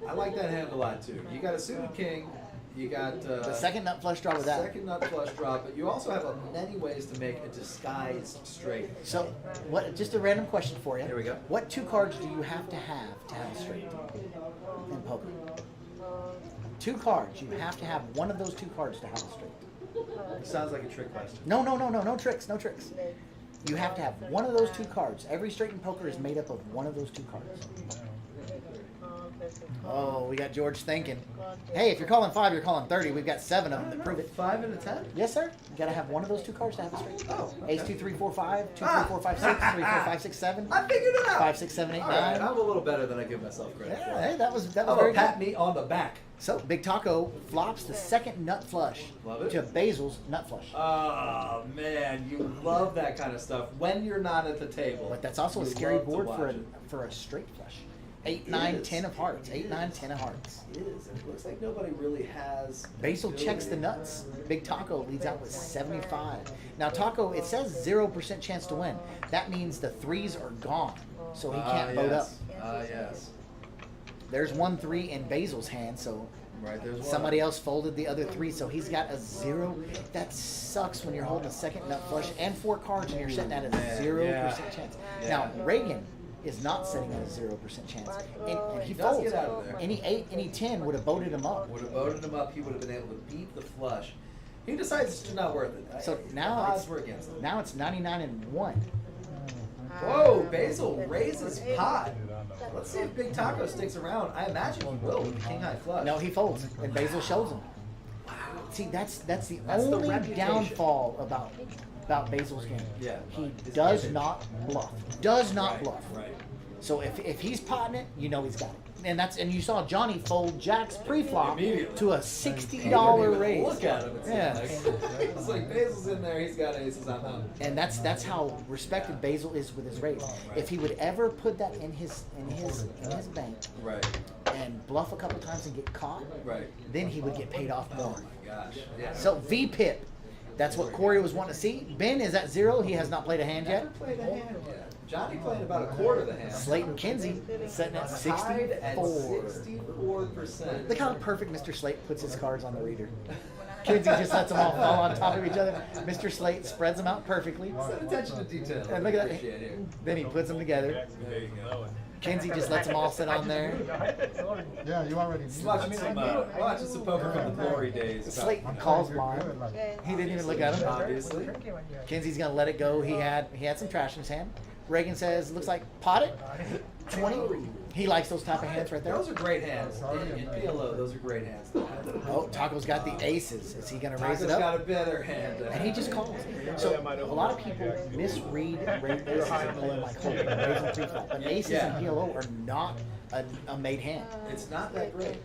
I like that hand a lot too. You got a suited king, you got The second nut flush draw with that. second nut flush draw, but you also have many ways to make a disguised straight. So, what? Just a random question for you. Here we go. What 2 cards do you have to have a straight in poker? 2 cards. You have to have one of those 2 cards to have a straight. Sounds like a trick question. No tricks, no tricks. You have to have one of those 2 cards. Every straight in poker is made up of one of those 2 cards. Oh, we got George thinking. Hey, if you're calling 5, you're calling 30. We've got 7 of them that prove it. 5 and a 10? Yes, sir. You gotta have one of those 2 cards to have a straight. Oh, okay. Ace 2, 3, 4, 5, 2, 3, 4, 5, 6, 3, 4, 5, 6, 7. I figured it out. 5, 6, 7, 8, All right, 9. I'm a little better than I give myself credit Yeah, for. hey, that was How very about pat good. me on the back? So Big Taco flops the second nut flush Love it. to Basil's nut flush. Oh man, you love that kind of stuff when you're not at the table. But that's also a You scary love to board watch it. for a straight flush. 8, It 9, is. 10 of hearts. It 8, 9, is. 10 of hearts. It is. It looks like nobody really has. Basil checks the nuts. Big Taco leads out with 75. Now Taco, it says 0% chance to win. That means the 3s are gone, so he can't vote up. Yes. There's 1 3 in Basil's hand, so Right, there's one. somebody else folded the other 3, so he's got a 0. That sucks when you're holding a second nut flush and 4 cards and you're setting at a Man, 0% yeah. chance. Yeah. Now Reagan is not setting at a 0% chance, and he He does folds. get out of there. Any 8, any 10 would have voted him up. Would have voted him up. He would have been able to beat the flush. He decides it's just not worth it. So The now odds it's, were against him. now it's 99 and 1. Whoa, Basil raises pot. Let's see if Big Taco sticks around. I imagine he will with the king high flush. No, he folds, and Basil shows him. See, that's the That's the only reputation. downfall about Basil's game. Yeah, He his does image. not bluff. Does not Right, bluff. Right. So if he's potting it, you know he's got it. And you saw Johnny fold Jack's pre-flop Immediately. to a He $60 didn't even raise. Look at him. Yeah. It's like Basil's in there. He's got aces. I'm out. And that's how respected Basil is with his raise. If he would ever put that in his bank Right. and bluff a couple times and get caught, Right. then he would get paid off Oh more. my gosh. Yeah. So VPIP, that's what Corey was wanting to see. Ben is at 0. He has not played a hand Never yet. played a hand yet. Johnny played about a quarter of the hand. Slayton Kinsey sitting at Tied at 64. 64%. Look how perfect Mr. Slate puts his cards on the reader. Kinsey just lets them all fall on top of each other. Mr. Slate spreads them out perfectly. Set attention to detail. And look at that. Appreciate it. Then he puts them together. There you go. Kinsey just lets them all sit on there. Yeah, you already knew. Watching some poker from the glory days. Slate calls mine. He didn't even look at him. Obviously. Kinsey's gonna let it go. He had some trash in his hand. Reagan says, looks like pot it. 20. He likes those type of hands right there. Those are great hands. In PLO, those are great hands. Oh, Taco's got the aces. Is he gonna raise Taco's it got up? a better hand. And he just calls. So a lot of people misread aces and PLO like holding raising pre-flop. But aces Yeah. and PLO are not a made hand. It's not that great.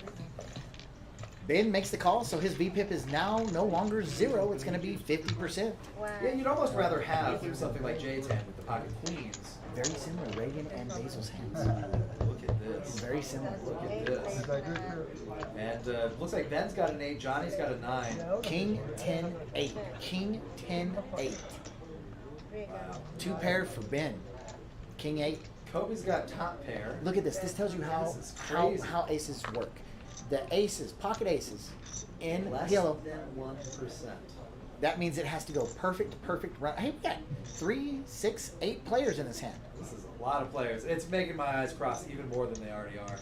Ben makes the call, so his VPIP is now no longer 0. It's going to be 50%. Yeah, you'd almost rather have something like Jade's hand with the pocket queens. Very similar, Reagan and Basil's hands. Look at this. Very similar. Look at this. Is that good here? And looks like Ben's got an 8, Johnny's got a 9. King 10 8. King 10 8. Wow. 2 pair for Ben. King 8. Kobe's got top pair. Look at this. This tells you This is crazy. how aces work. The aces, pocket aces, in Less PLO. than 1%. That means it has to go perfect run. Hey, we got 3, 6, 8 players in this hand. This is a lot of players. It's making my eyes cross even more than they already are.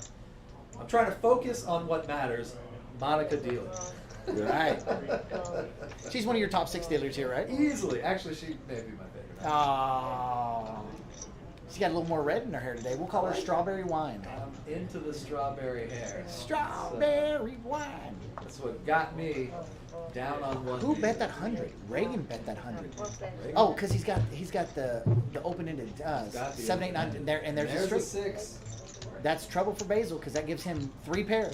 I'm trying to focus on what matters. Monica dealing. Right. She's one of your top 6 dealers here, right? Easily. Actually, she may be my favorite. Oh. She's got a little more red in her hair today. We'll call her Strawberry Wine. I'm into the strawberry hair. Strawberry Wine. That's what got me down on one. Who knee. bet that 100? Reagan bet that 100. Reagan? Oh, because he's got the open-ended Got the 7, 8, 9 there, and there's a a straight. 6. That's trouble for Basil because that gives him 3 pair.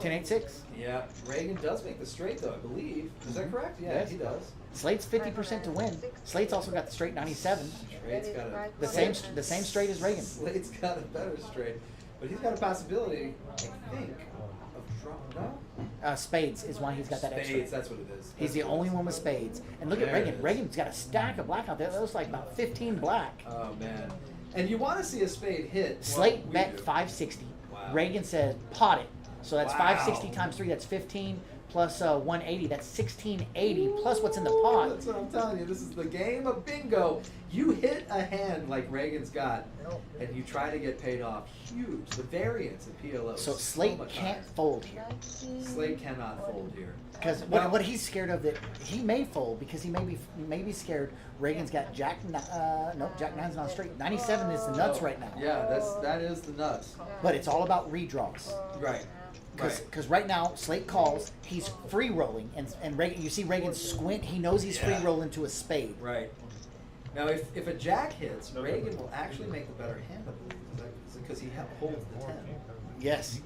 10, 8, 6. Yeah, Reagan does make the straight though, I believe. Is that correct? Yeah, Yes. he does. Slate's 50% to win. Slate's also got the straight 97. Straight's got The same straight as Reagan. Slate's got a better straight, but he's got a possibility, I think, of draw. No. Spades is why he's got that Spades, extra. that's what it is. He's the only one with spades. And look at There it Reagan. is. Reagan's got a stack of black out there. That looks like about 15 black. Oh man. And you want to see a spade hit. Slate we bet do. 560. Wow. Reagan said pot it. So that's Wow. 560 times 3. That's 15 plus 180. That's 1680 plus what's in the pot. That's what I'm telling you. This is the game of bingo. You hit a hand like Reagan's got, and you try to get paid off. Huge. The variance in PLO. So is Slate much can't higher. fold here. Slate cannot fold here. Because what he's scared of, that he may fold because he may be scared. Reagan's got Jack 9's not straight. 97 is the nuts right now. Yeah, that is the nuts. But it's all about redraws. Right. Because right now Slate calls, he's free rolling, and Reagan, you see Reagan squint. He knows he's free rolling to a spade. Right. Now, if a jack hits, Reagan will actually make the better hand, I believe, because he holds the 10. Yes.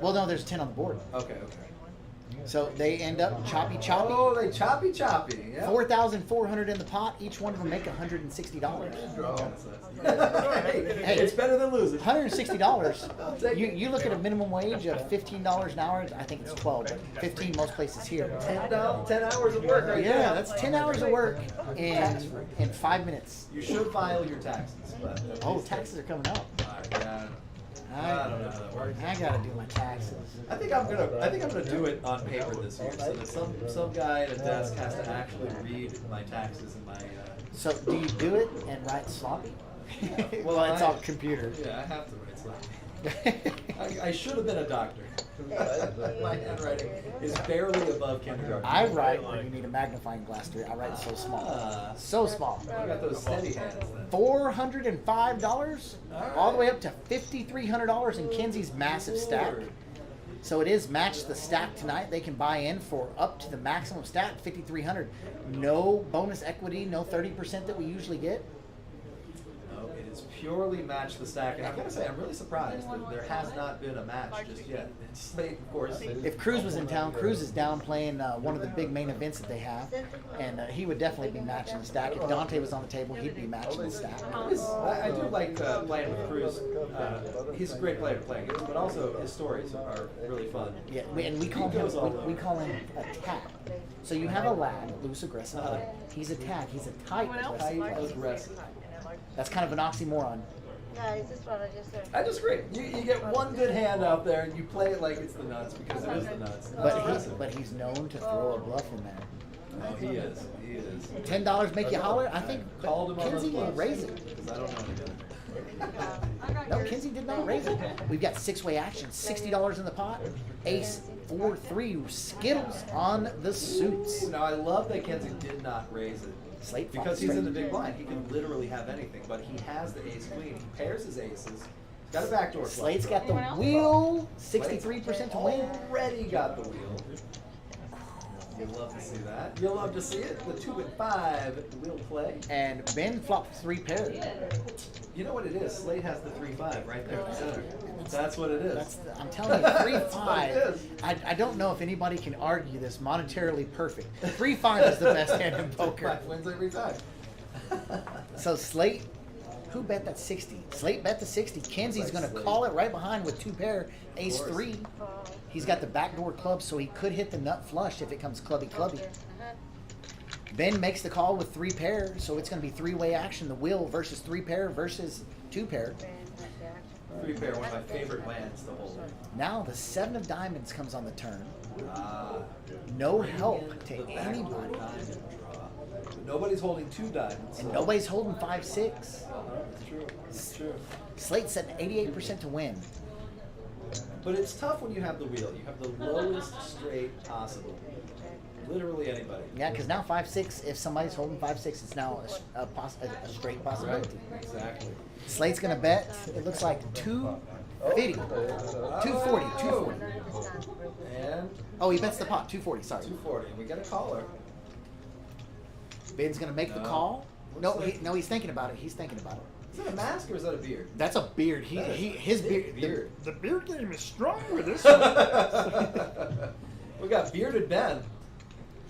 Well, no, there's 10 on the board. Okay. So they end up choppy. Oh, they choppy. Yeah. 4,400 in the pot. Each one of them make $160. Hey, it's better than losing. $160. take it. You look at a minimum wage of $15 an hour. I think it's 12, but 15 most places here. 10 hours of work right there. Yeah, that's 10 hours of work in 5 minutes. You should file your taxes. But Oh, taxes are coming up. Yeah. I don't know how that works. I gotta do my taxes. I think I'm gonna do it on paper this year, so that some guy at a desk has to actually read my taxes and my. So do you do it and write sloppy? Well, It's all computer. Yeah, I have to write something. I should have been a doctor. My handwriting is barely above kindergarten. I write where you need a magnifying glass to. I write so small, so small. I got those steady hands then. $405, all the way up to $5,300 in Kenzie's massive stack. So it is match the stack tonight. They can buy in for up to the maximum stack, $5,300. No bonus equity, no 30% that we usually get. No, it is purely match the stack, and I gotta say, I'm really surprised that there has not been a match just yet. It's Slate, of course. If Cruz was in town, Cruz is down playing one of the big main events that they have, and he would definitely be matching the stack. If Dante was on the table, he'd be matching the stack. I do like playing with Cruz. He's a great player to play against, but also his stories are really fun. Yeah, and we call him a tap. So you have a lad, loose aggressive. He's a tag. He's a tight aggressive. Aggressive. That's kind of an oxymoron. I disagree. You get one good hand out there and you play it like it's the nuts because it is the nuts. But he's known to throw a bluff in there. Oh, he is. $10 make you holler? I think Called him on Kinsey those will bluffs, raise it. because I don't know any better. No, Kinsey did not raise it. We've got six-way action, $60 in the pot. Ace 4-3 Skittles on the suits. Now I love that Kenzie did not raise it. Slate Because fought he's in the straight. big blind. He can literally have anything, but he has the ace queen. He pairs his aces. He's got a backdoor flush. Slate's got the wheel, 63% to win. Already got the wheel. You'll love to see that. You'll love to see it. The 2 and 5 will play. And Ben flopped 3 pairs. You know what it is? Slate has the 3-5 right there in the center. That's what it is. I'm telling you, 3-5. it is. I don't know if anybody can argue this monetarily perfect. 3-5 is the best hand in poker. 5 wins every time. So Slate, who bet that 60? Slate bet the 60. Kenzie's going to Slate. call it right behind with 2 pair, ace course. 3. He's got the backdoor club, so he could hit the nut flush if it comes clubby. Ben makes the call with 3 pair, so it's going to be 3-way action. The wheel versus 3 pair versus 2 pair. 3 pair, one of my favorite lands to hold. Now the 7 of diamonds comes on the turn. No No help to anybody. Nobody's holding 2 diamonds. And nobody's holding 5-6. That's true. That's true. Slate's setting 88% to win. But it's tough when you have the wheel. You have the lowest straight possible. Literally anybody. Yeah, because now 5-6, if somebody's holding 5-6, it's now a straight possibility. Right. Exactly. Slate's going to bet, it looks like 250, 240, 240. And Oh, he bets the pot, 240, sorry. 240. And we get a caller. Ben's going to make the No. call. Looks like- No, he's thinking about it. He's thinking about it. Is that a mask or is that a beard? That's a beard. His beard. Beard. The beard game is strong with this. We got bearded Ben.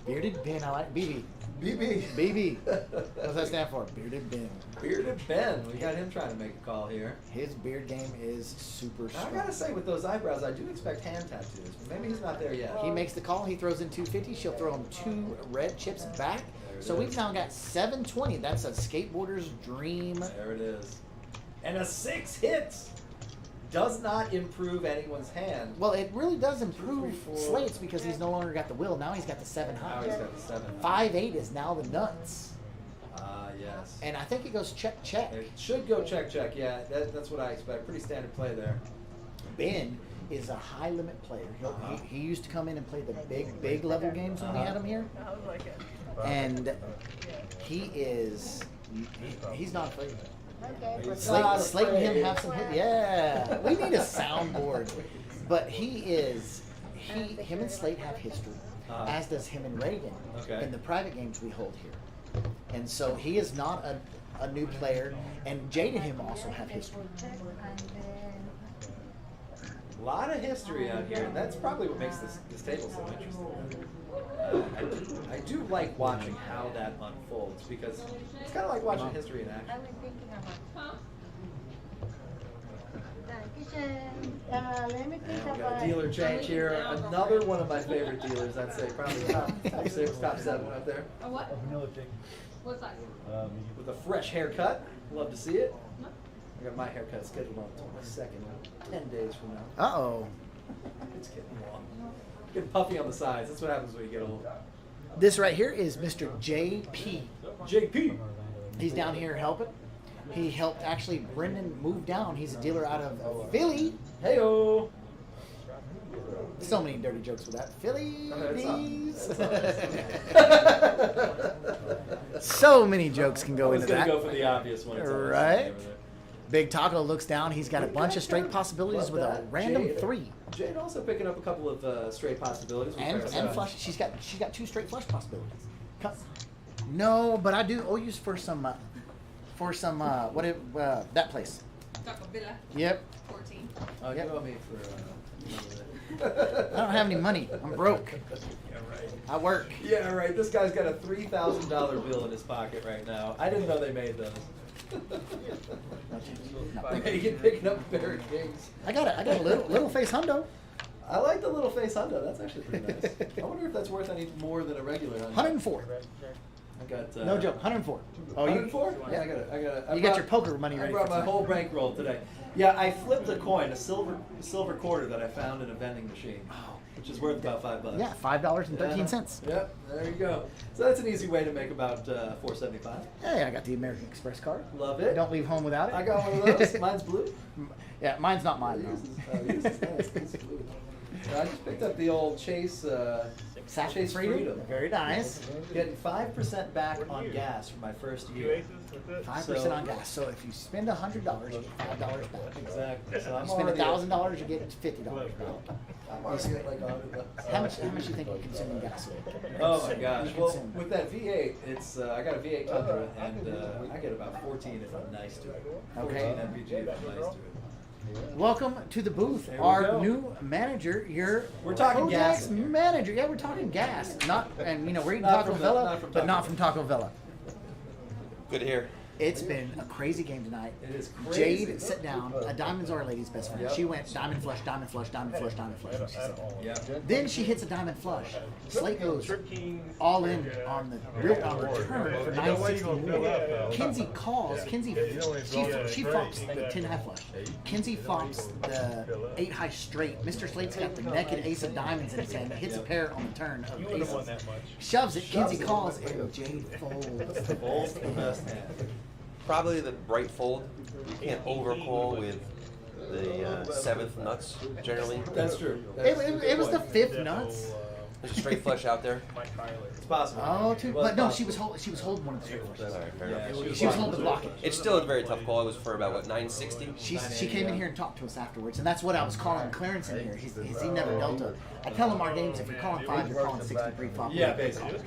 Bearded Ben, I like BB. BB. BB. What's that stand for? Bearded Ben. Bearded Ben. We got him trying to make a call here. His beard game is super I strong. gotta say, with those eyebrows, I do expect hand tattoos. But maybe he's not there yet. He makes the call. He throws in 250. She'll throw him 2 red chips back. There it So we've is. now got 720. That's a skateboarder's dream. There it is. And a 6 hits does not improve anyone's hand. Well, it really does improve 2, 3, 4. Slate's because he's no longer got the will. Now he's got the 7 Now high. he's got the 7. 5-8 is now the nuts. Ah, yes. And I think it goes check, check. It should go check, check. Yeah, that's what I expect. Pretty standard play there. Ben is a high limit player. Uh-huh. He used to come in and play the big level games when we had him here. I was like it. And he's not afraid. He's Slate, not Slate and him afraid. have some hit. Yeah, we need a soundboard. But him and Slate have history, as does him and Reagan Okay. in the private games we hold here. And so he is not a new player, and Jade and him also have history. A lot of history out here. That's probably what makes this table so interesting. I do like watching how that unfolds because it's kind of like watching history in action. And we got a dealer change here. Another one of my favorite dealers. I'd say probably top 6, top 7 up there. A what? What size? With a fresh haircut. Love to see it. I got my haircut scheduled on the 22nd, 10 days from now. Uh-oh. It's getting long. Getting puffy on the sides. That's what happens when you get old. This right here is Mr. JP. JP. He's down here helping. He helped actually Brendan move down. He's a dealer out of Philly. Heyo. So many dirty jokes with that. Philly. So many jokes can I go was into gonna that. go for the obvious one. It's always Right. over there. Big Taco looks down. He's got a bunch of straight possibilities Love with a that. random Jade. 3. Jade also picking up a couple of straight possibilities. with And fair size. flush. She's got 2 straight flush possibilities. No, but I do use for some that place. Taco Villa, Yep. 14. Oh, Yep. you owe me for. I don't have any money. I'm broke. Yeah, right. I work. Yeah, right. This guy's got a $3,000 bill in his pocket right now. I didn't know they made those. Reagan picking up Barrett Kings. I got a little face hundo. I like the little face hundo. That's actually pretty nice. I wonder if that's worth any more than a regular hundo. 104. I got. No joke. 104. Oh, 104? Yeah, I got it. You got your poker money ready I brought for my tonight. whole bankroll today. Yeah, I flipped a coin, a silver quarter that I found in a vending machine, which is worth about $5. Yeah, $5.13. Yep, there you go. So that's an easy way to make about $4.75. Hey, I got the American Express card. Love it. Don't leave home without it. I got one of those. Mine's blue. Yeah, mine's not mine. Yours though. is nice. It's blue. I just picked up the old Chase. Chase Freedom. Very nice. Getting 5% back on gas for my first year. 5% on gas. So if you spend $100, you get $5 back. Exactly. So I'm You spend already at- $1,000, you get $50 back. I'm already at like $100. How much you think you consume in gas? Oh my gosh! Well, Consume. with that V8, it's I got a V8 Tundra, and I get about 14 if I'm nice to it. 14 Okay. mpg if I'm nice to it. Welcome to the booth. There we Our go. new manager, your We're talking Kojak's gas in here. manager. Yeah, we're talking gas. Not, and we're eating Not Taco from the- Villa, not from but Taco not from Taco Villa. Good to hear. It's been a crazy game tonight. It is crazy. Jade sat down. A diamond's our lady's best friend. Yep. She went diamond flush, diamond flush, diamond flush, diamond flush. She said. Yeah. Then she hits a diamond flush. Slate goes all in on the return for 960. Kinsey calls. Kinsey she flops the 10 high flush. Kinsey flops the 8 high straight. Mr. Slate's got the naked ace of diamonds in his hand. Hits a pair on the turn of aces. Shoves it. Kinsey calls and Jade folds. Bolt's the best hand. Probably the bright fold. You can't overcall with the 7th nuts generally. That's true. It was the 5th nuts. There's a straight flush out there. It's possible. Oh, Well, but no, it's she was possible. holding one of the straight All flushes. right, fair Yeah, enough. She was holding the blockage. It's still a very tough call. It was for about, what, 960? She came in here and talked to us afterwards, and that's what I was calling Clarence in here. He never dealt a. I tell him our games, if you're calling 5, you're calling 63 flop. Yeah, basically.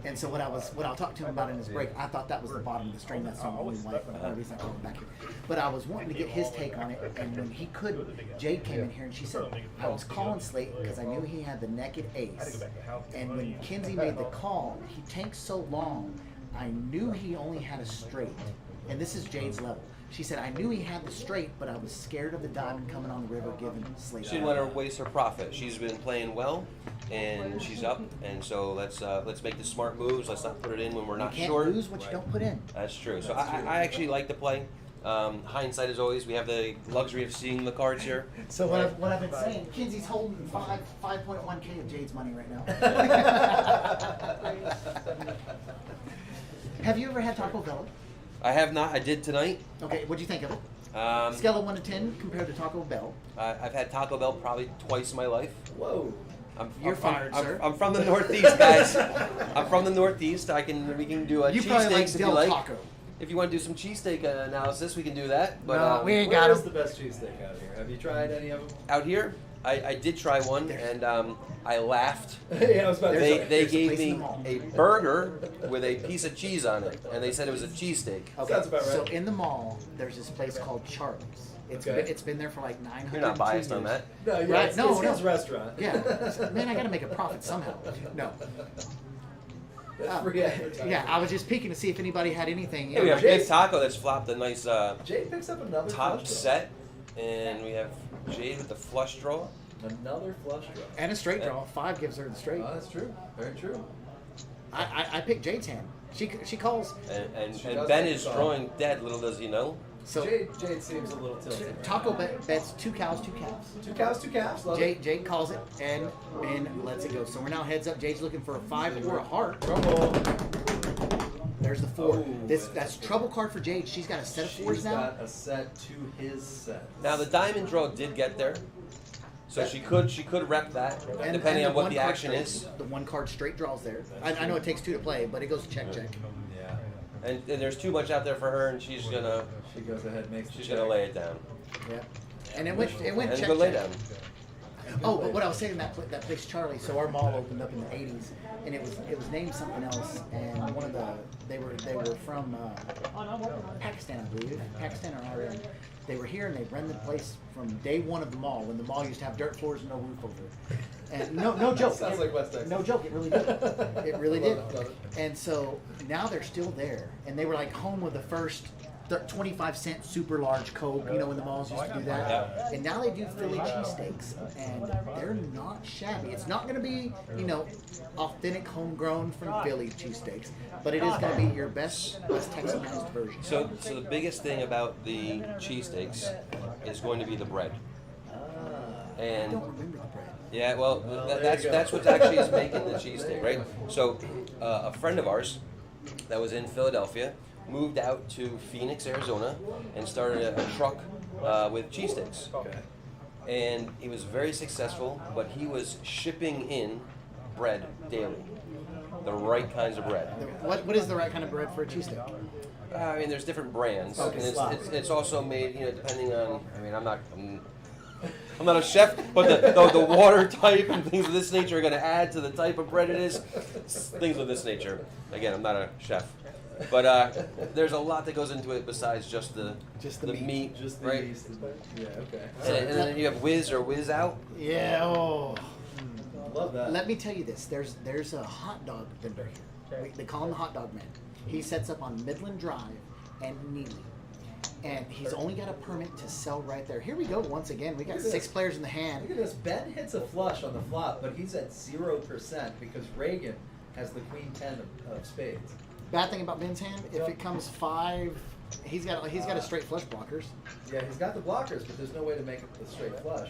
And so what I'll talk to him about in his break, I thought that was the bottom of the string. That's the only reason I called him back here. But I was wanting to get his take on it, and when he couldn't, Jade came in here and she said, I was calling Slate because I knew he had the naked ace, And when Kinsey made the call, he tanked so long, I knew he only had a straight. And this is Jade's level. She said, I knew he had the straight, but I was scared of the diamond coming on the river giving Slate. She didn't want to waste her profit. She's been playing well, and she's up. And so let's make the smart moves. Let's not put it in when we're not You can't sure. lose what you don't put in. That's true. So I actually like the play. Hindsight is always, we have the luxury of seeing the cards here. So what I've been saying, Kinsey's holding 5.1K of Jade's money right now. Have you ever had Taco Bell? I have not. I did tonight. Okay, what'd you think of it? Um, Scale of 1 to 10 compared to Taco Bell. I've had Taco Bell probably twice in my life. Whoa. You're fired, sir. I'm from the Northeast, guys. I'm from the Northeast. We can do a You probably like cheesesteaks if Del you like. Taco. If you want to do some cheesesteak analysis, we can do that. But No, we ain't got Where is 'em. the best cheesesteak out here? Have you tried any of them? out here, I did try one, and I laughed. Yeah, I was about to They say. they There's a gave place in me the mall. a burger with a piece of cheese on it, and they said it was a cheesesteak. Okay, Sounds about so right. in the mall, there's this place called Charlie's. Okay. It's been there for like 900 You're not biased on that. No, yeah, Right, it's, no, it's no. his restaurant. Yeah, man, I gotta make a profit somehow. No. That's free advertising. Yeah, I was just peeking to see if anybody had anything. Hey, we have Jade- Big Taco that's flopped a nice Jade picks up another top flush draw. set, and we have Jade with the flush draw. Another flush draw. And a straight draw. 5 gives her the straight. Oh, that's true. Very true. I picked Jade's hand. She calls. And She does Ben like is the song. drawing dead, little does he know. So Jade seems a little tilted. Right Taco now. bets 2 cows, 2 calves. 2 cows, 2 calves. Love it. Jade calls it, and Ben lets it go. So we're now heads up. Jade's looking for a 5 or a heart. Drum roll. There's the 4. Oh, That's trouble card for Jade. She's got a set of 4s She's now. got a set to his set. Now the diamond draw did get there, so she could rep that, depending on what the action is. The 1 card straight draws there. I know it takes 2 to play, but it goes check. Yeah. And there's too much out there for her, and she's gonna She goes ahead and makes the she's check. gonna lay it down. Yeah. And it went And check. go lay check. down. Oh, but what I was saying, that place Charlie. So our mall opened up in the '80s, and it was named something else. And one of they were from Pakistan, I believe, Pakistan or Iran. They were here and they rented the place from day 1 of the mall, when the mall used to have dirt floors and no roof over it. And no joke. Sounds like West Texas. No joke, it really did. It really did. And so now they're still there, and they were like home with the first 25-cent super large Coke, when the malls used to do that. Yeah. And now they do Philly cheesesteaks, and they're not shabby. It's not going to be, authentic homegrown from Philly cheesesteaks, but it is going to be your best Texanized version. So the biggest thing about the cheesesteaks is going to be the bread. I And don't remember the bread. yeah, well, there that's you go. what actually is making the cheesesteak, right? So a friend of ours that was in Philadelphia moved out to Phoenix, Arizona, and started a truck with cheesesteaks. Okay. And he was very successful, but he was shipping in bread daily, the right kinds of bread. What is the right kind of bread for a cheesesteak? I mean, there's different brands, Okay. and it's also made, depending on. I mean, I'm not a chef, but the water type and things of this nature are going to add to the type of bread it is. Things of this nature. Again, I'm not a chef, but there's a lot that goes into it besides just the meat, Just the right? yeast. Yeah, okay. And then you have whiz or whiz out. Yeah. Oh. Love that. Let me tell you this. There's a hot dog vendor here. They call him the Hot Dog Man. He sets up on Midland Drive and Neely. And he's only got a permit to sell right there. Here we go once again. We got Look at 6 this. players in the Look hand. at this. Ben hits a flush on the flop, but he's at 0% because Reagan has the queen 10 of spades. Bad thing about Ben's hand, if it comes 5, he's got a straight flush blockers. Yeah, he's got the blockers, but there's no way to make it a straight flush.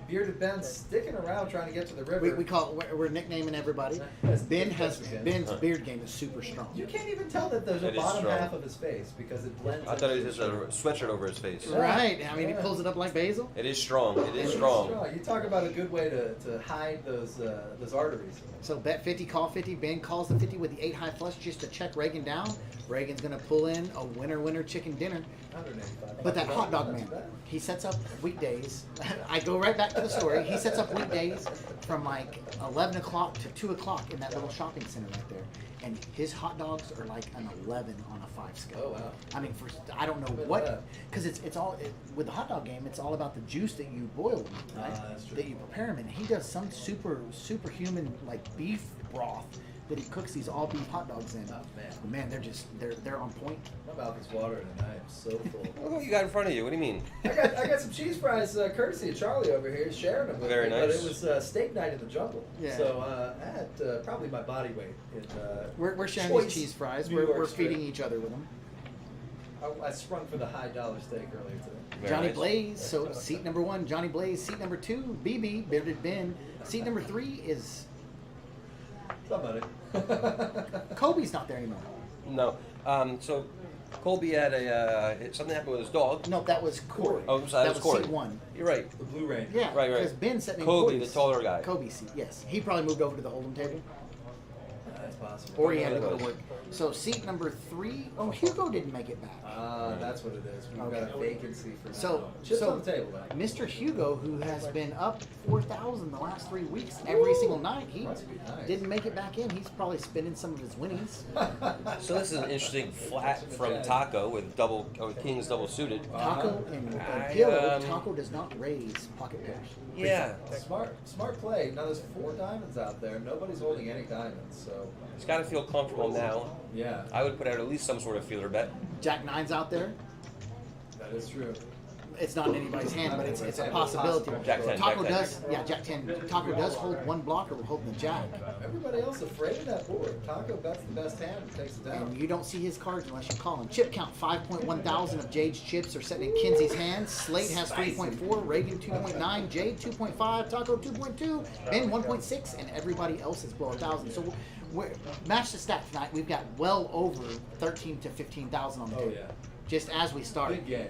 Bearded Ben's sticking around trying to get to the river. We call it, we're nicknaming everybody. Ben's beard game is super strong. You can't even tell that there's a It is body strong. half of his face because it blends. I thought it into was the just a sweatshirt over his face. Right. I mean, he pulls it up like basil. It is strong. It is It's strong. You talk about a good way to hide those arteries. So bet 50, call 50. Ben calls the 50 with the 8 high flush just to check Reagan down. Reagan's gonna pull in a winner chicken dinner. 185. But that hot dog man, he sets up weekdays. I go right back to the story. He sets up weekdays from like 11 o'clock to 2 o'clock in that little shopping center right there. And his hot dogs are like an 11 on a 5 scale. Oh, wow. I mean, I don't know what, because it's all, with the hot dog game, it's all about the juice that you boil them, right? That's true. That you prepare them in. He does some superhuman like beef broth that he cooks these all beef hot dogs in. Oh, man. But man, they're on point. My mouth is watering and I am so full. Look what you got in front of you. What do you mean? I got some cheese fries courtesy of Charlie over here, sharing them with Very me. nice. But it was steak night in the jungle. Yeah. So I had probably my body weight in We're sharing choice these cheese fries. New We're York strip. feeding each other with them. I sprung for the high dollar steak earlier today. Very Johnny nice. Blaze, so seat number 1, Johnny Blaze. Seat number 2, BB, Bearded Ben. Seat number 3 is Somebody. Kobe's not there anymore. No. So Colby had something happened with his dog. No, that was Corey. Oh, I'm sorry, that that was Corey. seat 1. You're right. The Blue Ranger. Yeah, Right. because Ben sat in Kobe, Corey's- the taller guy. Kobe's seat, yes. He probably moved over to the Hold'em table, That's possible. or he had to that go to was. work. So seat number 3, oh, Hugo didn't make it back. That's what it is. We've Okay. got a vacancy for So, now. Chips so on the table, man. Mr. Hugo, who has been up 4,000 the last 3 weeks, every single night, he Must be nice. didn't make it back in. He's probably spending some of his winnings. So this is an interesting flat from Taco with Kings double suited. Taco and I, Pillow, Taco does not raise pocket pairs. Yeah. Smart play. Now there's 4 diamonds out there. Nobody's holding any diamonds, so He's got to feel comfortable now. yeah, I would put out at least some sort of feeler bet. Jack 9's out there. that is true. It's not in anybody's hand, but it's a possibility. Jack 10, Taco Jack 10. does, yeah, Jack 10. Taco does hold one blocker, we're holding the Jack. Everybody else afraid of that board. Taco bets the best hand and takes it down. And you don't see his cards unless you call him. Chip count, 5.1 thousand of Jade's chips are sitting in Kenzie's hands. Slate has 3.4, Reagan 2.9, Jade 2.5, Taco 2.2, Ben 1.6, and everybody else is below 1,000. So we're match the stack tonight. We've got well over 13 to 15,000 on the Oh table. yeah, Just as we start. big game.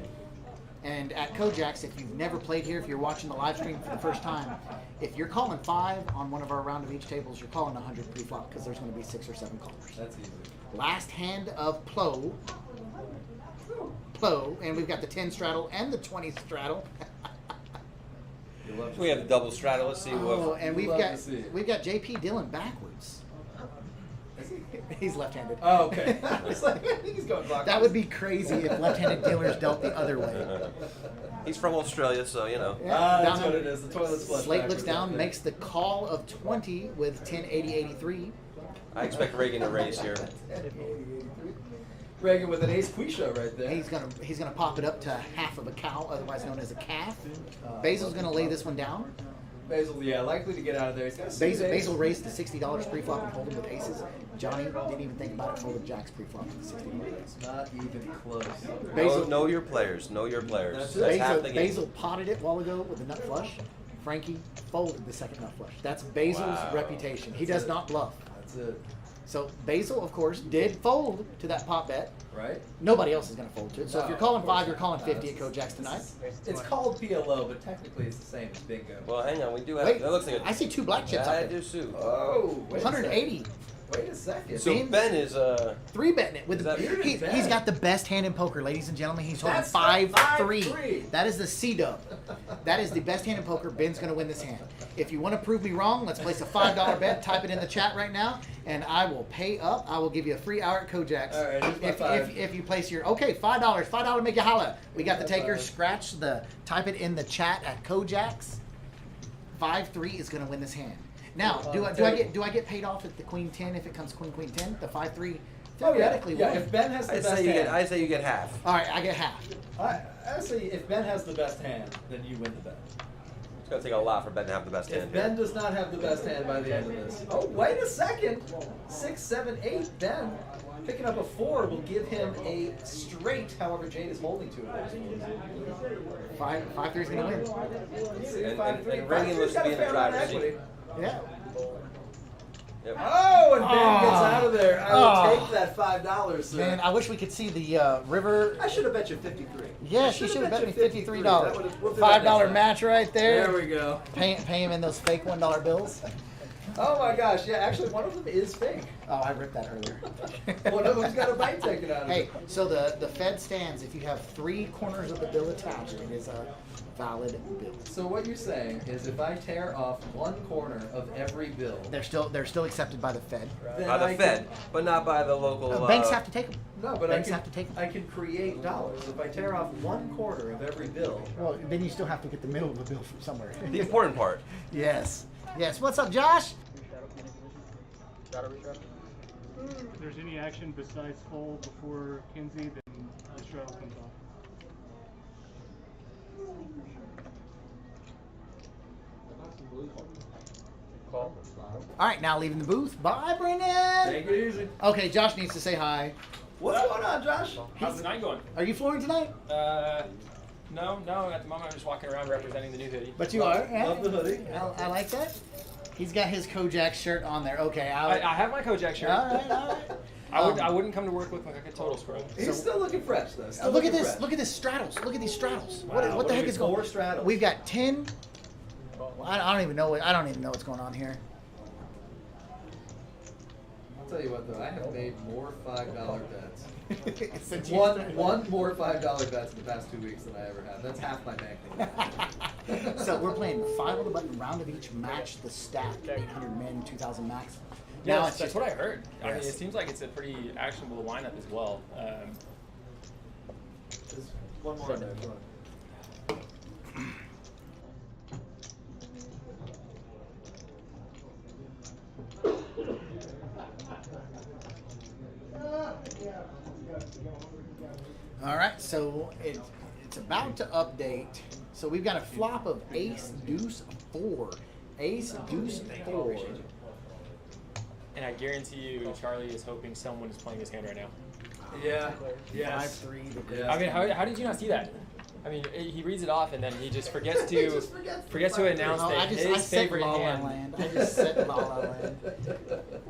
And at Kojak's, if you've never played here, if you're watching the live stream for the first time, if you're calling 5 on one of our round of each tables, you're calling 100 pre-flop because there's going to be 6 or 7 callers. That's easy. Last hand of Plo, and we've got the 10 straddle and the 20 straddle. You love to We have the double straddle. Let's see Oh, what. and we've Love got to see it. JP Dillon backwards. Is he? He's left-handed. Oh, okay. It's like he's going clockwise. That would be crazy if left-handed dealers dealt the other way. He's from Australia, so you know. Yeah, That's down what it is. The toilet's flush Slate backwards. looks down, makes the call of 20 with 10-80-83. I expect Reagan to raise here. Reagan with an ace Quisha right there. He's gonna pop it up to half of a cow, otherwise known as a calf. Basil's gonna lay this one down. Basil, yeah, likely to get out of there. He's got a Basil raised to $60 pre-flop and hold him with aces. Johnny didn't even think about it, folded Jacks pre-flop with $60. Not even close. Basil- Know your players. Know your players. That's That's it. half the game. Basil potted it a while ago with a nut flush. Frankie folded the second nut flush. That's Basil's Wow. reputation. He That's does it. not bluff. That's it. So Basil, of course, did fold to that pop bet. Right? Nobody else is going to fold to it. So if No, you're calling of course 5, you're calling not. 50 at Kojak's tonight. It's called PLO, but technically it's the same as bingo. Well, hang on. We do have. Wait, That looks like a. I see 2 black chips Yeah, I out there. do too. Oh, wait a second. 180. Wait a second. So Ben- Ben is 3 betting it with Is the, that bearded he's Ben? got the best hand in poker, ladies and gentlemen. He's holding That's the 5-3. 5-3. That is the C-dub. That is the best hand in poker. Ben's going to win this hand. If you want to prove me wrong, let's place a $5 bet. Type it in the chat right now, and I will pay up. I will give you a free hour at Kojak's. All right, here's my five. if you place your $5, $5 make you holla. We got the taker. Scratch the. Type it in the chat at Kojak's. 5-3 is going to win this hand. Now, do I get paid off at the Queen 10 if it comes Queen 10? The 5-3 Oh, yeah. theoretically Yeah, won. if Ben has the I best say you hand. get. I say you get half. All right, I get half. I say if Ben has the best hand, then you win the bet. It's gonna take a lot for Ben to have the best If hand. Ben here. does not have the best hand by the end of this. Oh, wait a second. 6, 7, 8. Ben picking up a 4 will give him a straight. However, Jade is holding to it. 5-3 is going to win. See, And- 5, 3. and Reagan looks to be in the driver's seat. Yeah. Yep. Oh, and Ben gets Oh. out of there. I will take that $5, sir. Man, I wish we could see the river. I should have bet you 53. Yeah, I she should have bet me you $53. That would've- we'll do that next $5 time. match right there. There we go. Pay him in those fake $1 bills. Oh my gosh, yeah, actually one of them is fake. Oh, I ripped that earlier. One of them's got a bite taken out of Hey, it. so the Fed stands, if you have 3 corners of the bill attached, it is a valid bill. So what you're saying is if I tear off one corner of every bill, They're still accepted by the Fed. then By the I Fed, but not by the local. Banks have to take them. No, but Banks have to take them. I can create dollars. If I tear off one corner of every bill, Well, then you still have to get the middle of the bill from somewhere. The important part. Yes. Yes. What's up, Josh? If there's any action besides fold before Kinsey, then the straddle comes off. Call. All right, now leaving the booth. Bye, Brendan. take it easy. Okay, Josh needs to say hi. What's going on, Josh? How's the night going? Are you flooring tonight? No. At the moment, I'm just walking around representing the new hoodie. But you are. Yeah. Love the hoodie. I like that. He's got his Kojak shirt on there. Okay. I have my Kojak shirt. All right. All right. I wouldn't come to work looking like a total scrub. He's still looking fresh, though. Still Look at looking this. fresh. Look at this straddles. Look at these straddles. Wow, What the what heck are we, is going? 4 straddles? We've got 10. Well, I don't even know. I don't even know what's going on here. I'll tell you what, though, I have made more $5 bets. Since you One started. more $5 bets in the past 2 weeks than I ever have. That's half my bank. So we're playing 5 on the button, round of each, match the stat, 800 min, 2,000 max. Yeah, Now that's it's what I heard. I mean, Yes. it seems like it's a pretty actionable lineup as well. Just one more there. Go on. All right, so it's about to update. So we've got a flop of ace, deuce, 4. Ace, deuce, 4. And I guarantee you, Charlie is hoping someone is playing this hand right now. Yeah. 5-3. Yeah. I mean, how did you not see that? I mean, he reads it off and then he just forgets to Just forgets to announce No, that I his set favorite La La hand. Land. I just set La La Land.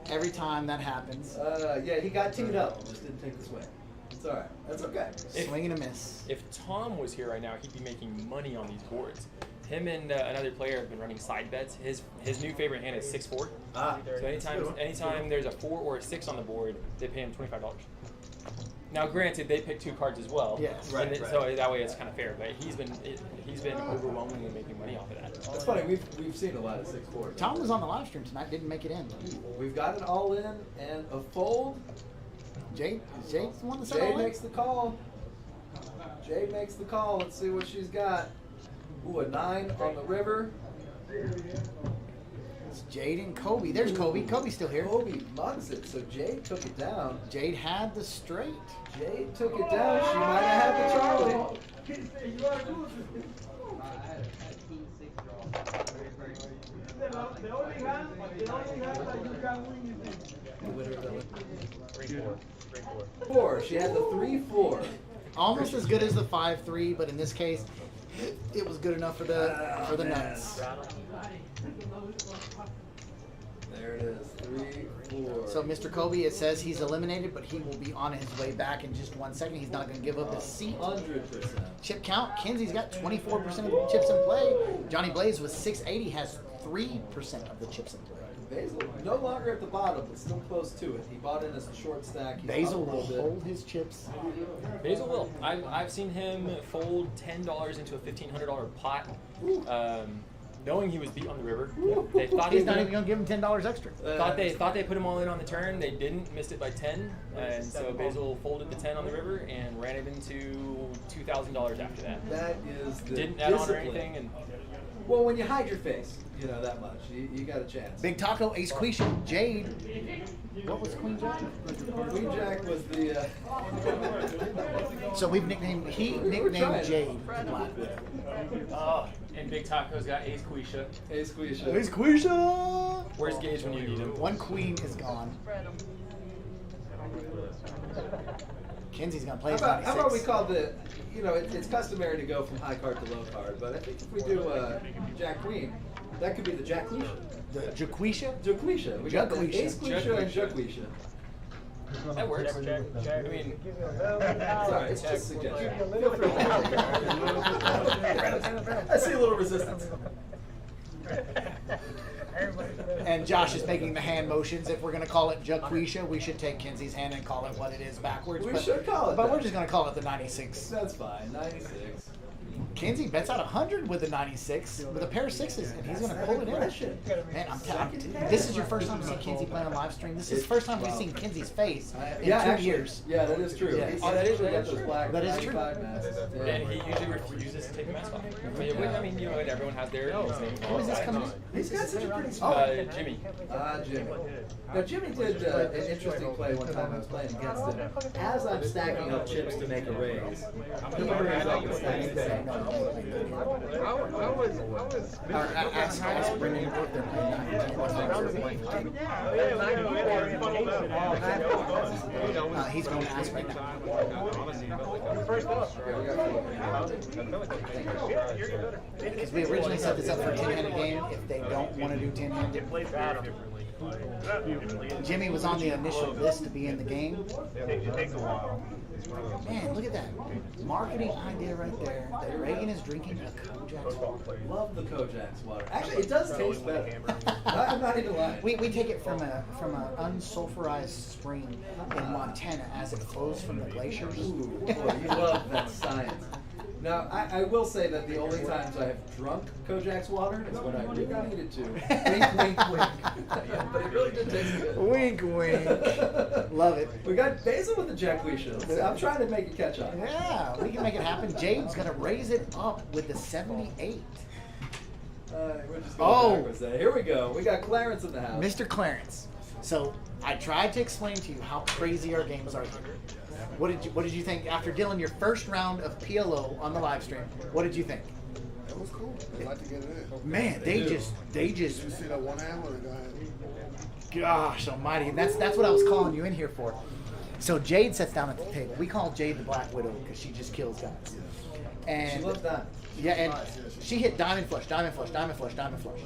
Every time that happens, Yeah, he got teed up. Just didn't take the swing. It's all right. That's okay. swing and a miss. If Tom was here right now, he'd be making money on these boards. Him and another player have been running side bets. His new favorite hand is 6-4. Ah, So anytime there's a 4 or a 6 on the board, they pay him $25. Now, granted, they pick 2 cards as well. Yes. Right, and right. So that way it's kind of fair. But he's been overwhelmingly making money off of that. That's funny. We've seen a lot of 6-4s. Tom was on the live stream tonight, didn't make it in. We've got an all-in and a fold. Jade's the one that said Jay all in? makes the call. Jay makes the call. Let's see what she's got. Ooh, a 9 on the river. It's Jade and Kobe. There's Kobe. Kobe's still here. Kobe mugs it, so Jay took it down. Jade had the straight. Jay took it down. She might have had the Charlie. Four. She had the 3-4. Almost as good as the 5-3, but in this case, it was good enough for the nuts. There it is. 3-4. So Mr. Kobe, it says he's eliminated, but he will be on his way back in just 1 second. He's not going to give up his seat. 100%. Chip count, Kenzie's got 24% of the chips in play. Johnny Blaze with 680 has 3% of the chips in play. Basil, no longer at the bottom, but still close to it. He bought in as a short stack. He's Basil up a will little bit. hold his chips. Basil will. I've seen him fold $10 into a $1,500 pot, knowing he was beat on the river. They thought He's he not was even going to give him $10 extra. thought they put him all in on the turn. They didn't, missed it by 10, and so Basil folded the 10 on the river and ran it into $2,000 after that. That is the Didn't add on or discipline. anything, and Well, when you hide your face, you know that much. You got a chance. Big Taco, Ace Quisha, Jade. What was Queen Jack? Queen Jack was the. So we've nicknamed, he nicknamed Jade the Black Widow. oh, and Big Taco's got Ace Quisha. Ace Quisha. Ace Quisha! Where's Gage when you need him? One queen is gone. Kenzie's going to play his How about we 96. call the, you know, it's customary to go from high card to low card, but I think if we do Jack Queen, that could be the Jack Quisha. The Jaquisha? Jaquisha. We got the Jaquisha. Ace Quisha and Jaquisha. That works. I mean, Sorry, it's just a suggestion. Feel free to I see a little resistance. And Josh is making the hand motions. If we're gonna call it Jaquisha, we should take Kenzie's hand and call it what it is backwards. We should call it But that. we're just gonna call it the 96. That's fine. 96. Kenzie bets out 100 with a 96 with a pair of sixes, and he's gonna pull it in. Man, this is your first time to see Kenzie play on live stream. This is the first time we've seen Kenzie's face in 2 years. Yeah, that is true. Yeah. He's Oh, that is actually got true. those black That is true. 95 masks. Yeah. And he usually refuses to take the mask off. I mean, you know, everyone has their name. Who is this coming in? He's got such a pretty Oh, smile. Jimmy. Jimmy. Now, Jimmy did an interesting play one time I was playing against him. As I'm stacking up chips to make a raise, he brings up a stack and saying, Ask Brendan if they're playing 9. He's going to ask right now. Because we originally set this up for a 10-handed game. If they don't want to do 10-handed, Jimmy was on the initial list to be in the game. Man, look at that marketing idea right there. That Reagan is drinking a Kojak's water. love the Kojak's water. Actually, it does taste better. I'm not even lying. We take it from an unsulfurized spring in Montana as it flows from the glaciers. Ooh, boy, you love that science. Now, I will say that the only times I have drunk Kojak's water is when I really needed to. Wink, wink, wink. Yeah, but it really did taste good. Wink, wink. Love it. We got Basil with the Jaquisha. I'm trying to make it catch up. Yeah, we can make it happen. Jade's gonna raise it up with the 78. We're just Oh. going backwards there. Here we go. We got Clarence in the house. Mr. Clarence. So I tried to explain to you how crazy our games are here. What did you think after Dylan your first round of PLO on the live stream? What did you think? It was cool. They like to get it in. Man, they just You see that one hand with the guy? gosh almighty, and that's what I was calling you in here for. So Jade sits down at the table. We call Jade the Black Widow because she just kills guys. And She loves that. yeah, and she hit diamond flush, diamond flush, diamond flush, diamond flush.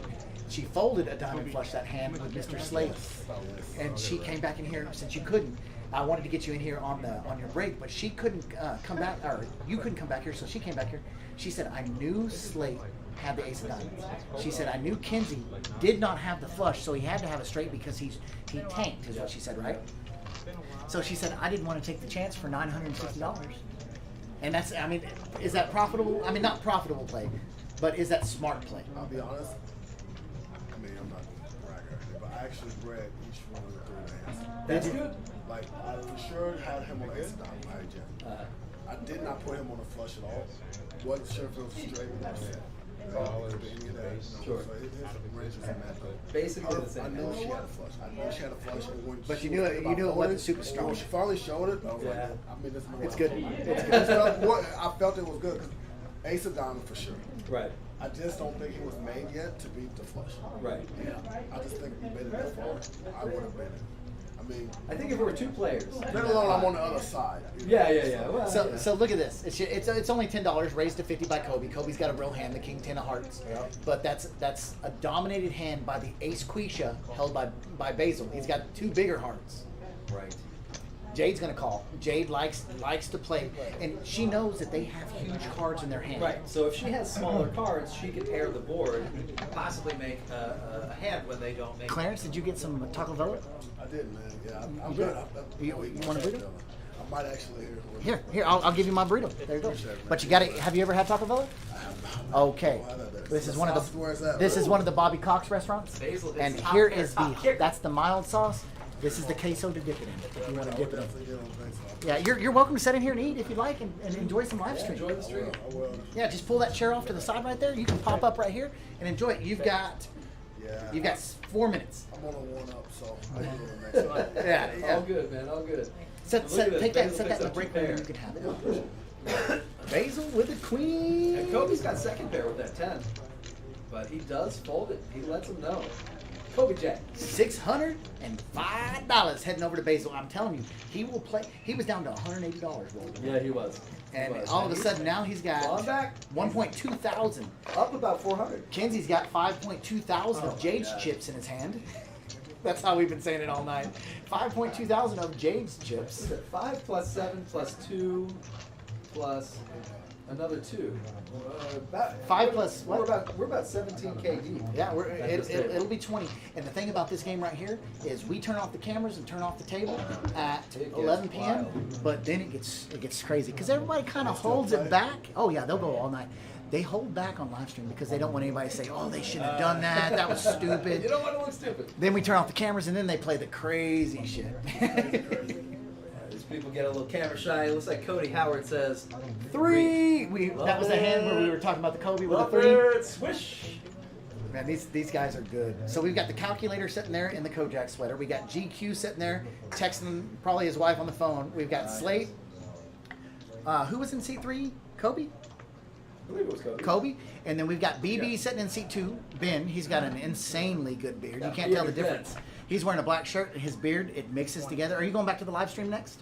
She folded a diamond flush that hand with Mr. Slate, and she came back in here since you couldn't. I wanted to get you in here on your break, but she couldn't come back, or you couldn't come back here, so she came back here. She said, "I knew Slate had the ace of diamonds." She said, "I knew Kenzie did not have the flush, so he had to have a straight because he tanked," is what she said, right? So she said, "I didn't want to take the chance for $950." And that's, I mean, is that profitable? I mean, not profitable play, but is that smart play? I'll be honest. I mean, I'm not a bragger, but I actually read each one of the 3 hands. That's good. Like, I for sure had him on ace of diamond, right, Jim? I did not put him on a flush at all. Wasn't sure if it was straight or not. Sure. So his range was immaculate. Basically the same. I know she had a flush. I know she had a flush. And when But she you knew it- came you out knew it wasn't folding, super strong. When she finally showed it, I was Yeah. like, I mean, this is It's good. It's good. It's felt- I felt it was good. Ace of diamond for sure. Right. I just don't think he was made yet to beat the flush. Right. Yeah. I just think if he made it that far, I would have been it. I mean, I think if it were 2 players. let alone I'm on the other side. Yeah. Well, So, yeah. so look at this. It's only $10, raised to 50 by Kobe. Kobe's got a real hand, the King 10 of Hearts. Yeah. But that's a dominated hand by the Ace Quisha, held by Basil. He's got 2 bigger hearts. Right. Jade's gonna call. Jade likes to play, and she knows that they have huge cards in their hand. Right. So if she has smaller cards, she could pair the board, possibly make a hand when they don't make. Clarence, did you get some Taco Vella? I did, man. Yeah, I'm You good. did? You want a burrito? I might actually hear. Here, I'll give you my burrito. There you go. But you got it. Have you ever had Taco Bella? Okay. This is one of the Bobby Cox restaurants. Basil is And top here tier, is top tier. that's the mild sauce. This is the queso to dip it in. If you want to dip it in. Definitely get on things. Yeah, you're welcome to sit in here and eat if you'd like and enjoy some live stream. Enjoy the stream. I will. Yeah, just pull that chair off to the side right there. You can pop up right here and enjoy it. You've got Yeah. 4 minutes. I'm on a 1-up, so I'll do it next time. Yeah. All good, man. All good. Set Look at this. take that Basil set that in the picks up break two room pair. and you can have it. Basil with the queen. And Kobe's got second pair with that 10, but he does fold it. He lets him know. Kobe Jack. $605 heading over to Basil. I'm telling you, he will play. He was down to $180 rolling. Yeah, he was. And all of a sudden now he's got Clawing back. 1.2 thousand. Up about 400. Kenzie's got 5.2 thousand Oh of my Jade's God. chips in his hand. That's how we've been saying it all night. 5.2 thousand of Jade's chips. 5 plus 7 plus 2. plus another 2. About, 5 plus we're what? about 17K deep. Yeah, at this table. it'll be 20. And the thing about this game right here is we turn off the cameras and turn off the table at It gets 11 p.m. wild. But then it gets crazy because everybody kind of holds it back. Oh yeah, they'll go all night. They hold back on live stream because they don't want anybody to say, "Oh, they shouldn't have done that. That was stupid." You don't want to look stupid. Then we turn off the cameras and then they play the crazy shit. These people get a little camera shy. It looks like Cody Howard says 3. That was the hand where we were talking about the Kobe with a 3. Love it. Swish. Man, these guys are good. So we've got the calculator sitting there in the Kojak sweater. We got GQ sitting there texting probably his wife on the phone. We've got Slate. Who was in seat 3? Kobe? I believe it was Cody. Kobe. And then we've got BB Yeah. sitting in seat 2. Ben, he's got an insanely good beard. You Yeah, can't tell the bearded difference. He's wearing a black shirt and his beard, it mixes together. Are you going back to the live stream next?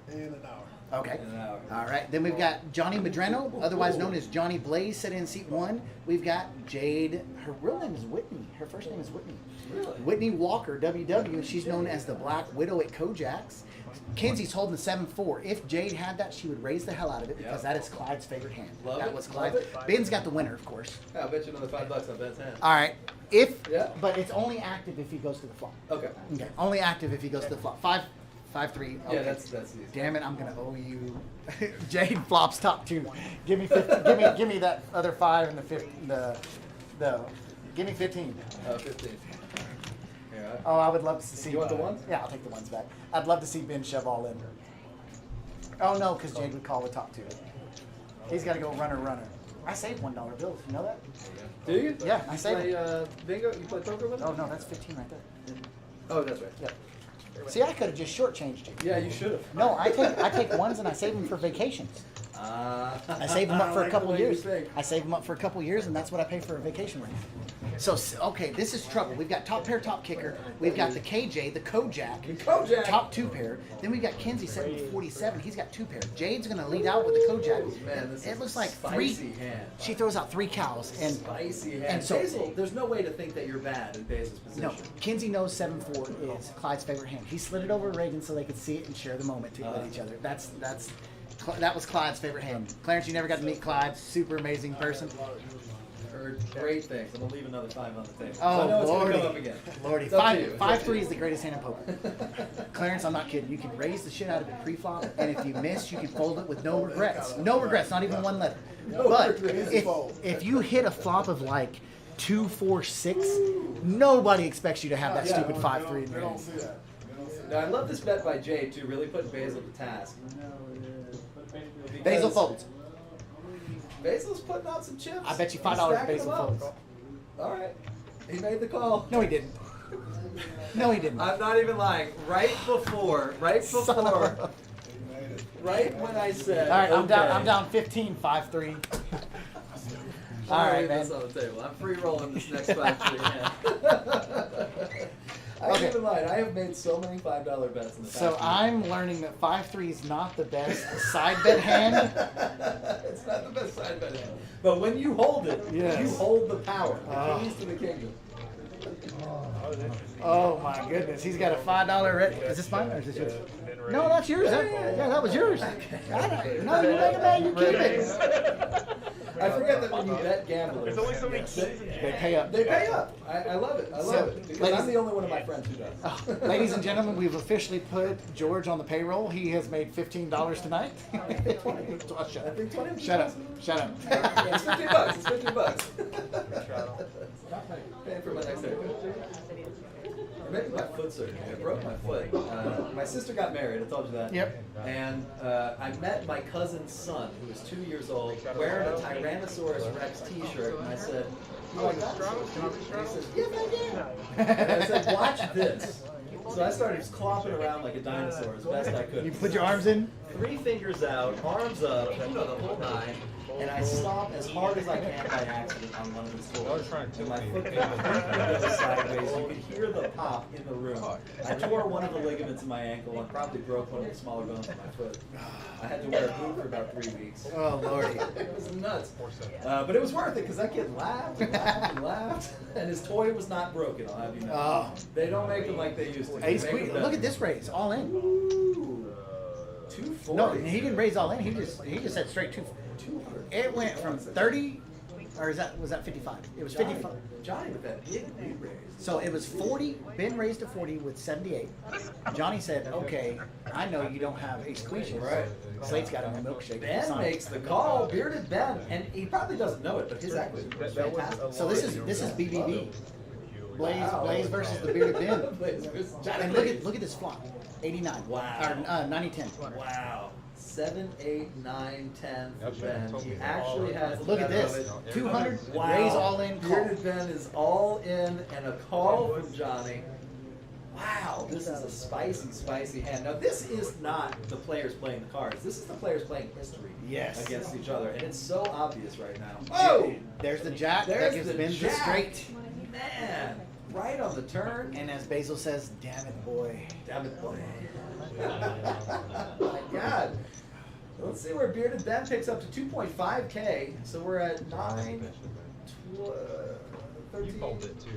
In an hour. Okay. In an hour. All right. Then we've got Johnny Madreno, otherwise known as Johnny Blaze, sitting in seat 1. We've got Jade. Her real name is Whitney. Her first name is Whitney. Really? Whitney Walker, WW. She's known as the Black Widow at Kojak's. Kenzie's holding the 7-4. If Jade had that, she would raise the hell out of it because Yep. that is Clyde's favorite hand. Love that it, was love Clyde. it. Ben's got the winner, of course. Yeah, I'll bet you another $5 on Ben's hand. All right. If, Yeah. but it's only active if he goes to the flop. Okay. Okay. Only active if he goes to the flop. 5-3. Yeah, that's easy. Damn it! I'm gonna owe you. Jade flops top 2. Give me 50, give me that other 5 and the 50. Give me 15. 15. Yeah. Oh, I would love to see. You want the ones? Yeah, I'll take the ones back. I'd love to see Ben shove all in. Oh no, because Jade would call the top 2. He's got to go runner. I saved $1 bills. You know that? Do you? Yeah, I You saved play bingo? You play poker with him? Oh no, that's 15 right there. Oh, that's right. Yep. See, I could have just shortchanged you. Yeah, you should have. No, I take ones and I save them for vacations. I save them up for a couple years. I save them up for a couple years, and that's what I pay for a vacation rent. So, okay, this is trouble. We've got top pair, top kicker. We've got the KJ, the Kojak, Kojak. top 2 pair. Then we've got Kenzie setting with 47. He's got 2 pair. Jade's going to lead out with the Kojak. Man, this It is looks a like spicy 3. hand. She throws out 3 cows. And Spicy hand. and so- Basil, there's no way to think that you're bad in Basil's position. no, Kenzie knows 7-4 is Clyde's favorite hand. He slid it over Reagan so they could see it and share the moment with each other. That was Clyde's favorite hand. Clarence, you never got to meet Clyde. Super amazing person. Heard great things. I'm gonna leave another 5 on the table. Oh, I know it's Lordy. gonna come up again. Lordy. It's up to you. 5-3 is the greatest hand in poker. Clarence, I'm not kidding. You can raise the shit out of it pre-flop, and if you miss, you can fold it with no regrets. No regrets, not even one letter. But if you hit a flop of like 2, 4, 6, nobody expects you to have that stupid 5-3 in They your don't hand. see that. They don't see Now, that. I love this bet by Jay too. Really putting Basil to task. Basil Because folds. Basil's putting out some chips. I bet you He's $5 stacking Basil them up. folds. All right, he made the call. No, he didn't. No, he didn't. I'm not even lying. Right before, Son of a- right when I said, All right, I'm down. okay, I'm down 15, 5-3. All I'll right, leave this man. on the table. I'm free rolling this next 5-3 hand. I Okay. ain't even lying. I have made so many $5 bets in the past. So week. I'm learning that 5-3 is not the best side bet hand. It's not the best side bet hand. But when you hold it, Yes. you hold the power. The Oh. keys to the kingdom. Oh my goodness, he's got a $5 ready. Is this mine or is this yours? No, that's yours. Yeah, that was yours. No, you make it, man. You keep it. I forget that when you bet gamblers, There's only so many They pay up. they pay up. I love it. I love So, it. Because ladies- I'm the only one of my friends who does. Oh, ladies and gentlemen, we've officially put George on the payroll. He has made $15 tonight. I think 20. Shut up. Shut up. Yeah, it's $15. It's $15. Paying for my next haircut. Maybe my foot surgery. I broke my foot. My sister got married. I told you that. Yep. And I met my cousin's son, who was 2 years old, wearing a Tyrannosaurus Rex T-shirt, and I said, "You like dinosaurs?" And he says, "Yes, I do." And I said, "Watch this." So I started just clopping around like a dinosaur as best I could. You put your arms in? 3 fingers out, arms up, the whole 9, and I stomp as hard as I can by accident on one of his toes. And my foot goes sideways. You could hear the pop in the room. I tore one of the ligaments in my ankle and probably broke one of the smaller bones in my foot. I had to wear a boot for about 3 weeks. Oh, Lordy. It was nuts. But it was worth it because that kid laughed and laughed and laughed. And his toy was not broken, I'll have you know. Oh. They don't make them like they used to. They Ace make Queen. them Look better. at this raise. All in. Ooh. 240. No, he didn't raise all in. He just said straight 200. It went from 30, or was that 55? It was 55. Johnny with that big raise. So it was 40. Ben raised to 40 with 78. Johnny said, "Okay, I know you don't have ace queens. Right. Slate's got him a milkshake." Ben makes the call, bearded Ben, and he probably doesn't know it, but his equity was fantastic. So this is BBB. Blaze Wow. Blaze versus the bearded Ben. Blaze versus Johnny And Blaze. look at this flop. 89. Wow. Or 90-10. Wow. 7, 8, 9, 10 for Ben. He actually has. Look at the bet this. of it. 200 Wow. raise all in call. Bearded Ben is all in and a call from Johnny. Wow, this is a spicy, spicy hand. Now, this is not the players playing the cards. This is the players playing history Yes. against each other, and it's so obvious right now. Oh! There's the jack. There's That gives the Ben the jack. straight. Man, right on the turn. And as Basil says, damn it, boy. Damn it, boy. My God. Let's see where Bearded Ben picks up to 2.5K. So we're at 9, 12, 13. You fold it too.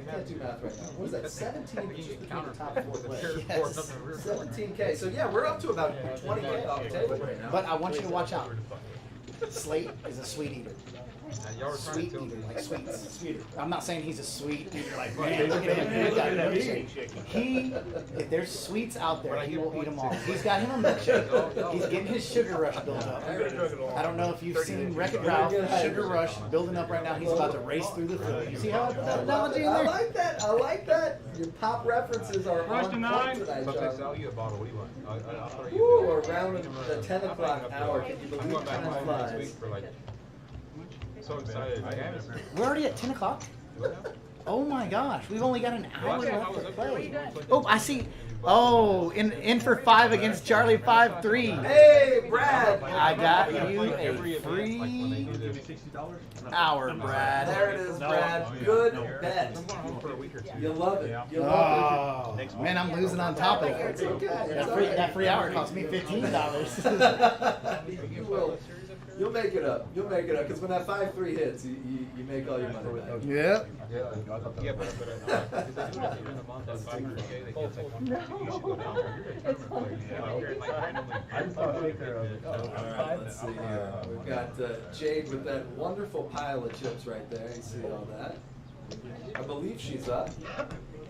I can't do math right now. What is that? 17 just between the top 4 players. Yes. 17K. So yeah, we're up to about 20K off the table right now. But I want you to watch out. Slate is a sweet eater. Sweet eater, like sweets. Sweeter. I'm not saying he's a sweet eater, like, man, look at him. He's got a milkshake. If there's sweets out there, he will eat them all. He's got him a milkshake. He's getting his sugar rush built up. I don't know if you've seen Wreck-It Ralph, Sugar Rush building up right now. He's about to race through the field. You see how I put that analogy in I there? like that. I like that. Your pop references are Rush on to point 9. tonight, But they John. sell you a bottle. What do you want? I'll throw you. Ooh, around the 10 o'clock hour. Can you I'm believe going back time home next flies? week for like. So excited. We're already at 10 o'clock? Oh my gosh, we've only got an hour left to play. Oh, I see. Oh, in for 5 against Charlie 5-3. Hey, Brad! I got you a free hour, Brad. There it is, Brad. Good bet. You love it. You love Oh, man, I'm losing on top of it. It's it. okay. It's That free hour cost me $15. You will. You'll make it up. You'll make it up. Because when that 5-3 hits, you make all your money back. Yep. Yeah, but if they do it in the month of 500K, they can't take one. You should go down there. I just thought Let's see here. We've got Jade with that wonderful pile of chips right there. You see all that? I believe she's up.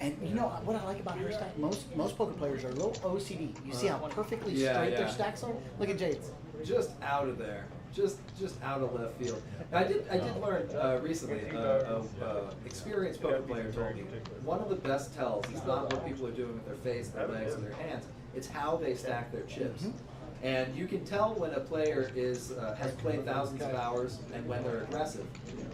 And you know what I like about her stack? Most poker players are a little OCD. You see how perfectly Yeah, straight yeah. their stacks are? Look at Jade's. Just out of there. Just out of left field. I did learn recently. Experienced poker player told me one of the best tells is not what people are doing with their face, their legs, or their hands. It's how they stack their chips. And you can tell when a player has played thousands of hours and when they're aggressive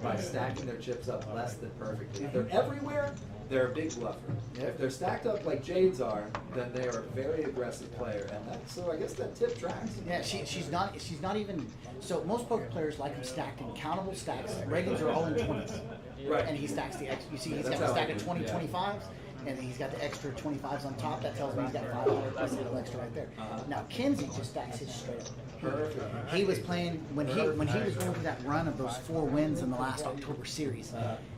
by stacking their chips up less than perfectly. If they're everywhere, they're a big bluffer. If they're stacked up like Jade's are, then they are a very aggressive player, and so I guess that tip tracks. Yeah, she's not even. So most poker players like them stacked in countable stacks. Reagan's are all in 20s. Right. And he stacks the extra. You see, he's That's got the how stack I of do, 20 yeah. 25s, and then he's got the extra 25s on top. That tells me he's got 500 plus a little extra right there. Now Kinsey just stacks his straight up. Perfect. He was playing when he was going through that run of those 4 wins in the last October series.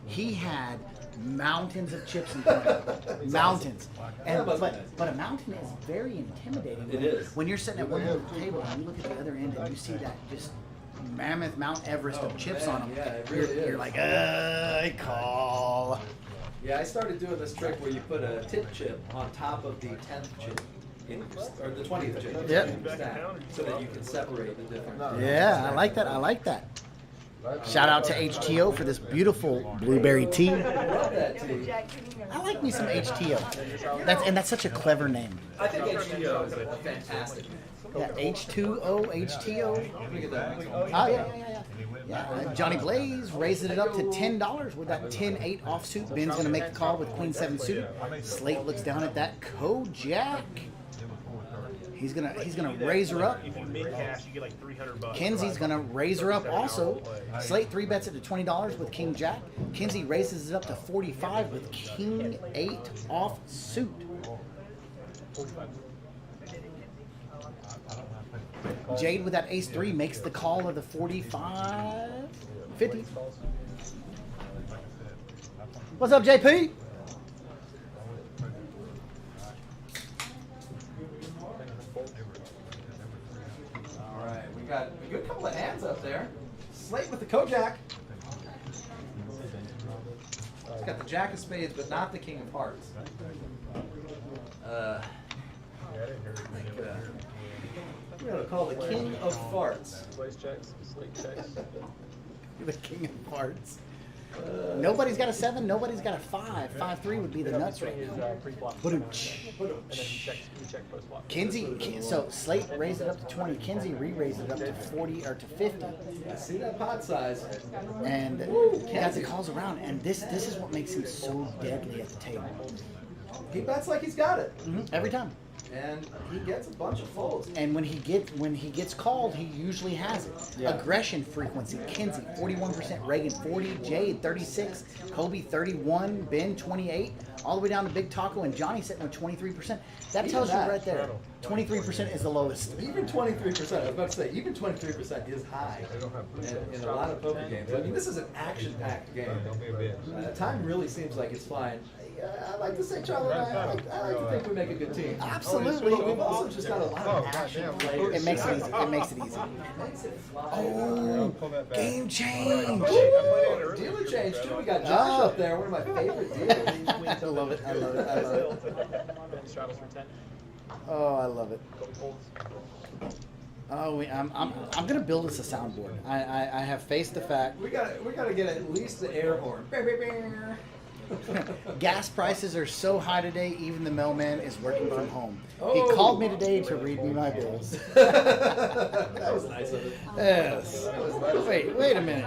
He had mountains of chips in front of him. Mountains. And but a mountain is very intimidating. It is. When you're sitting at one end of the table and you look at the other end and you see that just mammoth Mount Everest of chips man, on them, yeah, it really is. you're like, I call. Yeah, I started doing this trick where you put a tip chip on top of the 10th chip, or the 20th chip, Yep. in your stack, so that you can separate the different. Yeah, I like that. I like that. Shout out to HTO for this beautiful blueberry tea. I love that tea. I like me some HTO. That's such a clever name. I think HTO is a fantastic name. Yeah, H2O, HTO. Look at that. Oh, yeah. Johnny Blaze raises it up to $10 with that 10-8 offsuit. Ben's going to make the call with Queen 7 suited. Slate looks down at that Kojak. He's gonna raise her up. If you mid cash, you get like $300. Kinsey's gonna raise her up also. Slate 3 bets it to $20 with King Jack. Kinsey raises it up to 45 with King 8 offsuit. Jade with that ace 3 makes the call of the 45, 50. What's up, JP? got a good couple of hands up there. Slate with the Kojak. He's got the Jack of Spades, but not the King of Hearts. We're going to call the King of Farts. Place checks, slate checks. The King of Hearts. Nobody's got a 7. Nobody's got a 5. 5-3 would be the nuts right Is now. pre-flop. Ba-dum-tsh. And then you check post flop. So Slate raised it up to 20. Kinsey re-raised it up to 40 or to 50. I see that pot size. And got the calls around. And this is what makes him so deadly at the table. He bets like he's got it. Every time. And he gets a bunch of folds. And when he gets called, he usually has it. Yeah. Aggression frequency: Kinsey 41%, Reagan 40, Jade 36, Kobe 31, Ben 28, all the way down to Big Taco and Johnny sitting with 23%. That tells you right there, 23% is the lowest. Even 23%, I was about to say, even 23% is high in a lot of poker games. I mean, this is an action-packed game. Time really seems like it's flying. I like to say, Charlie, I like to think we make a good team. Absolutely. We've also just got a lot of action players. It makes it easy. It makes it easy. Makes it fly. Oh, game change. Ooh, dealer change, too. We got Josh Oh. up there, one of my favorite dealers. I love it. I love it. I love it. Ben straddles for 10. Oh, I love it. Kobe folds. Oh, I'm gonna build us a soundboard. I have faced the fact. We gotta get at least the air horn. Gas prices are so high today, even the mailman is working from home. Oh. He called me today to read me my bills. That was nice of it. Yes. Wait a minute.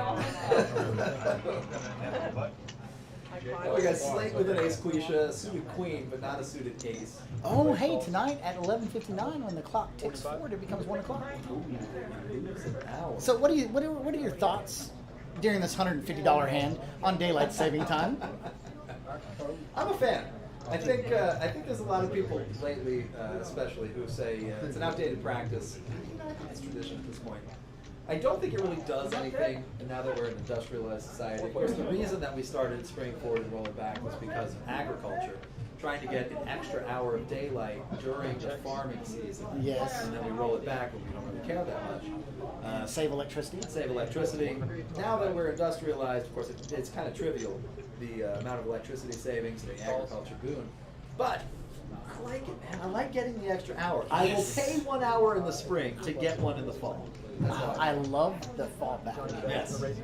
We got Slate with an ace quisha, suited queen, but not a suited ace. Oh, hey, tonight at 11:59, when the clock ticks forward, it becomes 1 o'clock. So, what are your thoughts during this $150 hand on daylight saving time? I'm a fan. I think there's a lot of people lately, especially, who say it's an outdated practice. It's tradition at this point. I don't think it really does anything, and now that we're an industrialized society. Of course, the reason that we started spring forward and rolling back was because of agriculture, trying to get an extra hour of daylight during the farming season. Yes. And then we roll it back when we don't really care that much. Save electricity. Save electricity. Now that we're industrialized, of course, it's kind of trivial, the amount of electricity savings, the agriculture boon. But I like it, man. I like getting the extra hour. I will pay 1 hour in the spring to get one in the fall. I love the fall back. Yes. Did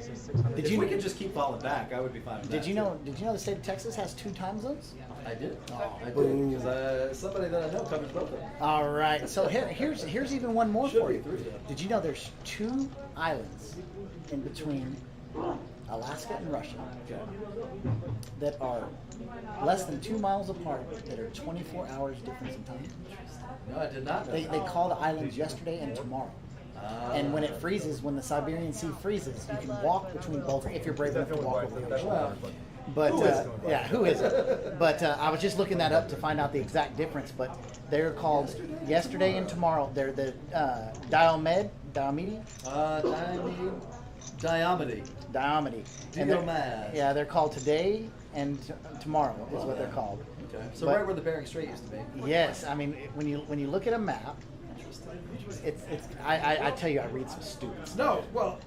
If you we could just keep falling back, I would be fine with that. Did you know the state of Texas has 2 time zones? I did. I Boom. did. Because somebody that I know covers both of them. All right. So here's even one more Should for be you. 3 though. Did you know there's 2 islands in between Alaska and Russia that are less than 2 miles apart that are 24 hours difference in time? No, I did not know. They call the islands yesterday and tomorrow. And when it freezes, when the Siberian Sea freezes, you can walk between both if you're brave enough to walk over the ocean. Well, But who isn't? yeah, who isn't? But I was just looking that up to find out the exact difference. But they're called yesterday and tomorrow. They're the Diomede. Diomede. And Diomede. yeah, they're called today and tomorrow is what they're called. Okay. So But- right where the Bering Strait used to be. Yes, I mean when you look at a map, it's I tell you I read some stupid stuff. No, well,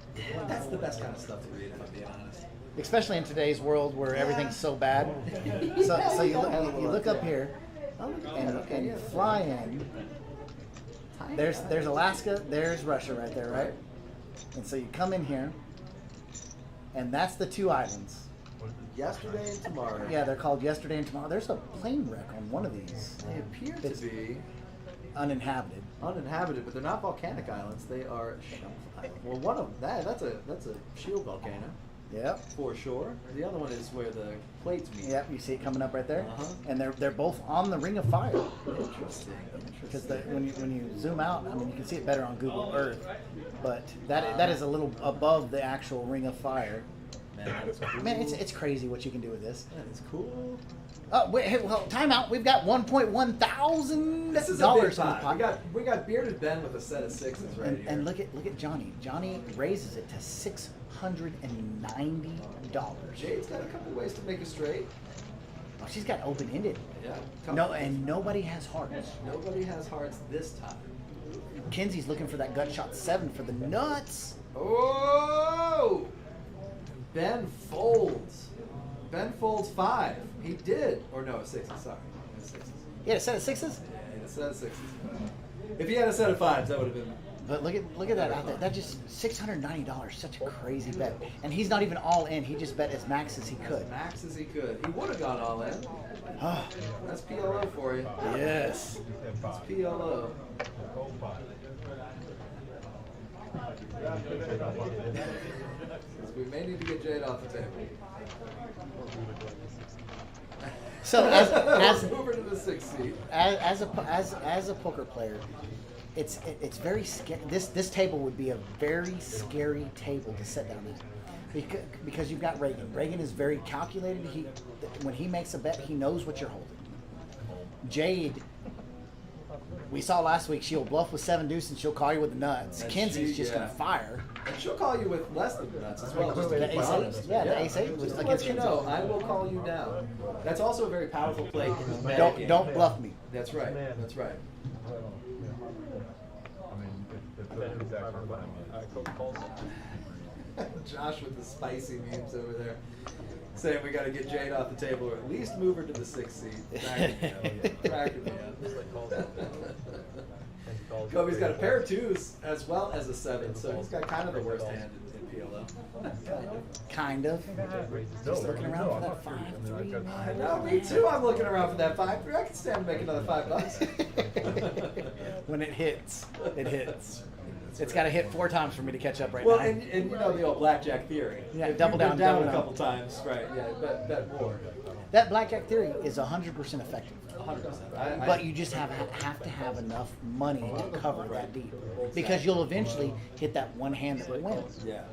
that's the best kind of stuff to read, if I'm being honest. Especially in today's world where everything's so bad. So you look up here and you fly in. There's Alaska, there's Russia right there, right? And so you come in here, and that's the 2 islands. Yesterday and tomorrow. Yeah, they're called yesterday and tomorrow. There's a plane wreck on one of these. They appear to It's be uninhabited. uninhabited, but they're not volcanic islands. They are shelf islands. Well, one of that's a shield volcano Yep. for sure. The other one is where the plates meet. Yep, you see it coming up right there, Uh-huh. and they're both on the Ring of Fire. Interesting. Because when you zoom out, I mean you can see it better on Google Earth, but that is a little above the actual Ring of Fire. Man, that is cool. Man, it's crazy what you can do with this. That is cool. Oh wait, hey, well, time out. We've got $1.1 thousand This is a big in the pot. pot. We got bearded Ben with a set of 6s right here. And look at Johnny. Johnny raises it to $690. Jade's got a couple ways to make it straight. Oh, she's got open-ended. Yeah. No, and nobody has hearts. Nobody has hearts this time. Kenzie's looking for that gut shot 7 for the nuts. Oh! Ben folds. Ben folds 5. He did. Or no, 6. Sorry. It's 6. He had a set of 6s? Yeah, he had a set of 6s. If he had a set of 5s, that would have been. But look at that out there. That just $690. Such a crazy bet. And he's not even all in. He just bet as max as he could. As max as he could. He would have gone all in. That's PLO for you. Yes. That's PLO. We may need to get Jade off the table. So as over to the 6th seat. as a poker player, it's very scary. This table would be a very scary table to sit down at, because you've got Reagan. Reagan is very calculated. When he makes a bet, he knows what you're holding. Jade, we saw last week, she'll bluff with 7 deuce and she'll call you with the nuts. And Kenzie's just gonna fire. And she'll call you with less than the nuts as well. Just to The be ace honest. eight, the ace eight was Just to against let you Kenzie. know, I will call you down. That's also a very powerful play in the meta game. Don't bluff me. That's right. That's right. Josh with the spicy memes over there, saying we got to get Jade off the table or at least move her to the 6th seat. Cracking me up. Kobe's got a pair of 2s as well as a 7, so he's got kind of the worst hand in PLO. Kind of. Just looking around for that 5-3. I know, me too. I'm looking around for that 5-3. I can stand to make another $5. When it hits, it hits. It's got to hit 4 times for me to catch up right Well, now. and you know the old blackjack theory. Yeah, If double you've down, been down double a down. couple times, right? Yeah, bet more. That blackjack theory is 100% effective. 100%. But you just have to have enough money to cover that deep, because you'll eventually hit that one hand that will win. Yeah.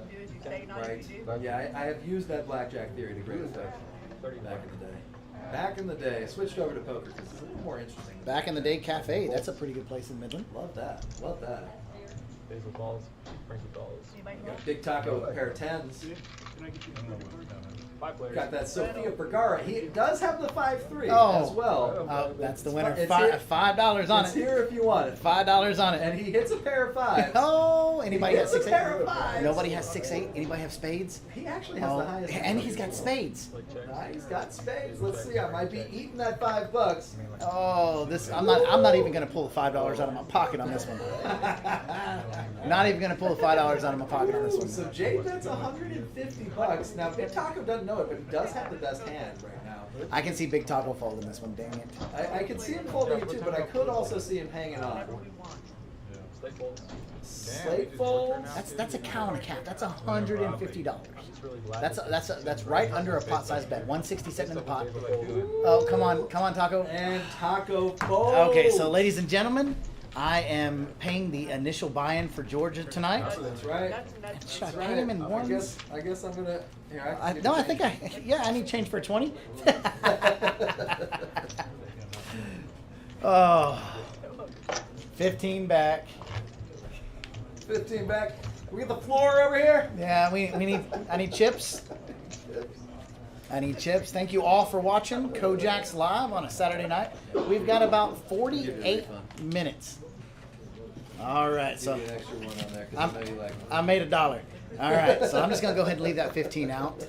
Right. Yeah, I have used that blackjack theory to great effect back in the day. Back in the day, I switched over to poker because it's a little more interesting. Back in the day, Cafe, that's a pretty good place in Midland. Love that. Love that. Basil balls, Frankie balls. Got Big Taco with a pair of 10s. Can I get you 5 players. Got that Sofia Vergara. He does have the 5-3 Oh. as well. Oh, that's the winner. It's $5 on It's it. here if you want it. $5 on And it. he hits a pair of 5s. Oh, anybody He got hits a pair of 6-8? 5s. Nobody has 6-8. Anybody have spades? He actually has Oh, the highest. and he's got spades. He's got spades. Let's see. I might be eating that $5. Oh, I'm not even gonna pull the $5 out of my pocket on this one. Not even gonna pull the $5 out of my pocket on this one. So Jade bets $150. Now Big Taco doesn't know it, but he does have the best hand right now. I can see Big Taco folding this one. Dang it. I can see him folding it too, but I could also see him hanging on. Slate folds. Slate folds. That's a cow and a calf. That's $150. That's right under a pot size bet. 160 sitting in the pot. Oh, come on, Taco. And Taco folds. Okay, so ladies and gentlemen, I am paying the initial buy-in for Georgia tonight. That's right. Should I That's pay him in right. ones? I guess I'm gonna. Here, I think I need change for 20. Oh, 15 back. 15 back. We get the floor over here. Yeah, I need chips. I need chips. Thank you all for watching Kojak's Live on a Saturday night. We've got about 48 minutes. All right, so Give you an extra one on there 'cause I know you like them. I made $1. All right, so I'm just gonna go ahead and leave that 15 out.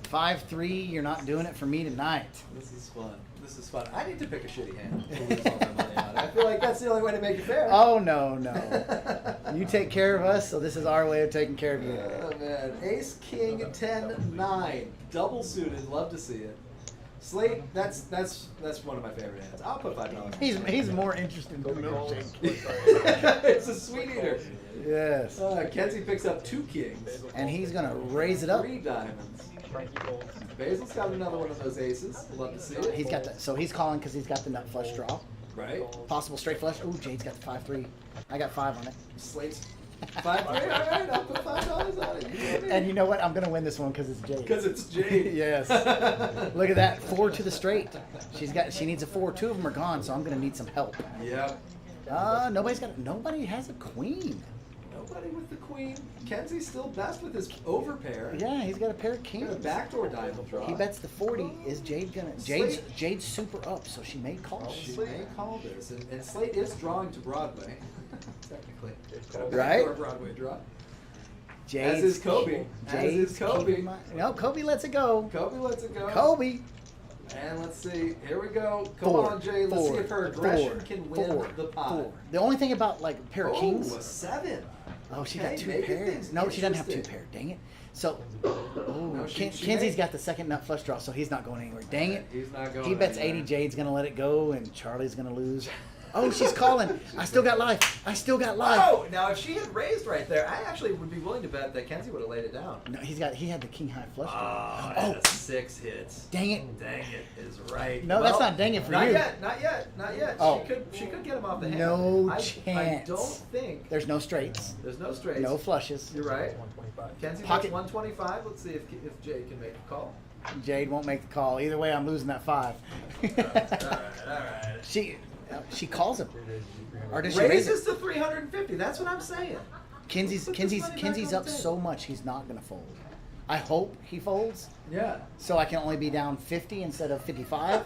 5-3, you're not doing it for me tonight. This is fun. This is fun. I need to pick a shitty hand to lose all my money on. I feel like that's the only way to make it fair. Oh no. You take care of us, so this is our way of taking care of you. Oh man, Ace King 10-9, double suited. Love to see it. Slate, that's one of my favorite hands. I'll put $5. He's more interested in the milkshake. It's a sweet eater. Yes. Kenzie picks up 2 kings. And he's gonna raise it up. 3 diamonds. Frankie folds. Basil's got another one of those aces. Love to see it. He's got that. So he's calling because he's got the nut flush draw. Right. Possible straight flush. Ooh, Jade's got the 5-3. I got 5 on it. Slate's 5-3. All right, I'll put $5 on it. You know me. And you know what? I'm gonna win this one because it's Jade. Because it's Jade. Yes. Look at that. 4 to the straight. She needs a 4. 2 of them are gone, so I'm gonna need some help. Yep. Nobody has a queen. Nobody with the queen. Kenzie's still best with his overpair. Yeah, he's got a pair of Got kings. a backdoor diamond draw. He bets the 40. Is Jade gonna? Jade's super up, so she may call. She may call this, and Slate is drawing to Broadway. technically. Right? Or Broadway draw. Jade's, As is Kobe. As is Kobe. keeping my- no, Kobe lets it go. Kobe lets it go. Kobe. And let's see. Here we go. Come Four, on, Jay. Let's four, see if her aggression four, can win four, the pot. four. The only thing about like a pair of Oh, kings. a 7. Oh, she Okay, got 2 making pairs. things No, she doesn't have 2 interesting. pairs. Dang it. So, oh, No, she Kenzie's made- got the second nut flush draw, so he's not going anywhere. Dang it. He's not going He bets anywhere. 80. Jade's gonna let it go, and Charlie's gonna lose. Oh, she's calling. I still got life. I still got life. Oh, now if she had raised right there, I actually would be willing to bet that Kenzie would have laid it down. No, he had the king high flush Oh, draw. and a 6 hits. Dang it. Dang it is right. No, that's not dang it for not you. Yet, not yet, not yet. Oh. She could get him off the hand. No I chance. don't think There's no straights. there's no straights. No flushes. You're right. Kenzie Pocket- bets 125. Let's see if Jay can make a call. Jade won't make the call. Either way, I'm losing that 5. All right. She calls him. Or does she raise Raises it? to 350. That's what I'm saying. Kenzie's Put this money back Kenzie's on up the so table. much he's not gonna fold. I hope he folds, Yeah. so I can only be down 50 instead of 55.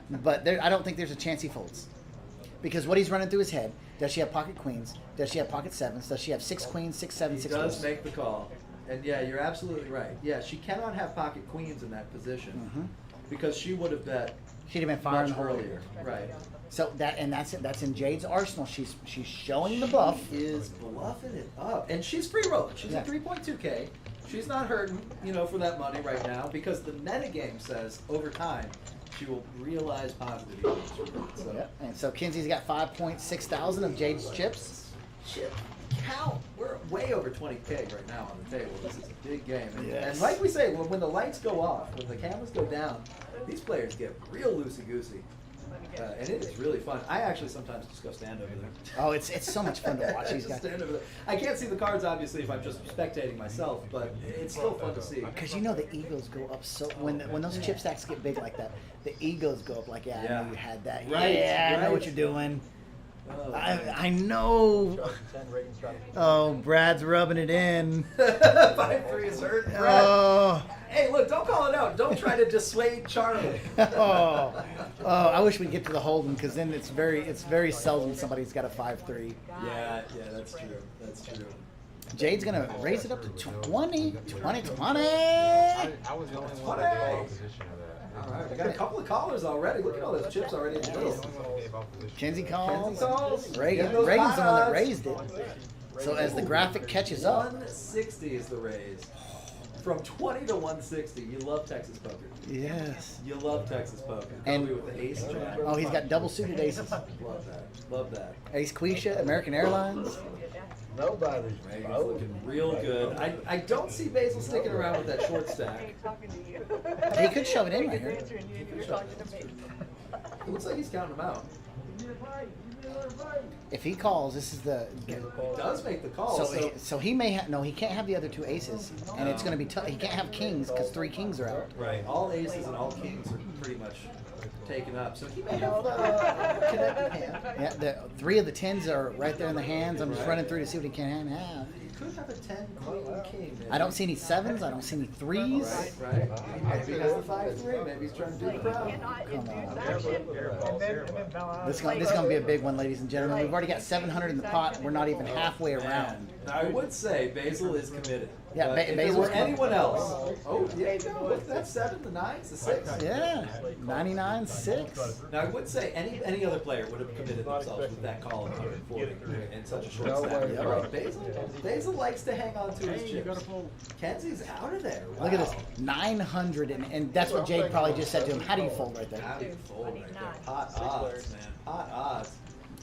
But I don't think there's a chance he folds, because what he's running through his head: does she have pocket queens? Does she have pocket sevens? Does she have 6 queens, 6 sevens, He 6 does queens? make the call. And yeah, you're absolutely right. Yeah, she cannot have pocket queens in that position Mhm. because she would have bet She'd have been firing much the whole earlier. Right. So that's in Jade's arsenal. She's showing the bluff. She is bluffing it up. And she's free rolling. She's Yeah. at 3.2K. She's not hurting, for that money right now because the metagame says over time she will realize positive earnings from it. So Yep. And so Kenzie's got 5.6 thousand of Jade's chips. chip count. We're way over 20K right now on the table. This is a big game. And, Yes. and like we say, when the lights go off, when the cameras go down, these players get real loosey-goosey. And it is really fun. I actually sometimes just go stand over there. Oh, it's so much fun to watch these Just guys. stand over there. I can't see the cards, obviously, if I'm just spectating myself, but it's still fun to see. Because the egos go up so when those chip stacks get big like that, the egos go up like, yeah, I Yeah. know you had that. Right, Yeah, I know what right. you're doing. Oh, I know. Oh, Brad's rubbing it in. 5-3 is hurt. Brad. Oh, Hey, look, don't call it out. Don't try to dissuade Charlie. oh, I wish we'd get to the hold'em, because then it's very seldom somebody's got a 5-3. Yeah, that's true. That's true. Jade's gonna raise it up to 20. I was the only one that gave Hey. opposition to that. All right, we got a couple of callers already. Look at all those chips already in the I was middle. the only one that gave opposition. Kenzie calls. Kenzie calls. Reagan, Get those Reagan's the one that odds. raised it. So as the graphic catches up, 160 is the raise. From 20 to 160. You love Texas poker. yes. You love Texas poker. And- Kobe with the ace jack. Oh, he's got double suited aces. Love that. Love that. Ace Quisha, American Airlines. Nobody's Reagan's looking real good. I don't see Basil sticking around with that short stack. He could shove it in right here. It looks like he's counting them out. If he calls, this is the. He does make the call. So he may have no. He can't have the other 2 aces, and it's going to be tough. He can't have kings because 3 kings are out. Right. All aces and all kings are pretty much taken up. So he may have connected hand. Yeah, the 3 of the 10s are right there in the hands. I'm just Right. running through to see what he can have. He could have a 10 queen king. Maybe. I don't see any 7s. I don't see any 3s. Right. Maybe he has the 5-3. Maybe he's trying to do the crowd. Come on. Careful. This is gonna be a big one, ladies and gentlemen. We've already got 700 in the pot. We're not even halfway around. Now, I would say Basil is committed. Yeah, But if it Basil's were committed. anyone else. Oh, yeah, no, look at that 7, the 9s, the 6. Yeah, 99, 6. Now, I would say any other player would have committed themselves with that call of 140 in such a short stack. Yeah. Right. Basil likes to hang on to his Hey, you gotta chips. fold. Kenzie's out of there. Wow. Look at this, 900, and that's what Jade probably just said to him. How do you fold right there? How do you fold right there? Pot odds, man. Pot odds.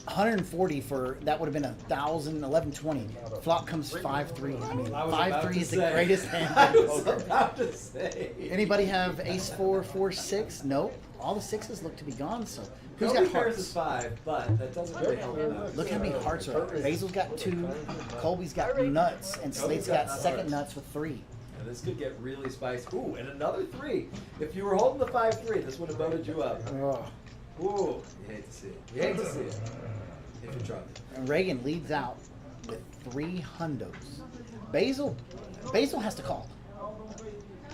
140 for that would have been 1,000, 1120. Flop comes 5-3. I mean, I was about 5-3 to is the say. greatest hand. I in was poker. about to say. Anybody have ace 4, 4, 6? Nope. All the 6s look to be gone. So who's Kobe got pairs is hearts? 5, but that doesn't really help him out. Look how many hearts are up. Basil's got 2, Colby's got nuts, and Slate's got second nuts with 3. And this could get really spicy. Ooh, and another 3. If you were holding the 5-3, this would have voted you up. Oh. Ooh, you hate to see it. You hate to see it. If you try. And Reagan leads out with 3 hundos. Basil has to call.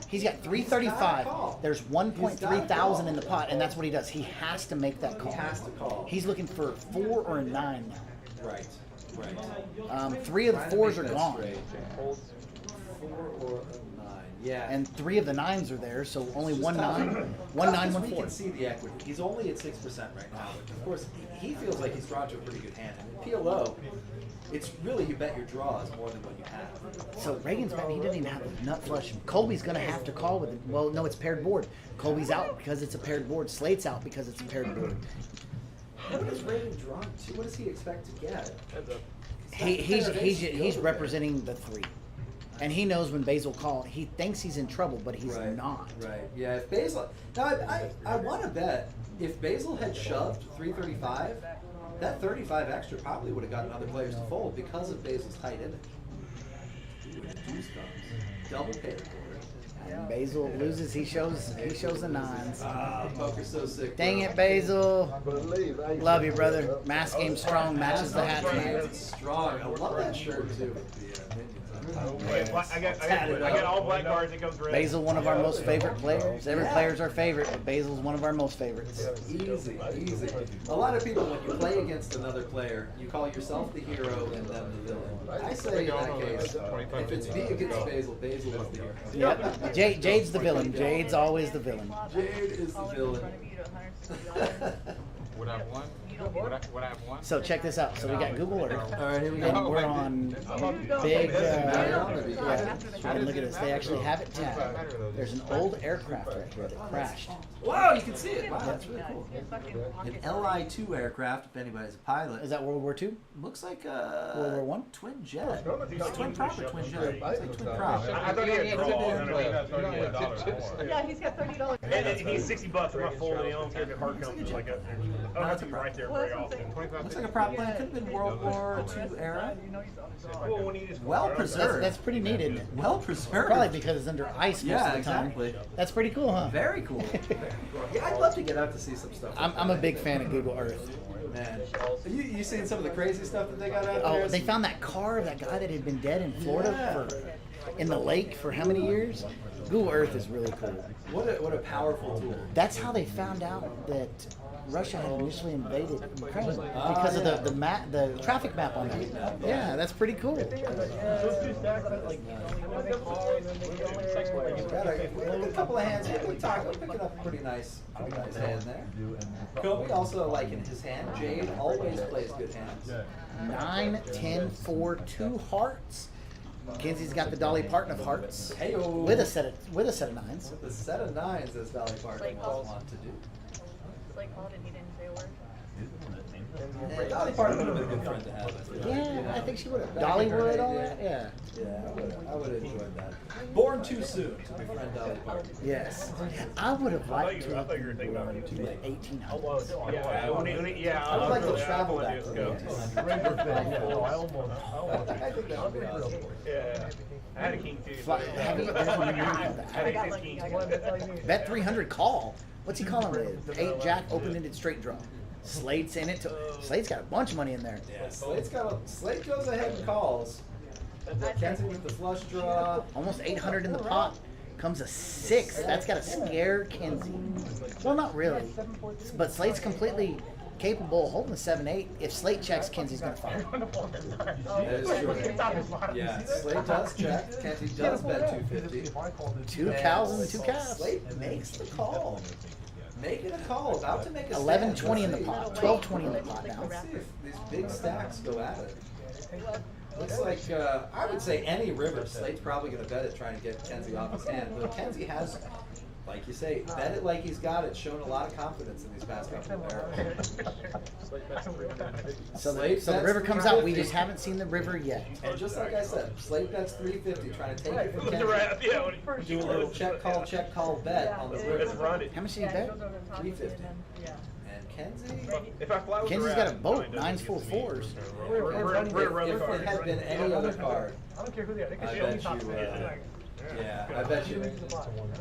He's got 335. There's 1.3 thousand in the pot, and that's what he does. He has to make that call. He has to call. He's looking for 4 or a 9 now. Right. Right. 3 of the Trying to 4s make are that gone. straight. 4 or a 9. Yeah. And 3 of the 9s are there, so only It's one just tough. 9, Tough one 9, because one we 4. can see the equity. He's only at 6% right now, which of course he feels like he's drawn to a pretty good hand. And with PLO, it's really you bet your draws more than what you have. So Reagan's betting he doesn't even have a nut flush. Colby's going to have to call with it. Well, no, it's paired board. Colby's out because it's a paired board. Slate's out because it's a paired board. What is Reagan drawn to? What does he expect to get? He's representing the 3. And he knows when Basil call, he thinks he's in trouble, but he's Right, not. Right. Yeah. If Basil, now I want to bet if Basil had shoved 335, that 35 extra probably would have gotten other players to fold because of Basil's tight image. Ooh, and juice comes. Double paired board. And Basil loses, he shows the 9s. Ah, poker's so sick. Dang bro. it, Basil. Love you, brother. Mass game strong, matches the hat tonight. It's strong. I love that shirt too. With the minions on it. Wait, I got all black cards. It goes red. Basil, one of our most favorite players. Every player's our favorite, but Basil's one of our most favorites. Easy, easy. A lot of people, when you play against another player, you call yourself the hero and them the villain. I say in that case, if it's me against Basil, Basil is the hero. Yep. Jade's the villain. Jade's always the villain. Jade is the villain. Would I have one? Would I have one? So check this out. So we got Google Earth. All right, here we And go. we're on big, yeah. And look at this. They actually have it tagged. There's an old aircraft right here that crashed. Wow, you can see it. Wow, that's really cool. An LI-2 aircraft, if anybody's a pilot. Is that World War II? Looks like World War I? twin jet. Twin prop or twin jet? It's like twin prop. I thought he had draws. Yeah, he's got $30. And he's $60 for my full and he don't care if it hard comes like a. I don't have to be right there very often. Looks like a prop plane. Could have been World War II era. Well, when he just Well preserved. That's pretty neat, isn't it? Well preserved. Probably because it's under ice most Yeah, of the time. exactly. That's pretty cool, huh? Very cool. Yeah, I'd love to get out to see some stuff. I'm a big fan of Google Earth. Man, you seen some of the crazy stuff that they got out there? Oh, they found that car of that guy that had been dead in Florida in the lake for how many years? Google Earth is really cool. What a powerful tool. That's how they found out that Russia had initially invaded Ukraine because of the traffic map on there. Yeah, that's pretty cool. Got a couple of hands here. I'm picking up a pretty nice hand there. Kobe also like in his hand. Jade always plays good hands. 9, 10, 4, 2 hearts. Kenzie's got the Dolly Parton of hearts Hey-o. with a set of 9s. The set of 9s as Dolly Parton want to do. Like called and he didn't say a word. Yeah, Dolly Parton would have been a good friend to have. Yeah, I think she would have. Dolly would, all that. Yeah. Yeah, I would have enjoyed that. Born too soon to befriend Dolly Parton. Yes. I would have liked to I have thought you were thinking about been it. to the 1800s. Yeah, I would like to travel I back wanna to go. the 1800s. I think that would be awesome. Yeah. I had a king too. Have you- there's one you have that. I had a king. Bet 300 call. What's he calling with? 8 jack open-ended straight draw. Slate's in it. Slate's got a bunch of money in there. Yeah, Slate goes ahead and calls. Kenzie with the flush draw. Almost 800 in the pot. Comes a 6. That's got to scare Kenzie. Well, not really. But Slate's completely capable of holding the 7-8. If Slate checks, Kenzie's going to fire. That is true. Yeah, Slate does check. Kenzie does bet 250. 2 cows and 2 calves. Slate makes the call. Making a call, about to make a 11-20 stand. in the Let's pot. see. 12-20 in the pot now. Let's see if these big stacks go at it. Looks like, I would say any river, Slate's probably going to bet it trying to get Kenzie off his hand. But Kenzie has, like you say, bet it like he's got it, shown a lot of confidence in these past couple of arrows. So Slate the bets river comes out. We 350. just haven't seen the river yet. And just like I said, Slate bets 350, trying to take it from The Kenzie. rap, yeah, when he- Do a little check call bet on the Let's river. run it. How much did he bet? 350. Yeah. And Kenzie, If I fly with the Kenzie's rap, got a boat. mine doesn't 9's get full to me. 4s. We're running if the it card. had been any other card, I don't care who they are. They can I show me bet top you, 10. Yeah, I bet you.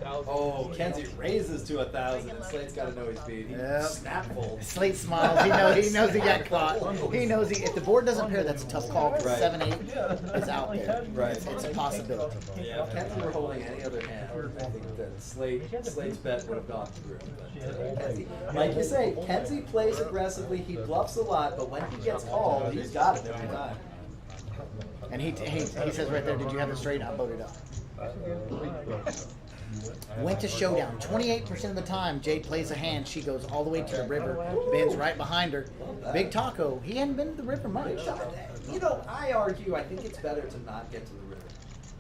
Oh, Kenzie raises to 1,000, and Slate's got to know he's beat. He snap folds. Slate smiles. He knows he got caught. He knows if the board doesn't pair, that's a tough call. Because Right. 7-8 is out there. Right. It's a possibility. Yeah, if Kenzie were holding any other hand, I think that Slate's bet would have gone through. But Kenzie, like you say, Kenzie plays aggressively. He bluffs a lot, but when he gets called, he's got it every time. And he says right there, did you have the straight? I voted up. Went to showdown. 28% of the time, Jade plays a hand. She goes all the way to the river. Ben's right behind her. Big Taco, he hadn't been to the river much. You know, I argue, I think it's better to not get to the river.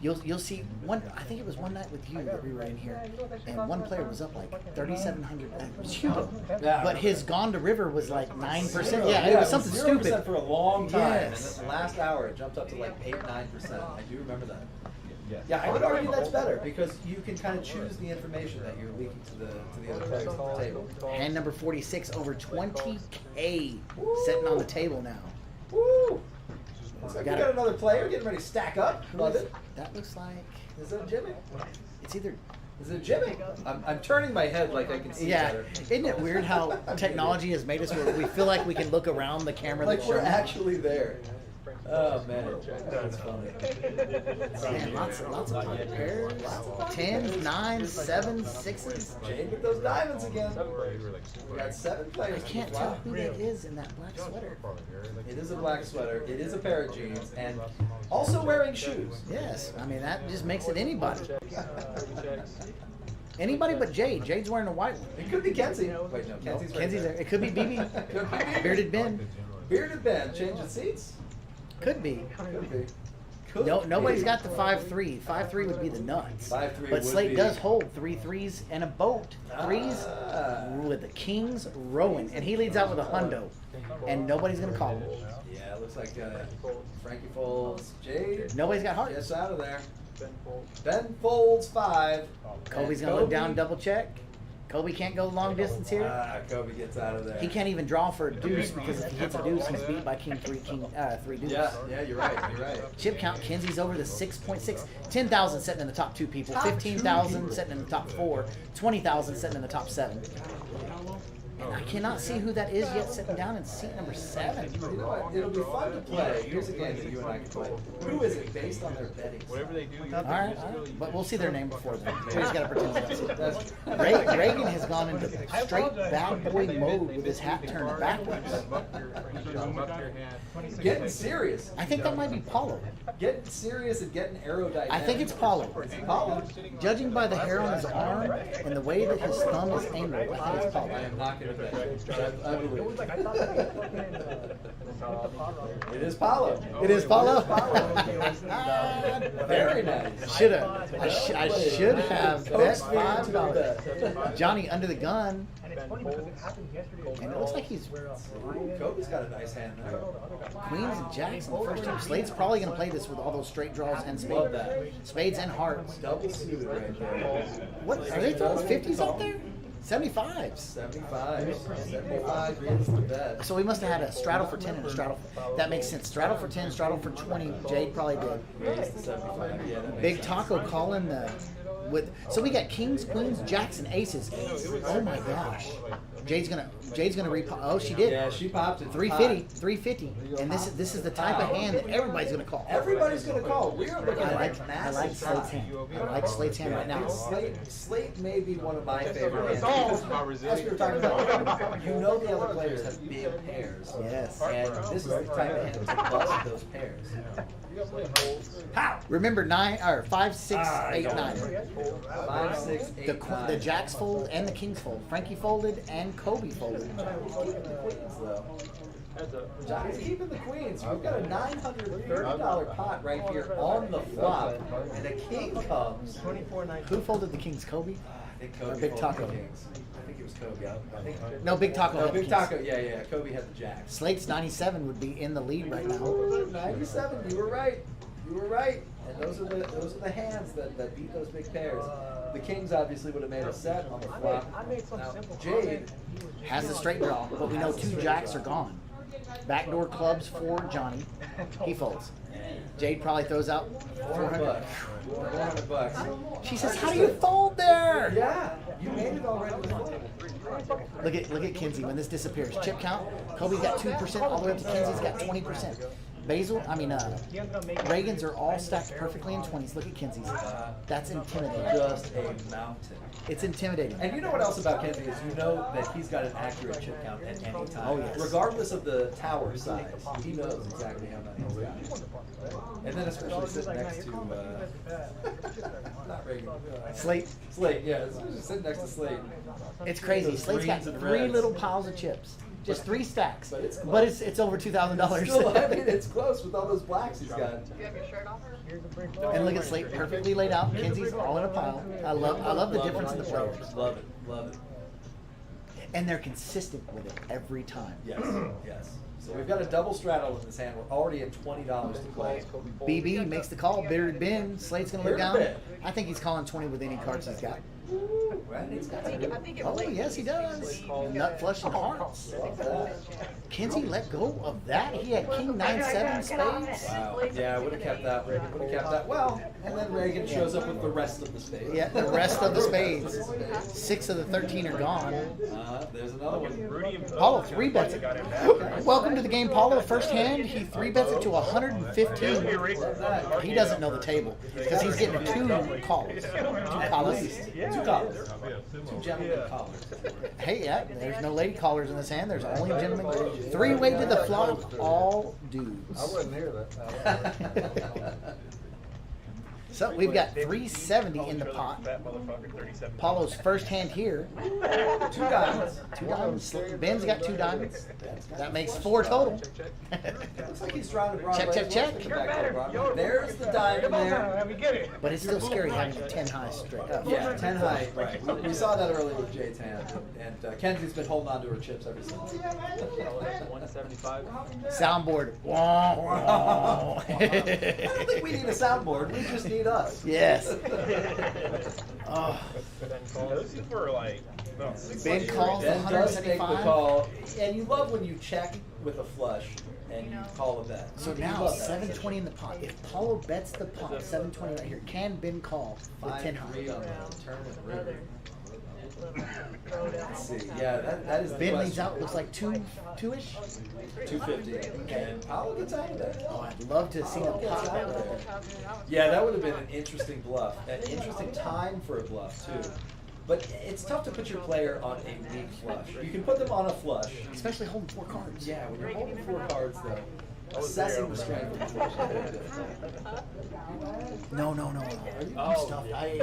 You'll see one. I think it was one night with you that we were in here, and one player was up like 3,700. It was huge. Yeah. But his gone to river was like 9%. Yeah, it was something 0% stupid. for a long time, Yes. and then the last hour it jumped up to like 8-9%. I do remember that. Yeah, I would argue that's better because you can kind of choose the information that you're leaking to the other players at the table. Hand number 46, over 20K sitting on the table now. Woo! Looks like we got another player getting ready to stack up. Love it. That looks like Is that Jimmy? it's either. Is it Jimmy? I'm turning my head like I can see Yeah, better. isn't it weird how technology has made us where we feel like we can look around the camera Like that's we're showing? actually there. Oh man, that's funny. Man, lots of pairs, 10s, 9s, 7s, 6s. Jade with those diamonds again. We got 7 I players. can't tell who that is in that black sweater. It is a black sweater. It is a pair of jeans, and also wearing shoes. Yes, I mean that just makes it anybody. Anybody but Jade. Jade's wearing a white one. It could be Kenzie. Wait, no, Kenzie's right Kenzie's there. there. It could be BB. Could be BB. Bearded Ben. Bearded Ben changing seats. Could be. Could be. Could No, nobody's be. got the 5-3. 5-3 would be the nuts. 5-3 But would Slate be- does hold 3 threes and a boat. Threes Ah. with the Kings rowing, and he leads out with a hundo, and nobody's gonna call him. Yeah, it looks like Frankie Folds, Jade. Nobody's got hearts. Gets out of there. Ben Folds 5. Kobe's and gonna look Kobe- down, double check. Kobe can't go long distance here. Kobe gets out of there. He can't even draw for a deuce because if he hits a deuce, he's beat by King 3 deuce. Yeah, you're right. You're right. Chip count, Kenzie's over the 6.6. 10,000 sitting in the top 2 people. 15,000 sitting in the top 4. 20,000 sitting in the top 7. And I cannot see who that is yet sitting down in seat number 7. You know what? It'll be fun to play. Here's a game that you and I can play. Who is it based on their betting? Whatever they do, All right, but we'll see their name before then. We just gotta pretend we don't see it. That's Reagan has gone into straight bad boy mode with his hat turned backwards. getting serious. I think that might be Paulo. Getting serious and getting aerodynamic. I think it's Paulo. Paulo. Judging by the hair on his arm and the way that his thumb is angled, I think it's I Paulo. am not going to bet. I believe it is Paulo. It is Paulo. Very nice. I should have bet $5. $5. Johnny under the gun. And it looks like he's Kobe's got a nice hand there. Queens and Jacks in the first two. Slade's probably going to play this with all those straight draws and Love that. spades and hearts. Double suited right there. What are they throwing 50s out there? 75s. 75. 75 is the bet. So we must have had a straddle for 10 and a straddle. That makes sense. Straddle for 10, straddle for 20. Jade probably did. Raise the 75. Yeah, that makes Big sense. Taco calling the with. So we got kings, queens, jacks, and aces. Oh my gosh. Jade's gonna repo. Oh, she did. Yeah, she popped it. 350, 350, and this is the type of hand that everybody's gonna call. Everybody's going to call. We're looking I at like Slate's hand. I like Slate's hand right now. Slate may be one of my favorite hands. Because, as we were talking about, you know the other players have big pairs. Yes. And this is the type of hand to bust those pairs. Remember 5, 6, 8, 9. 5, 6, 8, 9. The jacks fold and the kings fold. Frankie folded and Kobe folded. Johnny's keeping the queens, though. Johnny's keeping the queens. We've got a $930 pot right here on the flop, and a king comes. Who folded the kings? Kobe? I think Kobe Or Big folded Taco. the kings. I think it was Kobe. I think. No, Big Taco. No, had the Big kings. Taco. Yeah. Kobe had the jacks. Slate's 97 would be in the lead right now. 97. You were right. You were right. And those are the hands that beat those big pairs. The kings obviously would have made a set on the flop. Now, Jade Has the straight draw, but we know 2 jacks are gone. Backdoor clubs for Johnny. He folds. Jade probably throws out 400 bucks. 400 bucks. She says, "How do you fold there?" Yeah, you made it already. Look at Kinsey when this disappears. Chip count. Kobe's got 2%, all the way up to Kinsey's got 20%. Reagan's are all stacked perfectly in 20s. Look at Kinsey's. That's intimidating. Just a mountain. It's intimidating. And you know what else about Kinsey is you know that he's got an accurate chip count at any time. Oh, yes. Regardless of the tower size, he knows exactly how many he's got. And then especially sitting next to, not Reagan. Slate. Slate, yeah, especially sitting next to Slate. It's crazy. Those Slate's got greens and 3 reds. little piles of chips. Just 3 stacks. But it's close. But it's over $2,000. Still, I mean, it's close with all those blacks he's got. Do you have your shirt off? And look at Slate, perfectly laid out. Kinsey's all in a pile. I love the difference in the players. Love it, love it. And they're consistent with it every time. Yes, yes. So we've got a double straddle in this hand. We're already at $20 to play. BB makes the call. Bearded Ben. Slate's going to look Bearded down. Ben. I think he's calling 20 with any cards he's got. Oh, yes, he does. Nut flush and hearts. Kinsey let go of that. He had King 9-7 spades. Wow. Yeah, would have kept that. Would have kept that. Well, and then Reagan shows up with the rest of the spades. Yeah, the rest of the spades. 6 of the 13 are gone. There's another one. Paulo 3-bets it. Welcome to the game, Paulo. First hand, he 3-bets it to 115. He doesn't know the table because he's getting 2 calls. 2 collars. 2 collars. 2 gentlemen collars. Hey, yeah, there's no lady callers in this hand. There's only gentlemen. 3-way to the flop, all dudes. I wasn't here that time. So we've got 370 in the pot. Paulo's first hand here. 2 diamonds. 2 diamonds. Ben's got 2 diamonds. That makes 4 total. Looks like he's trying to Broadway. Check, check, check. There's the diamond there. But it's still scary having a 10 high straight up. Yeah, 10 high. Right. We saw that earlier with Jade's hand, and Kenzie's been holding on to her chips ever since. 175. Soundboard. Wah, wah. I don't think we need a soundboard. We just need us. Yes. Oh. Those two were like, no. Ben calls Ben does take the 175. call, and you love when you check with a flush and you call a bet. So You now love that. 720 in the pot. If Paulo bets the pot, 720 right here, can Ben call with 10 high? 5-3 on the turn with river. Let's see. Yeah, that is the Ben question. leads out, looks like 2-ish. 250, and Powell gets out of that. Oh, I'd love to see him pop out of it. Yeah, that would have been an interesting bluff. An interesting time for a bluff, too. But it's tough to put your player on a weak flush. You can put them on a flush. Especially holding 4 cards. Yeah, when you're holding 4 cards, though, assessing the strength of the flush is very difficult. No. You stuffed. I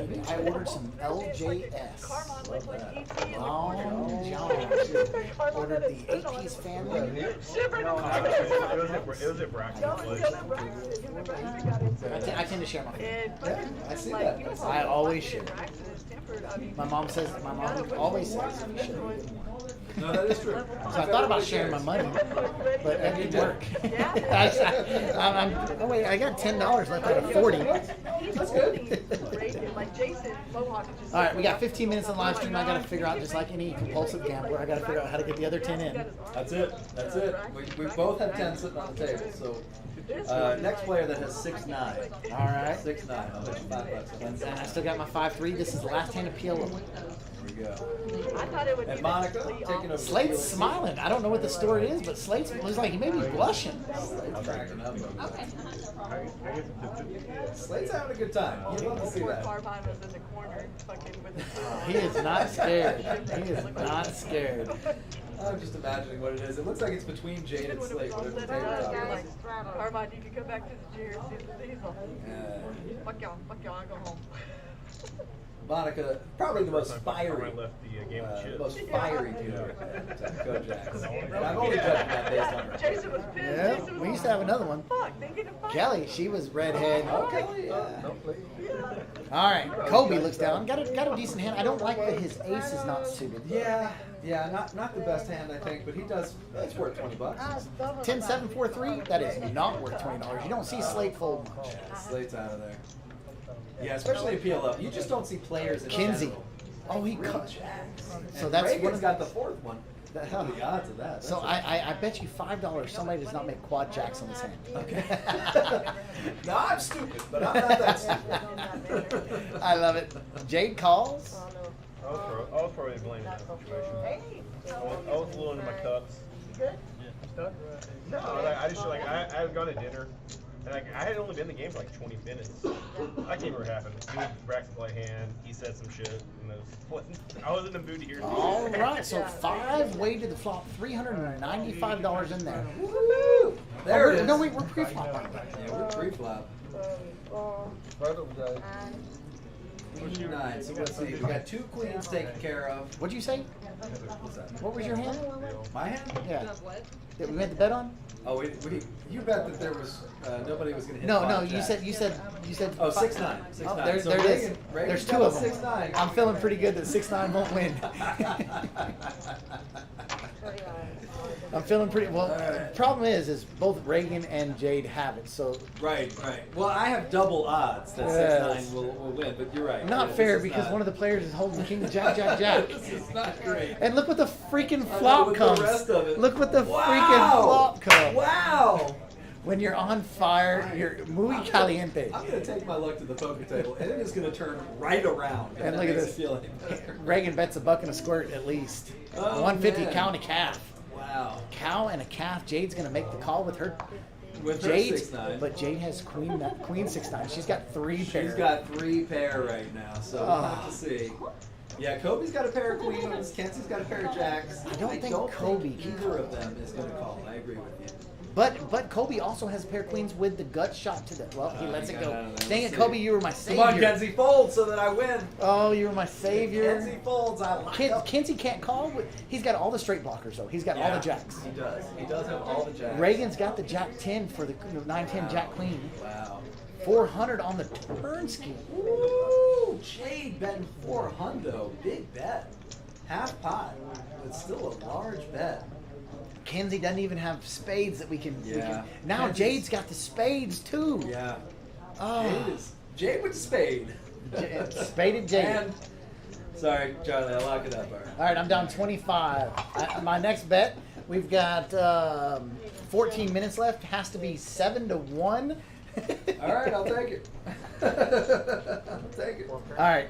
ordered some LJS. Long John. Ordered the 8-piece family. It was at Bracken. I tend to share my food. I see that. I always share. My mom always says you should. No, that is true. So I thought about sharing my money, but that didn't work. I got $10 left out of 40. That's good. All right, we got 15 minutes on live stream. I got to figure out, just like any compulsive gambler, I got to figure out how to get the other 10 in. That's it. That's it. We both have 10 sitting on the table. So next player that has 6-9. All right. 6-9. I'll bet you $5 on that. And I still got my 5-3. This is the last hand of PLO. There we go. I thought it would And be Monica the taking over. Slate's smiling. I don't know what the story is, but Slate's looks like he may be blushing. Slate's cracking up. Slate's having a good time. You love to see that. Carbine was in the corner, fucking with his. He is not scared. He is not scared. I'm just imagining what it is. It looks like it's between Jade and Slate, whatever the tabletop is. Carbine, you can come back to the chair and see the diesel. Fuck y'all, I go home. Monica, probably the most fiery, I left the game of the chips. most fiery dealer at Kojak. And I'm only judging that based on her. Jason was pissed. Yeah, Jason we was used to have another one. Fuck, they get a fight. Kelly, she was redhead. Okay, yeah. All right, Kobe looks down. Got a decent hand. I don't like that his ace is not suited. Yeah, not the best hand, I think, but he does, it's worth $20. 10-7-4-3. That is not worth $20. You don't see Slate fold much. Slate's out of there. Yeah, especially in PLO. You just don't see players in Kinsey. general. Oh, he cut. So So that's one Reagan's of got the 4th one. The What hell? are the odds of that? So That's I bet you $5 somebody does not make quad jacks on this hand. Okay. No, I'm stupid, but I'm not that stupid. I love it. Jade calls. I was probably blaming that situation. Hey. I was a little into my cups. Good? Stuck? No, I just I had gone to dinner, and I had only been in the game for like 20 minutes. I can't remember what happened. Me and Braxton played hand. He said some shit, and I was in the mood to hear. All right, so 5 weighted the flop, $395 in there. Woo! There it is. No, wait, we're pre-flop. Yeah, we're pre-flop. King 9. So let's see. We got 2 queens taken care of. What'd you say? What's that? What was your hand? My hand? Yeah. That we made the bet on? Oh, you bet that there was nobody was going to hit. No, 5 you jacks. said. Oh, 6-9. 6-9. Oh, there So it is. Reagan There's got 2 of a them. 6-9. I'm feeling pretty good that 6-9 won't win. I'm feeling pretty well. Alright. Problem is both Reagan and Jade have it, so Right. Well, I have double odds that Yes. 6-9 will win, but you're right. not Yeah, fair this is because not- one of the players is holding King Jack, Jack, Jack. This is not great. And look what the freaking I know, flop with comes. the rest of it. Look what the Wow! freaking flop comes. Wow! When you're on fire, you're muy caliente. I'm going to take my luck to the poker table, and it is going to turn right around. if And that look at makes this. it feel any better. Reagan bets a buck and a squirt at least. Oh, 150 man. cow and a calf. Wow. Cow and a calf. Jade's gonna make the call with her. With her Jade's, 6-9. but Jade has queen 6-9. She's got 3 pairs. She's got 3 pair right now, so we'll have to see. Yeah, Kobe's got a pair of queens. Kenzie's got a pair of jacks. I don't think Kobe can either of them is going to call. I agree with you. But Kobe also has a pair of queens with the gut shot to the. Well, he lets he it got go. out of there. Dang Let's it, see. Kobe, you were my Come savior. on, Kenzie, fold so that I win. Oh, you were my savior. Kenzie folds. I lock up. Kenzie can't call. He's got all the straight blockers though. He's got all the jacks. He does. He does have all the jacks. Reagan's got the Jack 10 for the 9-10 Jack Queen. Wow. 400 on the turn scheme. Woo! Jade betting 400. Big bet. Half pot. It's still a large bet. Kenzie doesn't even have spades that we can. Yeah. Now Kenzie's- Jade's got the spades too. Yeah. Oh. Jade with the spade. Spaded Jade. And, sorry, Charlie, I'll lock it up. All right, I'm down 25. My next bet, we've got 14 minutes left. Has to be 7-1. All right, I'll take it. I'll take it. All right,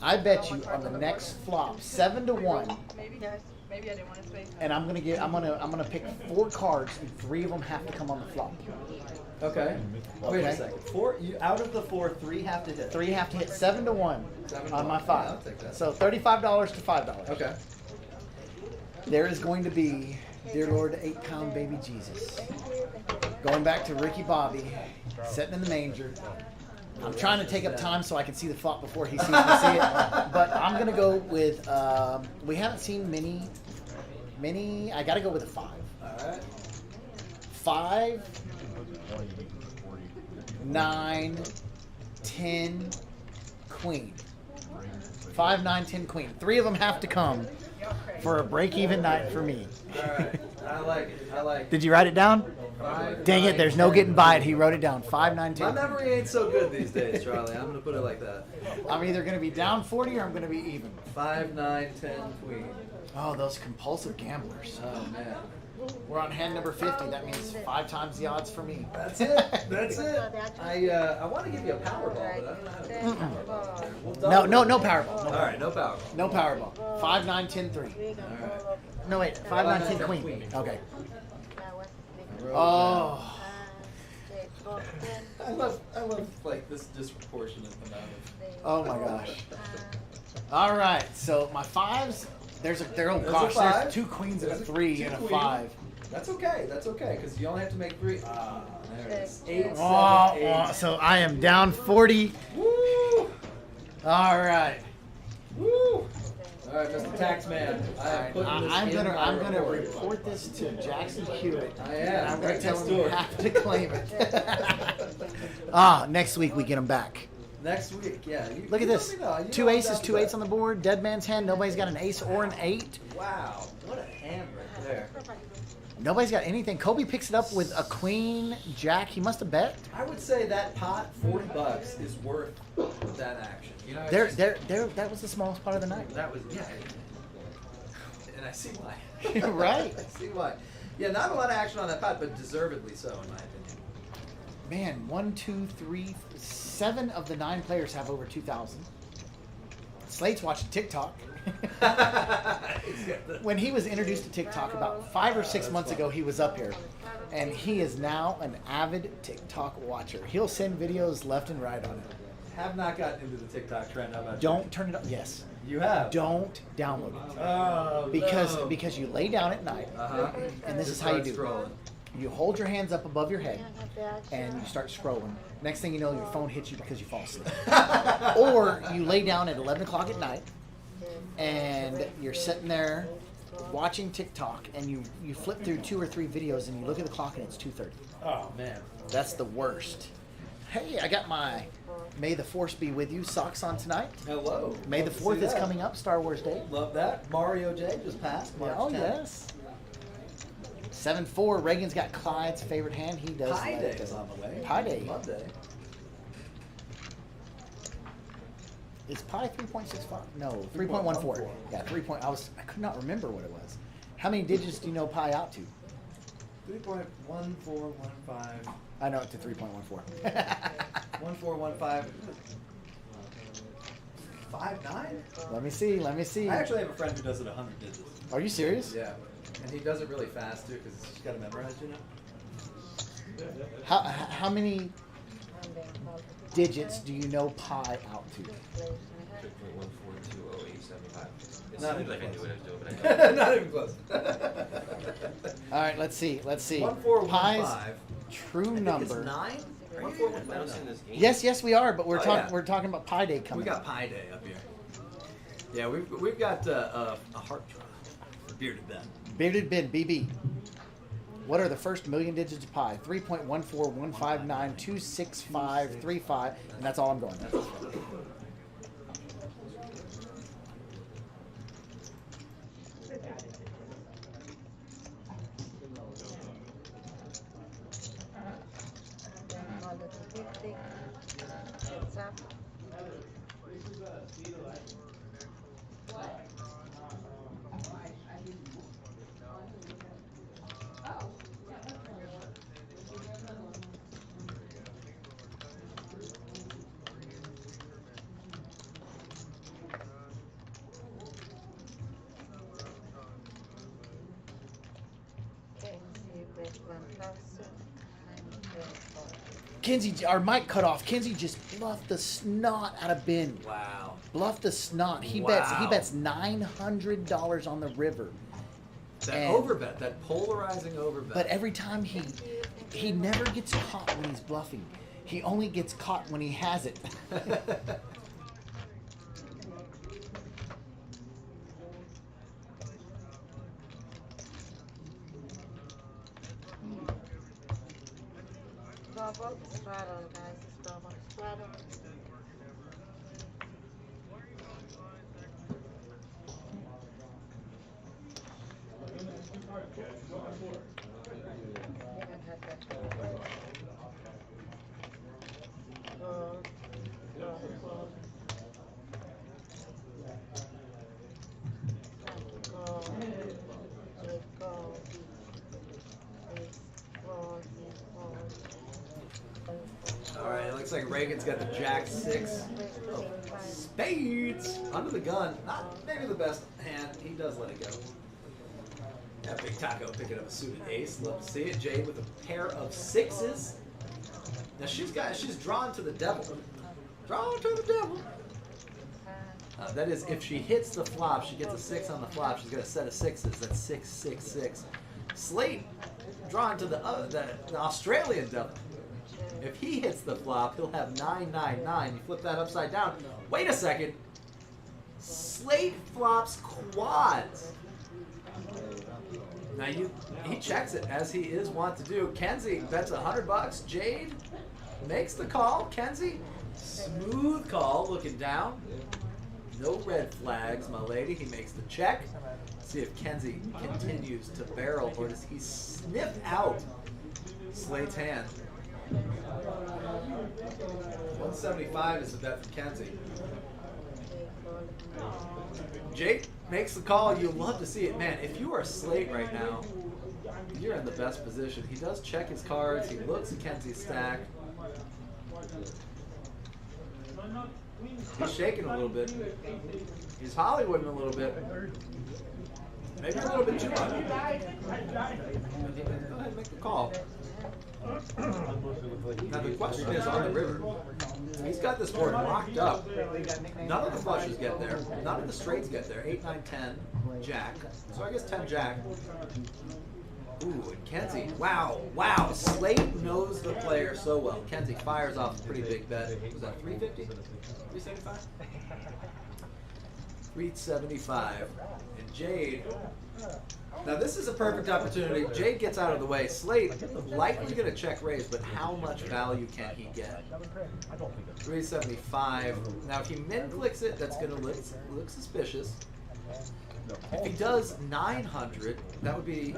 I bet you on the next flop 7-1, Maybe I didn't want to say something. and I'm gonna pick 4 cards, and 3 of them have to come on the flop. Okay. Wait a Okay. second. 4 out of the 4, 3 have to hit. 3 have to hit 7-1 7 on my to 1. 5. Yeah, I'll take that. So $35 to $5. Okay. There is going to be, dear Lord, 8-pound baby Jesus. Going back to Ricky Bobby, sitting in the manger. I'm trying to take up time so I can see the flop before he sees me see it. But I'm going to go with, we haven't seen many, I got to go with a 5. All right. 5, 9, 10, queen. 5, 9, 10, queen. 3 of them have to come for a break-even night for me. All right. I like it. I like it. Did you write it down? 5, Dang it, 9, there's no 10. getting by it. He wrote it down. 5, 9, My 10. memory ain't so good these days, Charlie. I'm going to put it like that. I'm either going to be down 40 or I'm going to be even. 5, 9, 10, queen. Oh, those compulsive gamblers. Oh, man. We're on hand number 50. That means 5 times the odds for me. That's it. That's it. I want to give you a Powerball, but I don't know how to do a Powerball. We'll double No, it. no Powerball. All right, no Powerball. No Powerball. 5, 9, 10, 3. All right. No, wait. 5, 9, 10, queen. Queen. Okay. I wrote Oh. I love like this disproportionate amount of. Oh my gosh. All right. So my 5s, there's oh There's a gosh, 5. there's 2 queens and a There's 3 2 and a queens. 5. That's okay. That's okay because you only have to make 3. Ah, there it is. 8, 7, Oh, 8. so I am down 40. Woo! All right. Woo! All right, Mr. Taxman. I am putting this I'm in gonna my report this to Jackson Hewitt. I am. And I'm gonna Right tell next him you door. have to claim it. Next week we get them back. Next week, yeah. You, Look at you this. let me know. You 2 know I'm aces, down 2 to 8s that. on the board. Dead man's hand. Nobody's got an ace or an 8. Wow, what a hand right there. Nobody's got anything. Kobe picks it up with a queen, jack. He must have bet. I would say that pot, $40, is worth that action. You know, it's just- That was the smallest part of the night. that was, yeah. And I see why. Right. I see why. Yeah, not a lot of action on that pot, but deservedly so, in my opinion. Man, 1, 2, 3, 7 of the 9 players have over 2,000. Slate's watching TikTok. When he was introduced to TikTok about 5 or 6 months ago, he was up here. And he is now an avid TikTok watcher. He'll send videos left and right on it. Have not gotten into the TikTok trend. How about Don't turn it on. Yes. you? Have. Don't download it. Oh, Because you lay down at night, and this is how you do it. You hold your hands up above your head, and you start scrolling. Next thing you know, your phone hits you because you fall asleep. Or you lay down at 11 o'clock at night, and you're sitting there watching TikTok, and you flip through 2 or 3 videos, and you look at the clock, and it's 2:30. Oh, man. That's the worst. Hey, I got my May the Force Be With You socks on tonight. Hello. May the Love to 4th see is that. coming up, Star Wars Day. Love that. Mario J just passed. March Oh, 10th. yes. 7-4. Reagan's got Clyde's favorite hand. He does Pi like Day it. is on the way. Pi Day. Monday. Is pi 3.65? No, 3.14. Yeah, 3. I could not remember what it was. How many digits do you know pi out to? 3.1415. I know it to 3.14. 1415. 59? Let me see. I actually have a friend who does it 100 digits. Are you serious? Yeah. And he does it really fast too because he's got to memorize, you know? How many digits do you know pi out to? 3.1420875. It Not seems even like I knew what I was doing, but I close. don't. Not even close. All right, let's see. 1415. Pi's true I think number. it's 9? I don't see 1415. this game. Yes, we are, but we're Oh, talking yeah. we're talking about Pi Day We coming. got Pi Day up here. Yeah, we've got a heart draw. Bearded Ben. Bearded Ben, BB. What are the first million digits of pi? 3.14159265535, and that's all I'm going. Kenzie, our mic cut off. Kenzie just bluffed the snot out of Ben. Wow. Bluffed the snot. He Wow. bets $900 on the river. That And- overbet, that polarizing overbet. But every time he never gets caught when he's bluffing. He only gets caught when he has it. Bravo, straddle, guys. It's Bravo, straddle. All right, it looks like Reagan's got the Jack 6 of spades under the gun. Not maybe the best hand. He does let it go. Yeah, Big Taco picking up a suited ace. Love to see it. Jade with a pair of 6s. Now she's drawn to the devil. Drawn to the devil. That is, if she hits the flop, she gets a 6 on the flop. She's got a set of 6s. That's 6, 6, 6. Slate drawn to the Australian devil. If he hits the flop, he'll have 9, 9, 9. You flip that upside down. Wait a second. Slate flops quads. Now he checks it as he is wont to do. Kenzie bets $100. Jade makes the call. Kenzie, smooth call, looking down. No red flags, my lady. He makes the check. See if Kenzie continues to barrel, or does he sniff out Slate's hand? 175 is the bet for Kenzie. Jake makes the call. You love to see it. Man, if you are Slate right now, you're in the best position. He does check his cards. He looks at Kenzie's stack. He's shaking a little bit. He's Hollywooding a little bit. Maybe a little bit too much. Go ahead and make the call. Now the question is on the river. He's got this board locked up. None of the flushes get there. None of the straights get there. 8, 9, 10, Jack. So I guess 10 Jack. Ooh, and Kenzie. Wow, wow. Slate knows the player so well. Kenzie fires off a pretty big bet. Was that 350? 375? 375. And Jade. Now this is a perfect opportunity. Jade gets out of the way. Slate likely going to check raise, but how much value can he get? 375. Now if he min clicks it, that's going to look suspicious. If he does 900, that would be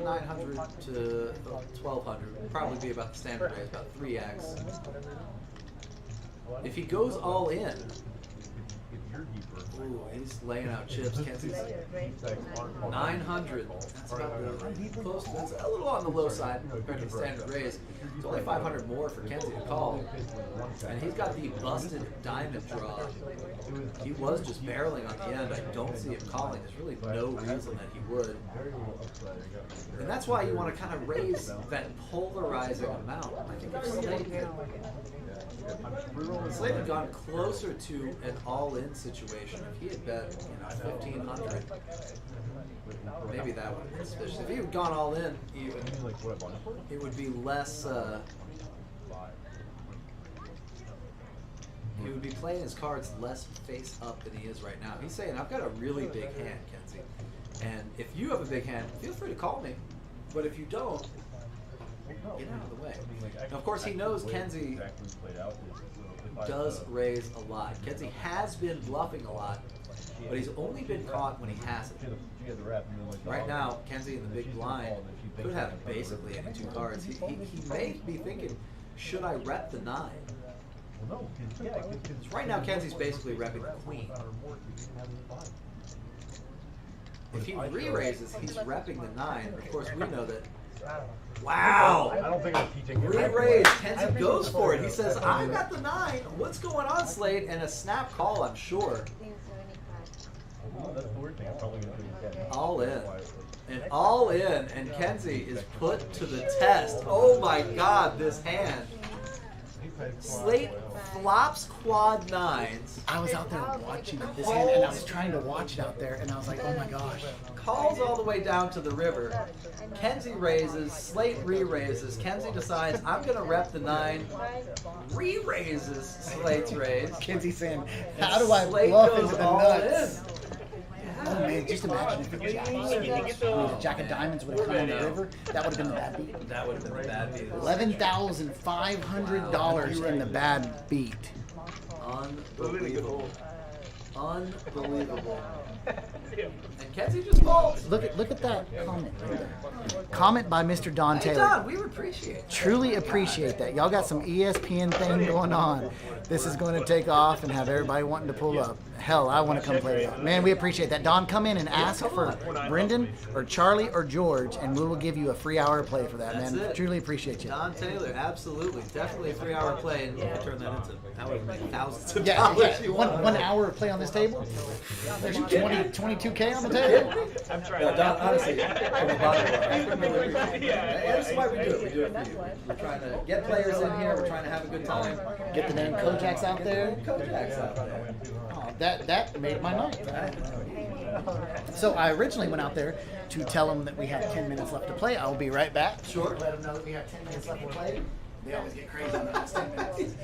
900 to 1200. Would probably be about the standard raise, about 3x. If he goes all in. Ooh, he's laying out chips. Kenzie's 900. That's about close. That's a little on the low side compared to the standard raise. It's only 500 more for Kenzie to call. And he's got the busted diamond draw. He was just barreling on the end. I don't see him calling. There's really no reason that he would. And that's why you want to kind of raise that polarizing amount. I think if Slate had gone closer to an all-in situation. If he had bet, 1,500, maybe that would have been suspicious. If he had gone all in, even, it would be less. He would be playing his cards less face up than he is right now. He's saying, "I've got a really big hand, Kenzie, and if you have a big hand, feel free to call me. But if you don't, get out of the way." Now, of course, he knows Kenzie does raise a lot. Kenzie has been bluffing a lot, but he's only been caught when he hasn't. Right now, Kenzie in the big blind could have basically any 2 cards. He may be thinking, should I rep the 9? So right now, Kenzie's basically repping the queen. If he re-raises, he's repping the 9. Of course, we know that. Wow! I don't think I'm teaching him. Re-raise. Kenzie goes for it. He says, I got the 9. What's going on, Slate? And a snap call, I'm sure. All in. And all in. And Kenzie is put to the test. Oh my God, this hand. Slate flops quad 9s. I was out there watching this hand, and I was trying to watch it out there, and I was like, oh my gosh. Calls all the way down to the river. Kenzie raises, Slate re-raises. Kenzie decides, I'm going to rep the 9. Re-raises Slate's raise. Kenzie saying, how do I Slate bluff goes into the all nuts? in. Oh man, just imagine if the Jack of Diamonds would have come in the river. That would have been the bad beat. That would have been the bad beat. $11,500 in the bad beat. Unbelievable. Unbelievable. And Kenzie just falls. Look at that comment right there. Comment by Mr. Don Hey, Taylor. Don, we appreciate it. Truly appreciate that. Y'all got some ESPN thing going on. This is going to take off and have everybody wanting to pull up. Hell, I want to come play with you. Man, we appreciate that. Don, come in and ask for Brendan or Charlie or George, and we will give you a free hour of play for that, That's man. it. Truly appreciate you. Don Taylor, absolutely. Definitely a 3-hour play, and you can turn that into however many thousands of Yeah, dollars you want. one hour of play on this table. There's 22K on the table. I'm trying. No, Don, honestly, from the bottom of our heart, that's why we do it. We do it for you. We're trying to get players in here. We're trying to have a good time. Get the name Kojak's out there. Kojak's out there. Oh, that made my night. So I originally went out there to tell them that we had 10 minutes left to play. I will be right back. Sure. Let them know that we have 10 minutes left to play. They always get crazy on the last 10 minutes.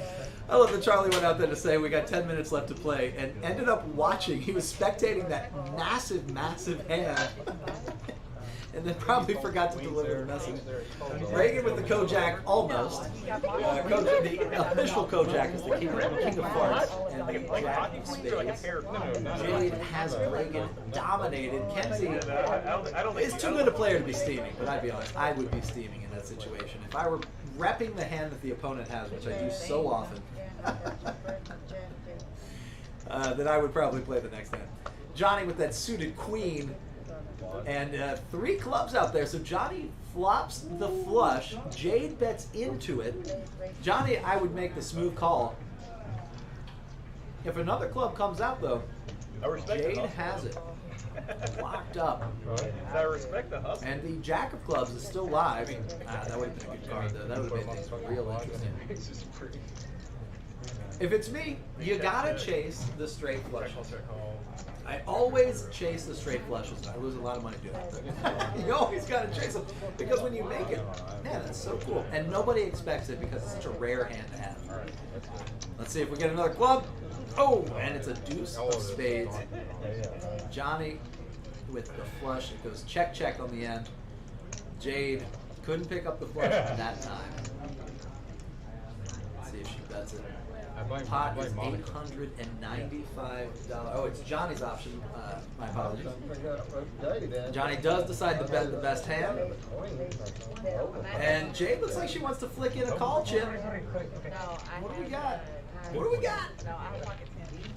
I love that Charlie went out there to say we got 10 minutes left to play and ended up watching. He was spectating that massive, massive hand. And then probably forgot to deliver the message. Reagan with the Kojak, almost. The official Kojak is the king of hearts and the jack of spades. Jade has Reagan dominated. Kenzie is too good a player to be steaming, but I'd be honest, I would be steaming in that situation. If I were repping the hand that the opponent has, which I do so often. that I would probably play the next hand. Johnny with that suited queen, and 3 clubs out there. So Johnny flops the flush. Jade bets into it. Johnny, I would make the smooth call. If another club comes out, though, I respect Jade the hustle. has it locked up. I respect the hustle. And the Jack of Clubs is still live. That would have been a good card, though. That would have made things real interesting. If it's me, you gotta chase the straight flushes. I always chase the straight flushes. I lose a lot of money doing it. You always gotta chase them because when you make it, man, that's so cool. And nobody expects it because it's such a rare hand to have. Let's see if we get another club. Oh, and it's a deuce of spades. Johnny with the flush. It goes check, check on the end. Jade couldn't pick up the flush at that time. Let's see if she bets it. Pot is $895. Oh, it's Johnny's option. My apologies. Johnny does decide to bet the best hand. And Jade looks like she wants to flick in a call chip. What do we got? What do we got?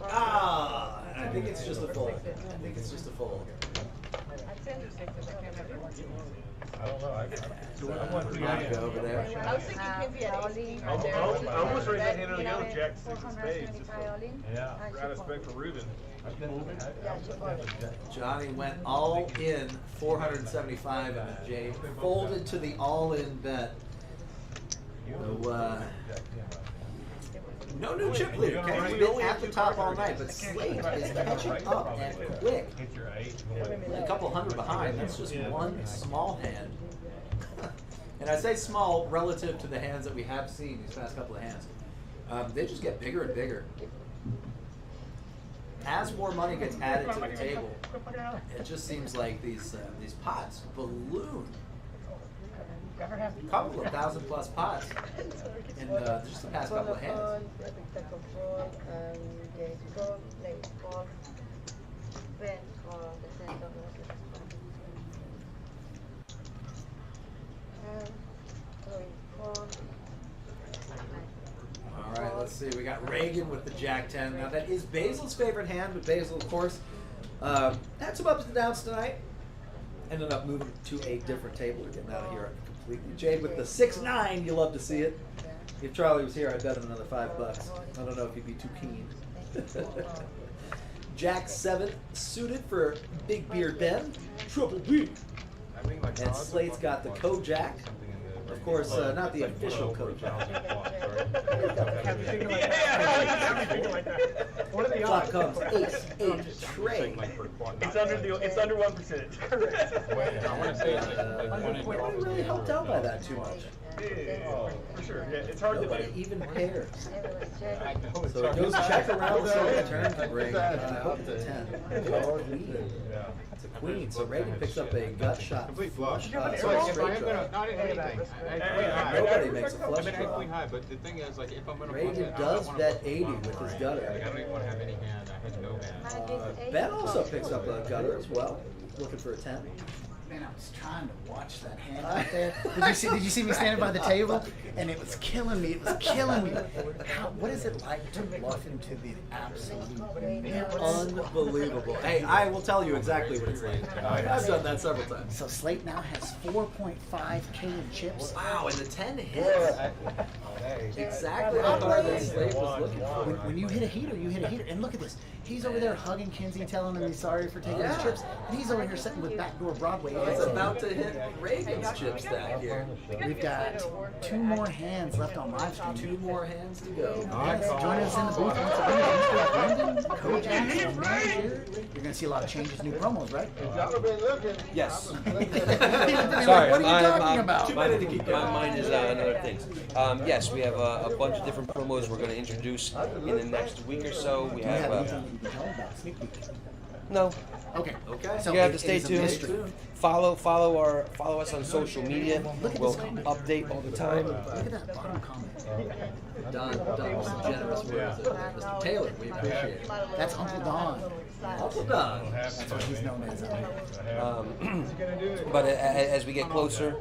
Ah, I think it's just a fold. I think it's just a fold. I don't know. I want to Go over there. I was thinking Kinsey had 18 right there. I almost raised that hand on the other Jack 6 of spades. Yeah. Out of respect for Ruben. Johnny went all in 475 and then Jade folded to the all-in bet. So, no new chip leader. Okay, we've been at the top all night, but Slate is catching up and quick. A couple hundred behind. That's just one small hand. And I say small relative to the hands that we have seen these past couple of hands. They just get bigger and bigger. As more money gets added to the table, it just seems like these pots balloon. A couple of $1,000+ pots in just the past couple of hands. All right, let's see. We got Reagan with the Jack 10. Now that is Basil's favorite hand, but Basil, of course, had some ups and downs tonight. Ended up moving to a different table. We're getting out of here completely. Jade with the 6-9. You love to see it. If Charlie was here, I'd bet him another $5. I don't know if he'd be too keen. Jack 7 suited for Big Beard Ben. Triple B. And Slate's got the Kojak. Of course, not the official Kojak. Flop comes ace, 8, tray. It's under 1%. Nobody really helped out by that too much. Yeah, for sure. Yeah, it's hard to Nobody do. even pairs. So it goes check around the second turn to bring up to 10. Queen. It's a queen. So Reagan picks up a gut shot. Complete flush. Sorry, straight draw. Nobody makes a flush draw. But the thing is, like, if I'm gonna Reagan does bet 80 with his gutter. I don't even want to have any hand. I had no hand. Ben also picks up a gutter as well, looking for a 10. Man, I was trying to watch that hand out there. Did you see me standing by the table? And it was killing me. It was killing me. What is it like to bluff into the absolute? Unbelievable. Hey, I will tell you exactly what it's like. I've done that several times. So Slate now has 4.5K in chips. Wow, and the 10 hits. Exactly the card that Slate was looking for. When you hit a heater, you hit a heater. And look at this. He's over there hugging Kinsey, telling him he's sorry for taking his chips. And he's over here sitting with Backdoor Broadway. It's about to hit Reagan's chip stack here. We've got 2 more hands left on live stream. 2 more hands to go. Yes, join us in the booth once again. Brendan, Kojak, you're going to see a lot of changes, new promos, right? Yes. Sorry, what are you talking about? My mind is on other things. Yes, we have a bunch of different promos we're going to introduce in the next week or so. We have. No. Okay. Okay. So You have it to stay is a tuned. mystery. Follow us on social media. We'll update all the time. Look at that bottom comment. Don with some generous words. Mr. Taylor, we appreciate it. That's Uncle Don. Uncle Don. That's what he's known as out here. But as we get closer,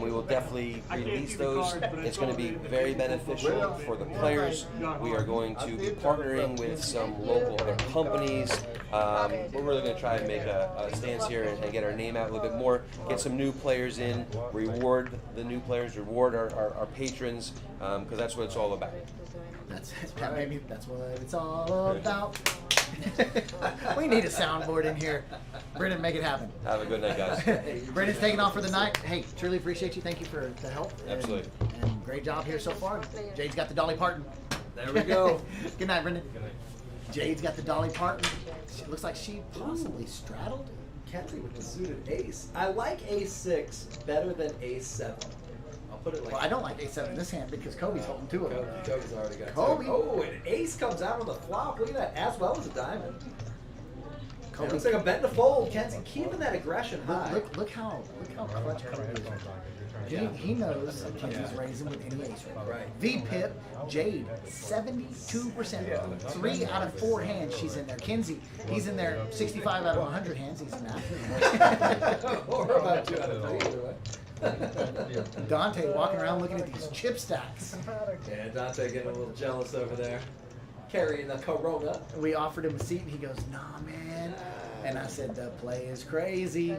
we will definitely release those. It's going to be very beneficial for the players. We are going to be partnering with some local other companies. We're really going to try and make a stance here and get our name out a little bit more, get some new players in, reward the new players, reward our patrons, because that's what it's all about. That's what it's all about. We need a soundboard in here. Brendan, make it happen. Have a good night, guys. Brendan's taking off for the night. Hey, truly appreciate you. Thank you for the help. Absolutely. And great job here so far. Jade's got the Dolly Parton. There we go. Good night, Brendan. Jade's got the Dolly Parton. It looks like she possibly straddled. Kenzie with the suited ace. I like A6 better than A7. I'll put it like Well, I don't like A7 in this hand because Kobe's holding two of them. Kobe's already got Kobe. two. Oh, an ace comes out on the flop. Look at that, as well as a diamond. Kobe. It looks like a bet to fold. Kenzie keeping that aggression high. Look how clutch Kobe is. He knows that Kenzie's raising with any ace. Right. V-Pip, Jade, 72%. 3 out of 4 hands she's in there. Kenzie, he's in there 65 out of 100 hands. He's in that. Or about 2 out of 3 either way. Dante walking around looking at these chip stacks. Yeah, Dante getting a little jealous over there. Carrying the Corona. We offered him a seat and he goes, nah, man. And I said, the play is crazy.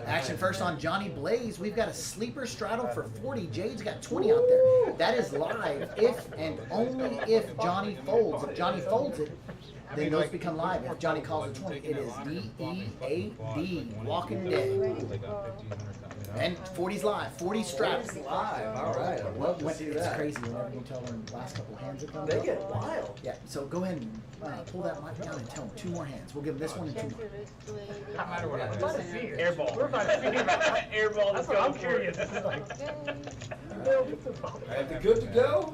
Action first on Johnny Blaze. We've got a sleeper straddle for 40. Jade's got 20 out there. That is live if and only if Johnny folds. If Johnny folds it, then those become live. If Johnny calls it 20, it is DEAD, Walking Dead. And 40's live. 40 straddles. Live. All right. I'd love to see It's that. crazy whenever you tell them the last couple hands that come They up. get wild. Yeah, so go ahead and pull that mic down and tell them 2 more hands. We'll give this one and 2 more. No matter what. Airball. We're about to see airball. That's what I'm curious. This is like. Alright, good to go.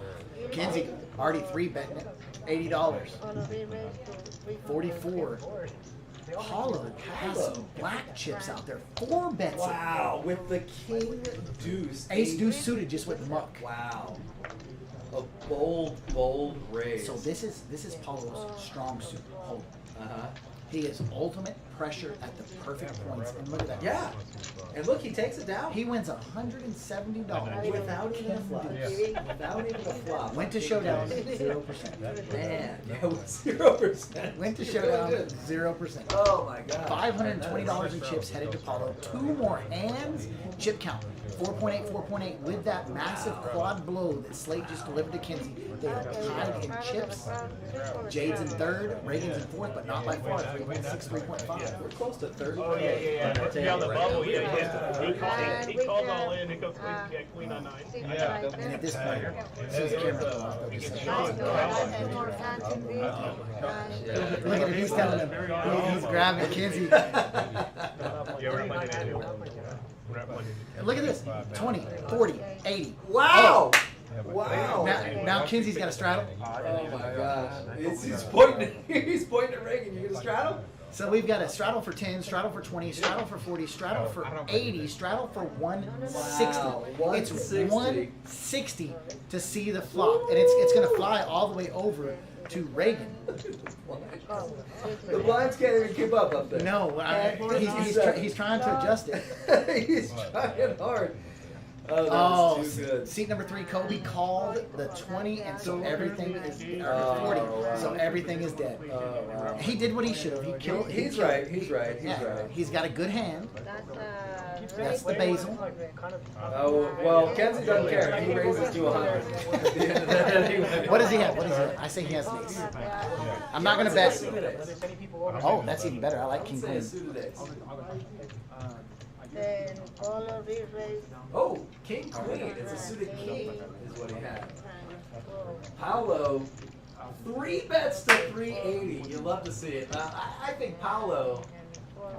Kenzie, already 3 betting it. $80. 44. Paulo has some black chips out there. 4 bets. Wow, with the king deuce. Ace deuce suited just went muck. Wow. A bold raise. So this is Paulo's strong suit. Hold. Uh-huh. He is ultimate pressure at the perfect points. And look at that. Yeah. And look, he takes it down. He wins $170 Without even a flop. Without even a flop. Went to showdown 0%. Man, yeah, with 0%. Went to showdown 0%. Oh my god. $520 in chips headed to Paulo. 2 more hands. Chip count 4.8, 4.8 with that massive quad blow that Slate just delivered to Kenzie. They are tied in chips. Jade's in 3rd, Reagan's in 4th, but not by far. 3.6, 3.5. We're close to 30. Oh yeah. Be on the bubble. Yeah. He calls all in. He goes queen on 9. Yeah. And at this point, as soon as the camera goes off, they'll just say, look at it, he's telling him, he's grabbing Kenzie. Yeah, we're not playing it. We're not playing it. Look at this, 20, 40, 80. Wow! Oh. Wow! Now Kenzie's got a straddle. Oh my gosh. He's pointing at Reagan. You gonna straddle? So we've got a straddle for 10, straddle for 20, straddle for 40, straddle for 80, straddle for 160. Wow, It's 160. 160 to see the flop, and it's going to fly all the way over to Reagan. The blinds can't even keep up there. No, he's trying to adjust it. He's trying hard. Oh, Oh, that's too good. seat number 3, Kobe called the 20, and so everything is or 40, so everything is dead. Oh, wow. He did what he should have. He killed. He's right. He's right. He's got a good hand. That's the basil. Oh, well, Kenzie doesn't care. He raises to 100. What does he have? What does he have? I say he has an ace. I'm not going to bet. Oh, that's even better. I like king queen. Then Paulo re-raised. Oh, king queen. It's a suited king is what he had. Paolo, 3 bets to 380. You love to see it. I think Paolo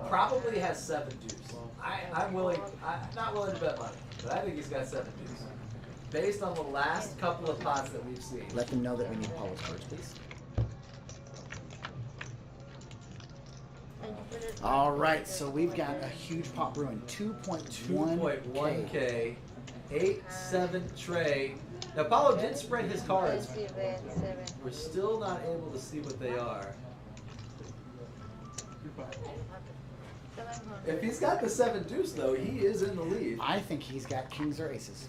probably has 7 deuce. I'm not willing to bet money, but I think he's got 7 deuce. Based on the last couple of pots that we've seen. Let them know that we need Paul's cards, please. All right, so we've got a huge pot brewing. 2.1K. 2.1K, 8-7 tray. Now Paulo did spread his cards. We're still not able to see what they are. If he's got the 7 deuce though, he is in the lead. I think he's got kings or aces.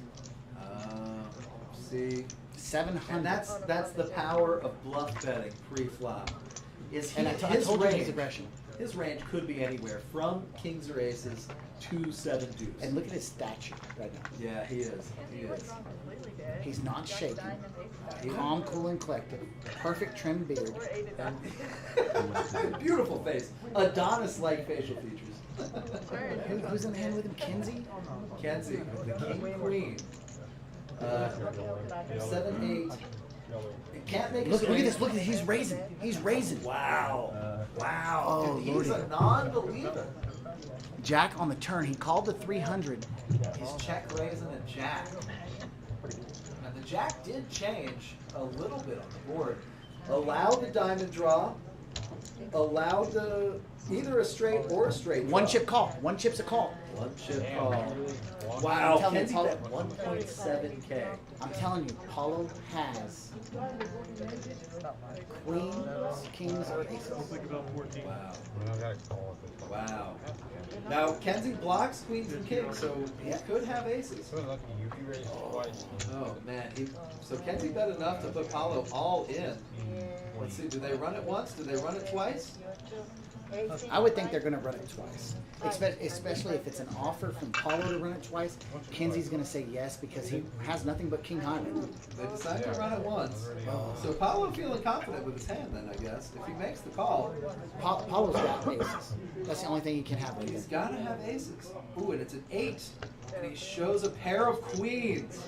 See, 700. and that's the power of bluff betting pre-flop. Is he, And I told you he's aggression. His range could be anywhere from kings or aces to 7 deuce. And look at his stature right now. Yeah, he is. He is. He's not shaking. Calm, cool, and collected. Perfect trimmed beard. And beautiful face. Adonis-like facial features. Who's in the hand with him? Kenzie? Kenzie, the king queen. 7-8. Can't make. Look at this. Look at this. He's raising. He's raising. Wow. Wow. Oh, He's Lordy. a non-believer. Jack on the turn. He called the 300. He's check raising a jack. And the jack did change a little bit on the board. Allowed the diamond draw. Allowed the either a straight or a straight draw. One chip call. One chip's a call. One chip call. I'm Wow. telling you, Kenzie Paulo- bet 1.7K. I'm telling you, Paulo has queens, kings, or aces. Like about 14. Wow. I gotta call it. Wow. Now Kenzie blocks queens and kings, so he could have aces. So lucky you raised twice. Oh man. So Kenzie bet enough to put Paulo all in. Let's see, do they run it once? Do they run it twice? I would think they're going to run it twice, especially if it's an offer from Paulo to run it twice. Kenzie's going to say yes because he has nothing but king high. They decide to run it once. So Paulo feeling confident with his hand then, I guess. If he makes the call, Paulo's got aces. That's the only thing he can have right he's there. got to have aces. Ooh, and it's an 8. And he shows a pair of queens.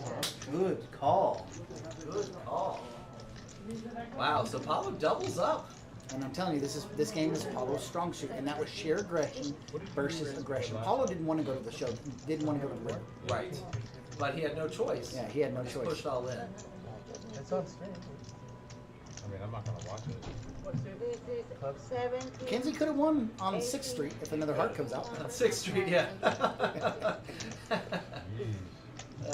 Good call. Good call. Wow, so Paulo doubles up. And I'm telling you, this game is Paulo's strong suit, and that was sheer aggression versus aggression. Paulo didn't want to go to the show, didn't want to go to the river. Right. But he had no choice. Yeah, he had no He choice. pushed all in. I mean, I'm not gonna watch it. Kenzie could have won on 6th Street if another heart comes out. On 6th Street, yeah.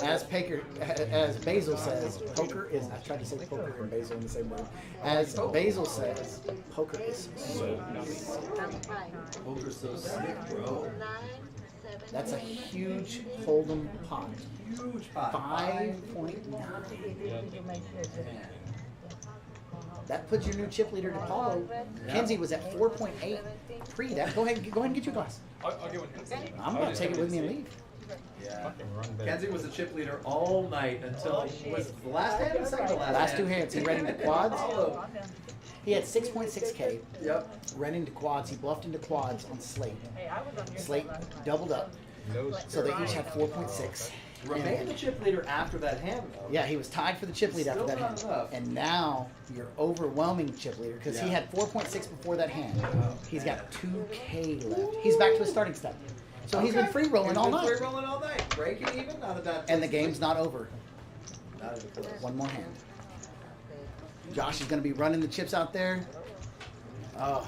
As Basil says, poker is. I tried to say poker and Basil in the same word. As Basil says, poker is so sick. Poker's so sick, bro. That's a huge hold'em pot. Huge pot. 5.9. That puts your new chip leader to Paulo. Yeah. Kenzie was at 4.8 pre that. Go ahead and get your glass. I'll get one. I'm gonna take it with me and leave. Yeah. Fucking run back. Kenzie was a chip leader all night until was it the last hand or second to last? Last hand? 2 hands, he ran into quads. Paulo. He had 6.6K. Yep. Ran into quads. He bluffed into quads on Slate. Slate doubled up, No so they each had 4.6. Remained the chip leader after that hand though. Yeah, he was tied for the chip lead after Still that not hand. enough. And now you're overwhelming chip leader because he Yeah. had 4.6 before that hand. Oh, He's man. got 2K left. He's back to his starting step. So he's been free rolling all night. Free rolling all night. Breaking even, not a bad. And the place to game's be. not over. Not even close. One more hand. Josh is going to be running the chips out there. Oh,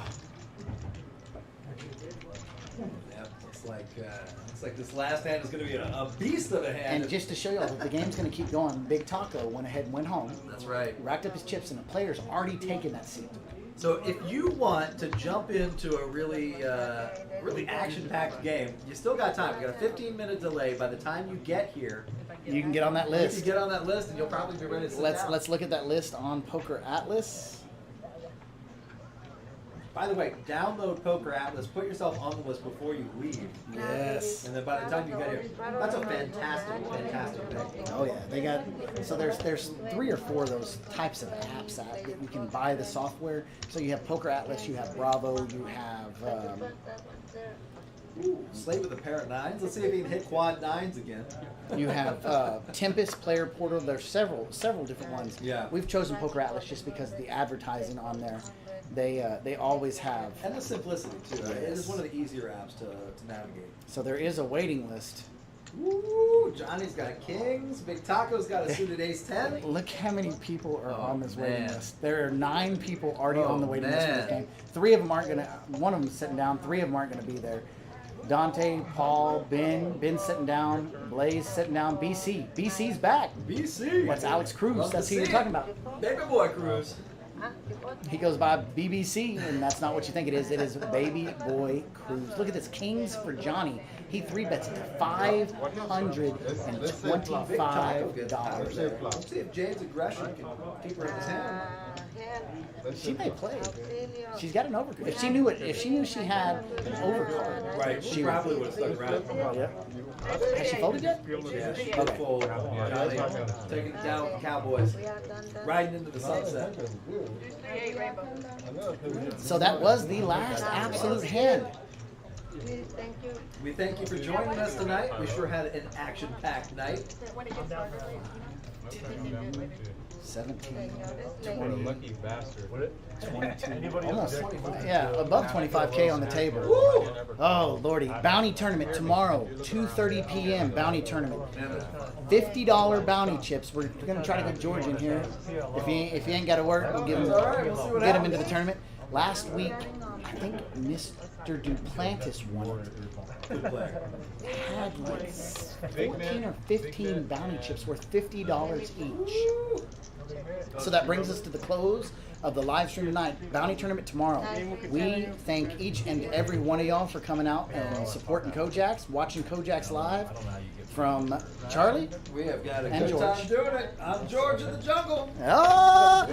Yep. Looks like this last hand is going to be a beast of a hand. and just to show y'all that the game's going to keep going, Big Taco went ahead and went home. That's right. Racked up his chips, and the player's already taken that seat. So if you want to jump into a really action-packed game, you still got time. You got a 15-minute delay. By the time you get here, You can get on that you list. can get on that list, and you'll probably be ready to sit down. Let's look at that list on Poker Atlas. By the way, download Poker Atlas. Put yourself on the list before you leave. Yes. And then by the time you get here, that's a fantastic thing. Oh yeah, they got. So there's 3 or 4 of those types of apps that you can buy the software. So you have Poker Atlas, you have Bravo, you have. Ooh, Slate with a pair of 9s. Let's see if he can hit quad 9s again. You have Tempest Player Portal. There's several different ones. Yeah. We've chosen Poker Atlas just because of the advertising on there. They always have. And the simplicity, too. Right? It Yes. is one of the easier apps to navigate. So there is a waiting list Woo! Johnny's got Kings. Big Taco's got a suited Ace 10. Look how many people are on this waiting man. list. There are 9 people already Oh, on the waiting list for this man. game. 3 of them aren't gonna. One of them's sitting down. 3 of them aren't gonna be there. Dante, Paul, Ben's sitting down. Blaze sitting down. BC's back. BC. What's Alex Cruz? Love to That's who you're see talking it. about. Baby boy Cruz. He goes by BBC, and that's not what you think it is. It is Baby Boy Cruz. Look at this, Kings for Johnny. He 3-bets it to $525. Let's see if Jane's aggression can keep her in his hand. She may play. She's got an overcard. If she knew she had an overcard, Right, she probably would have stuck around. Yeah. Has she folded yet? Yeah, she's about to fold. Johnny taking it down with the Cowboys. Riding into the sunset. 238 rainbow. So that was the last absolute hand. Thank you. We thank you for joining us tonight. We sure had an action-packed night. When it gets started. 17, What a lucky bastard. 22, almost, yeah, above 25K on the table. Woo! Oh, Lordy. Bounty tournament tomorrow, 2:30 p.m. Bounty tournament. $50 bounty chips. We're going to try to get George in here. If he ain't got to work, we'll give him, All right, we'll see what get him into the happens. tournament. Last week, I think Mr. Duplantis won it. Good player. Had like 14 or 15 bounty chips worth $50 each. So that brings us to the close of the live stream tonight. Bounty tournament tomorrow. We thank each and every one of y'all for coming out and supporting Kojaks, watching Kojaks live. From Charlie We have got a and good time George. doing it. I'm George in the jungle. Ah!